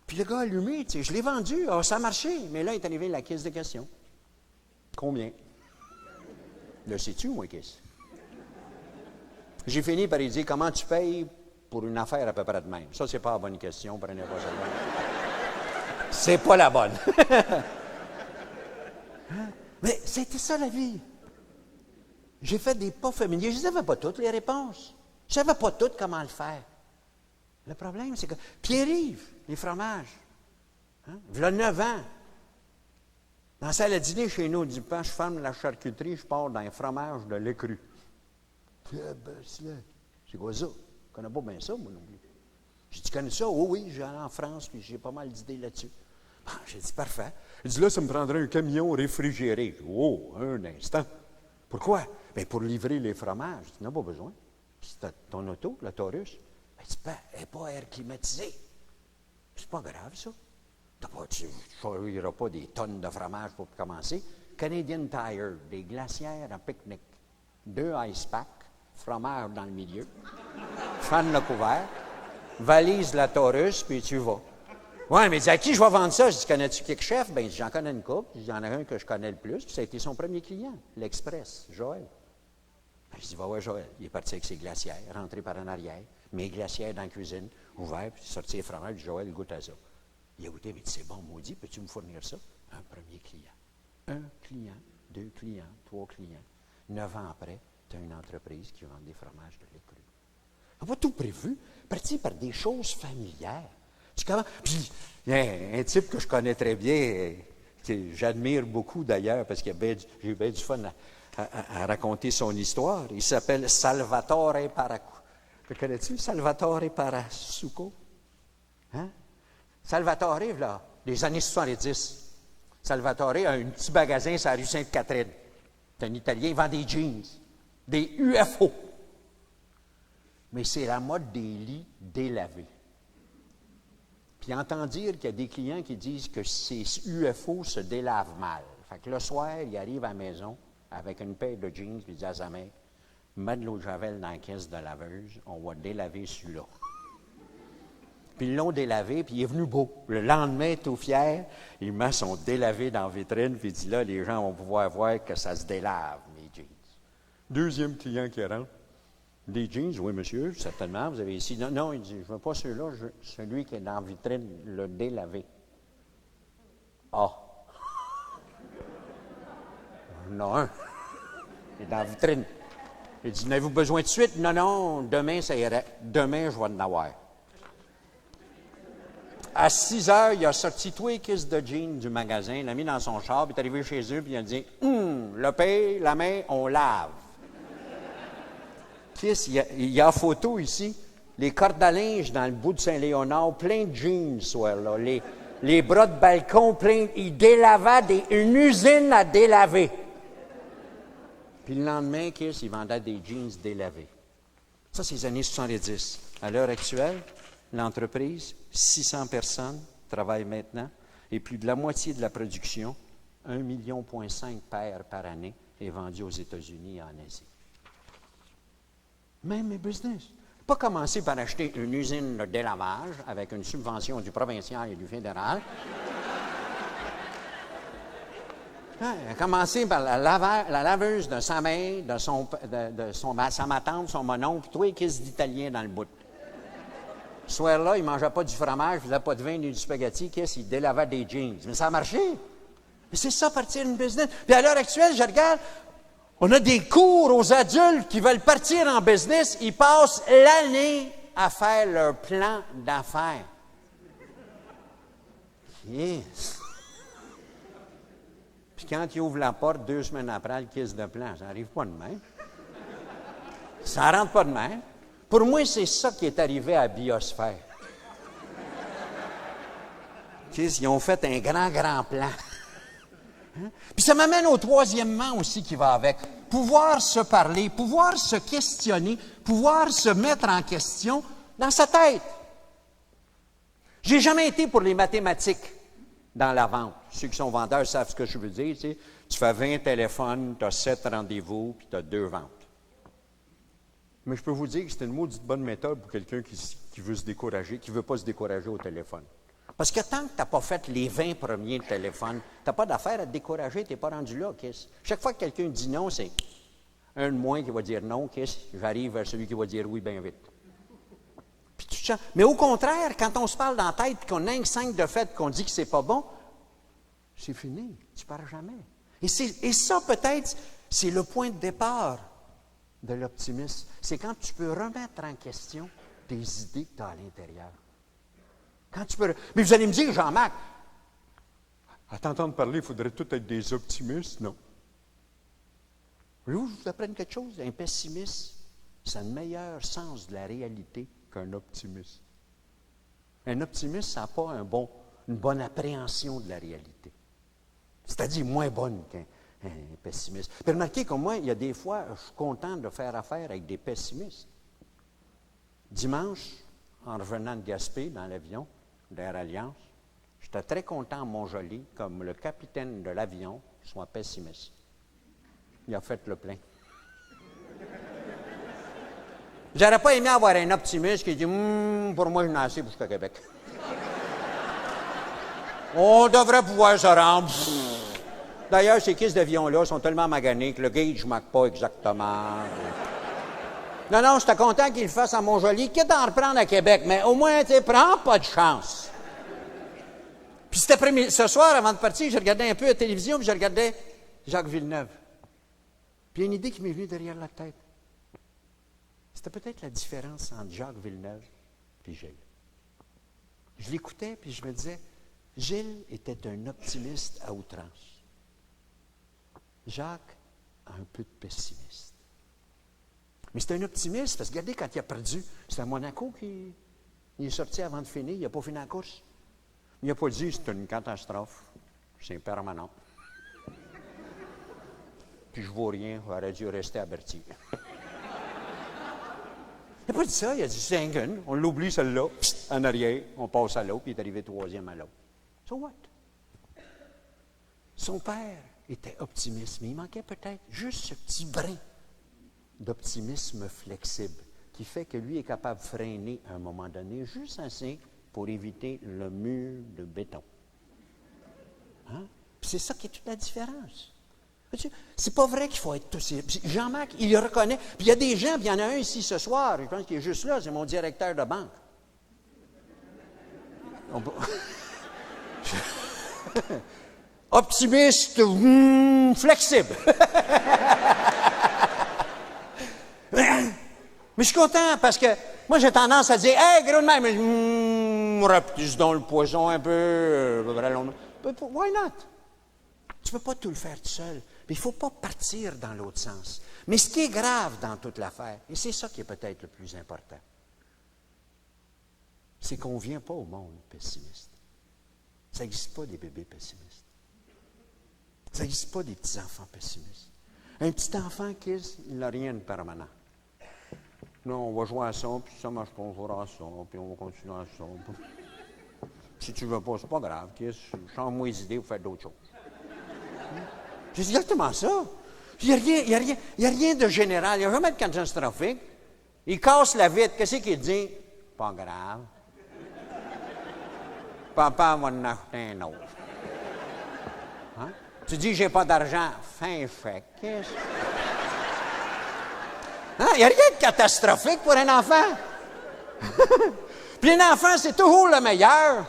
Puis le gars allumé, tu sais, je l'ai vendu, ça a marché. Mais là, il est arrivé la caisse de questions. Combien? Là, sais-tu, moi, qu'est-ce? J'ai fini par lui dire, comment tu payes pour une affaire à peu près de même? Ça, c'est pas la bonne question, prenez pas ça. C'est pas la bonne. Mais c'était ça la vie. J'ai fait des pas familiers. Je ne savais pas toutes les réponses. Je ne savais pas toutes comment le faire. Le problème, c'est que Pierre-Yves, les fromages, voilà 9 ans, dans la salle à dîner chez nous, il dit, quand je ferme la charcuterie, je pars dans les fromages de l'écru. C'est quoi ça? Je ne connais pas bien ça, moi non plus. J'ai dit, tu connais ça? Oh oui, j'allais en France, puis j'ai pas mal d'idées là-dessus. J'ai dit, parfait. Il dit, là, ça me prendrait un camion réfrigéré. Oh, un instant. Pourquoi? Bien, pour livrer les fromages. Tu n'as pas besoin. C'est ton auto, la Taurus. Elle dit, elle n'est pas air climatisée. C'est pas grave, ça. Tu ne choisiras pas des tonnes de fromage pour commencer. Canadian Tire, des glacières à pique-nique. 2 ice packs, fromage dans le milieu. Fan le couvert. Valise la Taurus, puis tu vas. Ouais, mais il dit, à qui je vais vendre ça? Je dis, connais-tu quelques chefs? Ben, j'en connais une couple. Il y en a un que je connais le plus, puis ça a été son premier client, l'Express, Joël. Ben, je dis, va voir Joël. Il est parti avec ses glacières, rentré par en arrière, mes glacières dans la cuisine, ouvert, puis sorti les fromages, Joël goûte à ça. Il a goûté, mais il dit, c'est bon, maudit, peux-tu me fournir ça? Un premier client. Un client, 2 clients, 3 clients. 9 ans après, tu as une entreprise qui vend des fromages de lait cru. On n'a pas tout prévu, parti par des choses familières. Puis, il y a un type que je connais très bien, que j'admire beaucoup d'ailleurs, parce que j'ai eu bien du fun à raconter son histoire. Il s'appelle Salvatore Paracu. Le connais-tu, Salvatore Parasuco? Hein? Salvatore, là, des années 70. Salvatore a un petit magasin sur la rue Sainte-Catherine. C'est un Italien, il vend des jeans, des UFO. Mais c'est la mode des lits délavés. Puis il entend dire qu'il y a des clients qui disent que ces UFO se délavent mal. Fait que le soir, il arrive à la maison avec une paire de jeans, puis il dit à sa mère, mets de l'eau de javel dans la caisse de laveuse, on va délaver celui-là. Puis ils l'ont délavé, puis il est venu beau. Le lendemain, tout fier, il met son délavé dans la vitrine, puis il dit là, les gens vont pouvoir voir que ça se délave, mes jeans. Deuxième client qui rentre. Des jeans, oui, monsieur, certainement, vous avez ici. Non, non, il dit, je ne veux pas celui-là, je veux celui qui est dans la vitrine, le délavé. Ah! Non, un. Il est dans la vitrine. Il dit, n'avez-vous besoin de suite? Non, non, demain, ça irait. Demain, je vais en avoir. À 6 heures, il a sorti tous les kisses de jeans du magasin, il l'a mis dans son char, puis il est arrivé chez eux, puis il a dit, le pain, la main, on lave. Kiss, il y a photo ici, les cordes à linge dans le bout de Saint-Léonard, plein de jeans, soir là, les bras de balcon pleins, il délavaient une usine à délaver. Puis le lendemain, Kiss, il vendait des jeans délavés. Ça, c'est les années 70. À l'heure actuelle, l'entreprise, 600 personnes travaillent maintenant, et plus de la moitié de la production, 1,5 million paires par année, est vendue aux États-Unis et en Asie. Même mes business. Pas commencer par acheter une usine de délavage avec une subvention du provincial et du fédéral. Commencer par la laveuse de sa mère, sa ma tante, son mononcle, puis toi, qu'est-ce d'Italien dans le bout. Ce soir-là, il ne mangeait pas du fromage, il ne faisait pas de vin ni du spaghetti, qu'est-ce, il délavait des jeans. Mais ça a marché. Mais c'est ça, partir une business. Puis à l'heure actuelle, je regarde, on a des cours aux adultes qui veulent partir en business, ils passent l'année à faire leur plan d'affaires. Yes. Puis quand ils ouvrent la porte, 2 semaines après, le kiss de plan, ça n'arrive pas de même. Ça ne rentre pas de même. Pour moi, c'est ça qui est arrivé à Biosphère. Ils ont fait un grand plan. Hein? Puis ça m'amène au troisièmement aussi qui va avec. Pouvoir se parler, pouvoir se questionner, pouvoir se mettre en question dans sa tête. J'ai jamais été pour les mathématiques dans la vente. Ceux qui sont vendeurs savent ce que je veux dire. Tu sais, tu fais 20 téléphones, tu as 7 rendez-vous, puis tu as 2 ventes. Mais je peux vous dire que c'est une maudite bonne méthode pour quelqu'un qui veut se décourager, qui ne veut pas se décourager au téléphone. Parce que tant que tu n'as pas fait les 20 premiers téléphones, tu n'as pas d'affaire à te décourager, tu n'es pas rendu là, Kiss. Chaque fois que quelqu'un dit non, c'est un de moins qui va dire non, Kiss, j'arrive vers celui qui va dire oui bien vite. Puis tu te sens. Mais au contraire, quand on se parle dans la tête et qu'on a 5 de fait qu'on dit que c'est pas bon, c'est fini, tu ne pars jamais. Et ça, peut-être, c'est le point de départ de l'optimisme. C'est quand tu peux remettre en question tes idées que tu as à l'intérieur. Quand tu peux... Mais vous allez me dire, Jean-Marc, à t'entendre parler, il faudrait tout être des optimistes, non? Voulez-vous que je vous apprenne quelque chose? Un pessimiste, c'est un meilleur sens de la réalité qu'un optimiste. Un optimiste, ça n'a pas une bonne appréhension de la réalité. C'est-à-dire moins bonne qu'un pessimiste. Puis remarquez comme moi, il y a des fois, je suis content de faire affaire avec des pessimistes. Dimanche, en revenant de Gaspé dans l'avion d'Air Alliance, j'étais très content à Montjoly, comme le capitaine de l'avion soit pessimiste. Il a fait le plein. J'aurais pas aimé avoir un optimiste qui dit pour moi, je n'ai assez pour jusqu'à Québec. On devrait pouvoir se rendre. D'ailleurs, ces kisses d'avion-là sont tellement maganés que le gauge ne marque pas exactement. Non, non, j'étais content qu'il le fasse à Montjoli, quitte à en reprendre à Québec, mais au moins, tu sais, prends pas de chance. Puis ce soir, avant de partir, je regardais un peu la télévision, puis je regardais Jacques Villeneuve. Puis il y a une idée qui m'est venue derrière la tête. C'était peut-être la différence entre Jacques Villeneuve et Gilles. Je l'écoutais, puis je me disais, Gilles était un optimiste à outrance. Jacques, un peu de pessimiste. Mais c'est un optimiste, parce que regardez, quand il a perdu, c'est à Monaco qu'il est sorti avant de finir, il n'a pas fini la course. Il n'a pas dit, c'est une catastrophe, c'est permanent. Puis je ne vaux rien, j'aurais dû rester à Berthier. Il n'a pas dit ça, il a dit, c'est un gun, on l'oublie celle-là, en arrière, on passe à l'autre, puis il est arrivé troisième à l'autre. So what? Son père était optimiste, mais il manquait peut-être juste ce petit brin d'optimisme flexible qui fait que lui est capable de freiner à un moment donné, juste assez pour éviter le mur de béton. Hein? Puis c'est ça qui est toute la différence. C'est pas vrai qu'il faut être tous. Jean-Marc, il le reconnaît. Puis il y a des gens, puis il y en a un ici ce soir, je pense qu'il est juste là, c'est mon directeur de banque. Optimiste, flexible. Mais je suis content parce que moi, j'ai tendance à dire, hey, gros de même, repousse donc le poisson un peu. Why not? Tu ne peux pas tout le faire tout seul. Mais il ne faut pas partir dans l'autre sens. Mais ce qui est grave dans toute l'affaire, et c'est ça qui est peut-être le plus important, c'est qu'on ne vient pas au monde pessimiste. Ça n'existe pas des bébés pessimistes. Ça n'existe pas des petits-enfants pessimistes. Un petit enfant qui il n'a rien de permanent. Non, on va jouer à ça, puis ça marche pas, on jouera à ça, puis on va continuer à ça. Si tu ne veux pas, c'est pas grave. Change-moi les idées ou fais d'autres choses. C'est exactement ça. Il n'y a rien de général. Il n'y a jamais de catastrophique. Il casse la vitre. Qu'est-ce qu'il dit? Pas grave. Papa va en acheter un autre. Hein? Tu dis, j'ai pas d'argent. Fin chèque. Qu'est-ce? Hein? Il n'y a rien de catastrophique pour un enfant. Puis un enfant, c'est toujours le meilleur.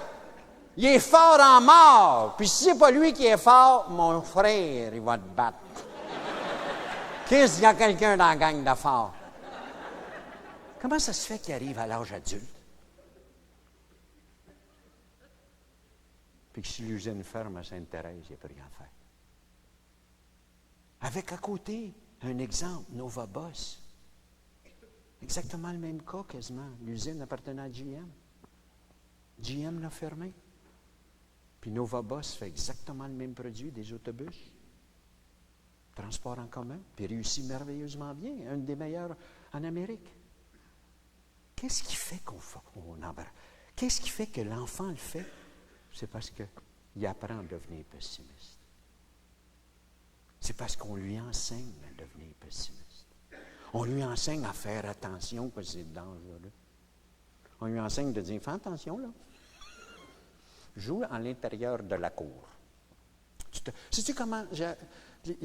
Il est fort en mort. Puis si c'est pas lui qui est fort, mon frère, il va te battre. Qu'est-ce qu'il y a quelqu'un dans la gang de fort? Comment ça se fait qu'il arrive à l'âge adulte? Puis que si l'usine ferme à Sainte-Thérèse, il n'y a plus rien à faire. Avec à côté, un exemple, Nova Boss. Exactement le même cas quasiment. L'usine appartenait à GM. GM l'a fermé. Puis Nova Boss fait exactement le même produit, des autobus. Transport en commun, puis réussit merveilleusement bien, un des meilleurs en Amérique. Qu'est-ce qui fait qu'on embarque? Qu'est-ce qui fait que l'enfant le fait? C'est parce qu'il apprend à devenir pessimiste. C'est parce qu'on lui enseigne à devenir pessimiste. On lui enseigne à faire attention que c'est dangereux. On lui enseigne de dire, fais attention là. Joue à l'intérieur de la cour. Sais-tu comment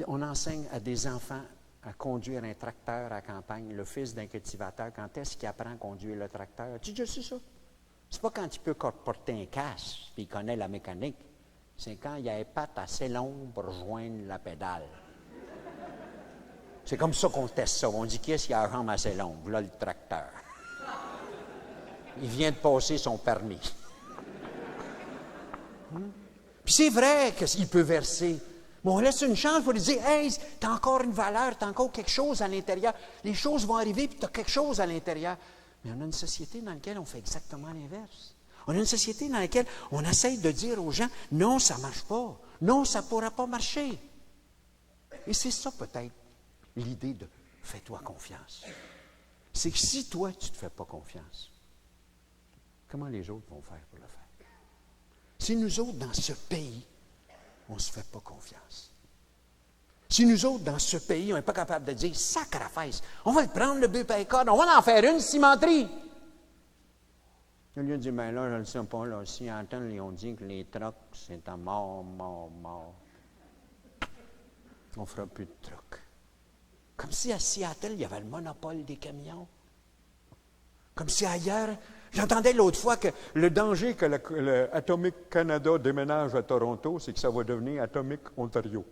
on enseigne à des enfants à conduire un tracteur à la campagne, le fils d'un cultivateur, quand est-ce qu'il apprend à conduire le tracteur? Tu as déjà su ça? C'est pas quand il peut porter un casque et il connaît la mécanique. C'est quand il a les pattes assez longues pour joindre la pédale. C'est comme ça qu'on teste ça. On dit qu'est-ce qui a la jambe assez longue? Voilà le tracteur. Il vient de passer son permis. Puis c'est vrai qu'il peut verser. Mais on laisse une chance pour lui dire, hey, tu as encore une valeur, tu as encore quelque chose à l'intérieur. Les choses vont arriver, puis tu as quelque chose à l'intérieur. Mais on a une société dans laquelle on fait exactement l'inverse. On a une société dans laquelle on essaye de dire aux gens, non, ça ne marche pas. Non, ça ne pourra pas marcher. Et c'est ça peut-être l'idée de fais-toi confiance. C'est que si toi, tu ne te fais pas confiance, comment les autres vont faire pour le faire? Si nous autres, dans ce pays, on ne se fait pas confiance. Si nous autres, dans ce pays, on n'est pas capable de dire, sacrifice, on va le prendre le but par corde, on va en faire une cimenterie. Lui a dit, ben là, je ne sais pas, là, si entendent, ils ont dit que les trucks, c'est à mort, mort, mort. On ne fera plus de trucks. Comme si à Seattle, il y avait le monopole des camions. Comme si ailleurs, j'entendais l'autre fois que le danger que le Atomic Canada déménage à Toronto, c'est que ça va devenir Atomic Ontario.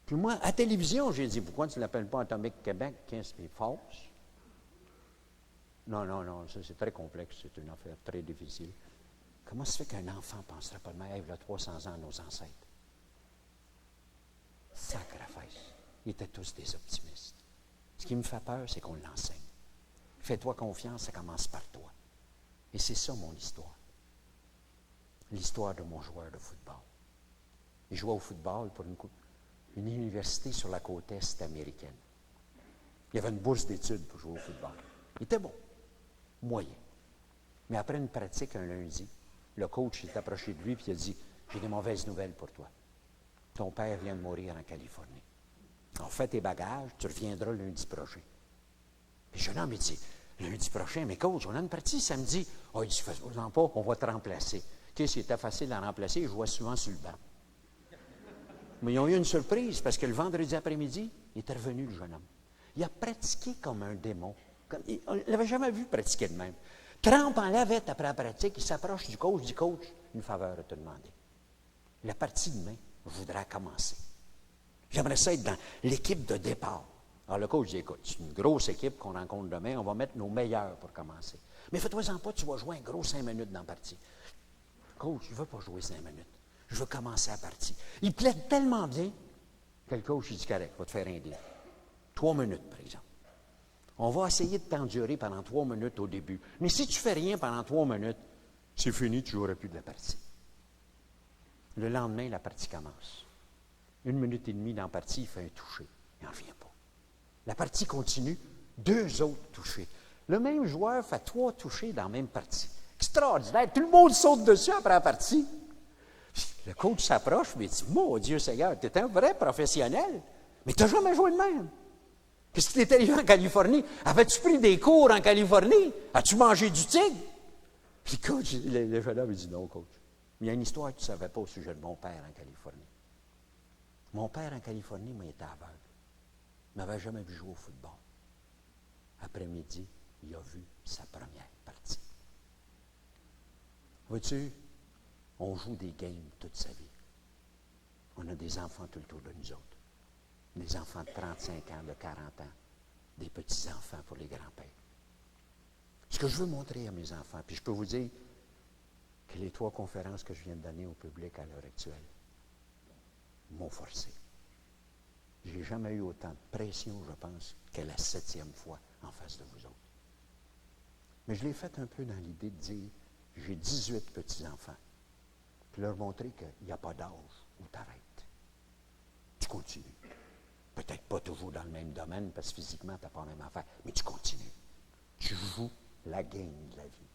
Puis moi, à la télévision, j'ai dit, pourquoi tu ne l'appelles pas Atomic Québec? Qu'est-ce qui est fausse? Non, ça c'est très complexe, c'est une affaire très difficile. Comment se fait qu'un enfant ne penserait pas de même? Il y a 300 ans à nos ancêtres. Sacrifice. Ils étaient tous des optimistes. Ce qui me fait peur, c'est qu'on l'enseigne. Fais-toi confiance, ça commence par toi. Et c'est ça mon histoire. L'histoire de mon joueur de football. Il jouait au football pour une université sur la côte est américaine. Il y avait une bourse d'études pour jouer au football. Il était bon, moyen. Mais après une pratique un lundi, le coach s'est approché de lui et il a dit, « J'ai des mauvaises nouvelles pour toi. Ton père vient de mourir en Californie. Alors fais tes bagages, tu reviendras lundi prochain. » Puis le jeune homme, il dit, « Lundi prochain, mais coach, on a une partie samedi. » « Ah, il dit, « Fais-en pas, on va te remplacer. » OK, c'était facile à remplacer, il jouait souvent sur le banc. Mais ils ont eu une surprise, parce que le vendredi après-midi, il était revenu, le jeune homme. Il a pratiqué comme un démon. On ne l'avait jamais vu pratiquer de même. Trempe en lavette après la pratique, il s'approche du coach, dit, « Coach, une faveur à te demander. La partie de demain, je voudrais commencer. J'aimerais ça être dans l'équipe de départ. » Alors le coach dit, « Écoute, c'est une grosse équipe qu'on rencontre demain, on va mettre nos meilleurs pour commencer. Mais fais-toi-en pas, tu vas jouer un gros 5 minutes dans la partie. » « Coach, je ne veux pas jouer 5 minutes. Je veux commencer la partie. » Il plaide tellement bien que le coach il dit, « Correct, va te faire un deal. 3 minutes, par exemple. On va essayer de t'endurer pendant 3 minutes au début. Mais si tu ne fais rien pendant 3 minutes, c'est fini, tu ne joueras plus de la partie. » Le lendemain, la partie commence. 1 minute et demie dans la partie, il fait un toucher. Il n'en revient pas. La partie continue, 2 autres touchés. Le même joueur fait 3 touchés dans la même partie. Extraordinaire. Tout le monde saute dessus après la partie. Le coach s'approche et dit, « Mon Dieu Seigneur, tu es un vrai professionnel, mais tu n'as jamais joué de même. Qu'est-ce que tu étais arrivé en Californie? Avais-tu pris des cours en Californie? As-tu mangé du tigre? » Puis coach, le jeune homme, il dit, « Non, coach. Il y a une histoire que tu ne savais pas au sujet de mon père en Californie. Mon père en Californie m'a été aveugle. Il ne m'avait jamais vu jouer au football. Après-midi, il a vu sa première partie. Vois-tu, on joue des games toute sa vie. On a des enfants tout autour de nous autres. Des enfants de 35 ans, de 40 ans. Des petits-enfants pour les grands-pères. Ce que je veux montrer à mes enfants, puis je peux vous dire que les 3 conférences que je viens de donner au public à l'heure actuelle m'ont forcé. Je n'ai jamais eu autant de pression, je pense, que la 7e fois en face de vous autres. Mais je l'ai fait un peu dans l'idée de dire, j'ai 18 petits-enfants, puis leur montrer qu'il n'y a pas d'âge où tu arrêtes. Tu continues. Peut-être pas toujours dans le même domaine, parce que physiquement, tu n'as pas la même affaire, mais tu continues. Tu joues la game de la vie.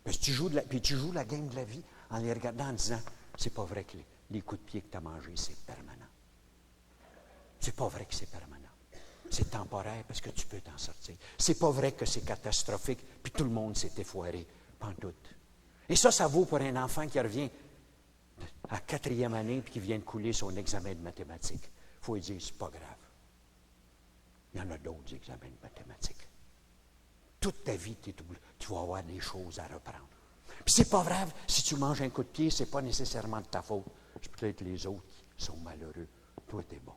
Parce que tu joues la game de la vie en les regardant en disant, c'est pas vrai que les coups de pied que tu as mangés, c'est permanent. C'est pas vrai que c'est permanent. C'est temporaire parce que tu peux t'en sortir. C'est pas vrai que c'est catastrophique, puis tout le monde s'est effoiré, pantoute. Et ça vaut pour un enfant qui revient à 4e année puis qui vient de couler son examen de mathématiques. Il faut lui dire, c'est pas grave. Il y en a d'autres examens de mathématiques. Toute ta vie, tu vas avoir des choses à reprendre. Puis c'est pas grave, si tu manges un coup de pied, c'est pas nécessairement de ta faute. C'est peut-être les autres qui sont malheureux. Toi, t'es bon.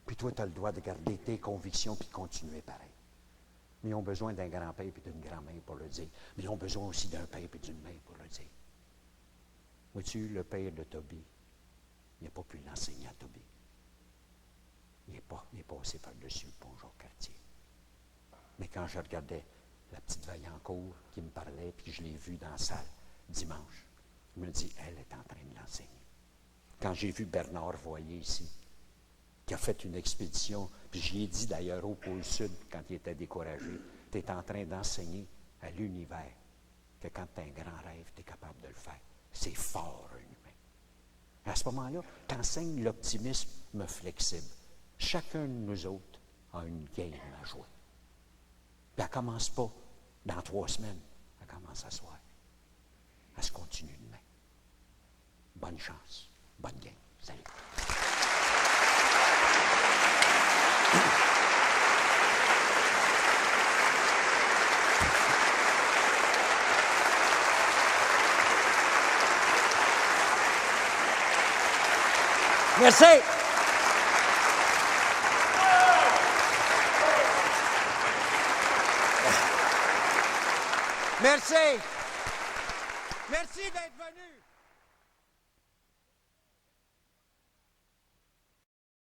Puis toi, tu as le droit de garder tes convictions puis continuer pareil. Mais ils ont besoin d'un grand-père et d'une grand-mère pour le dire. Mais ils ont besoin aussi d'un père et d'une mère pour le dire. Vois-tu, le père de Toby, il n'a pas pu l'enseigner à Toby. Il est passé par-dessus le pont Jacques-Cartier. Mais quand je regardais la petite Vaillancourt qui me parlait, puis je l'ai vue dans la salle dimanche, je me dis, elle est en train de l'enseigner. Quand j'ai vu Bernard Voyer ici, qui a fait une expédition, puis j'y ai dit d'ailleurs au pôle Sud, quand il était découragé, tu es en train d'enseigner à l'univers que quand tu as un grand rêve, tu es capable de le faire. C'est fort, un humain. À ce moment-là, tu enseignes l'optimisme flexible. Chacun de nous autres a une game à jouer. Puis elle ne commence pas Dans 3 semaines, elle commence à soir. Elle se continue demain. Bonne chance. Bonne game. Salut. Merci. Merci. Merci d'être venu.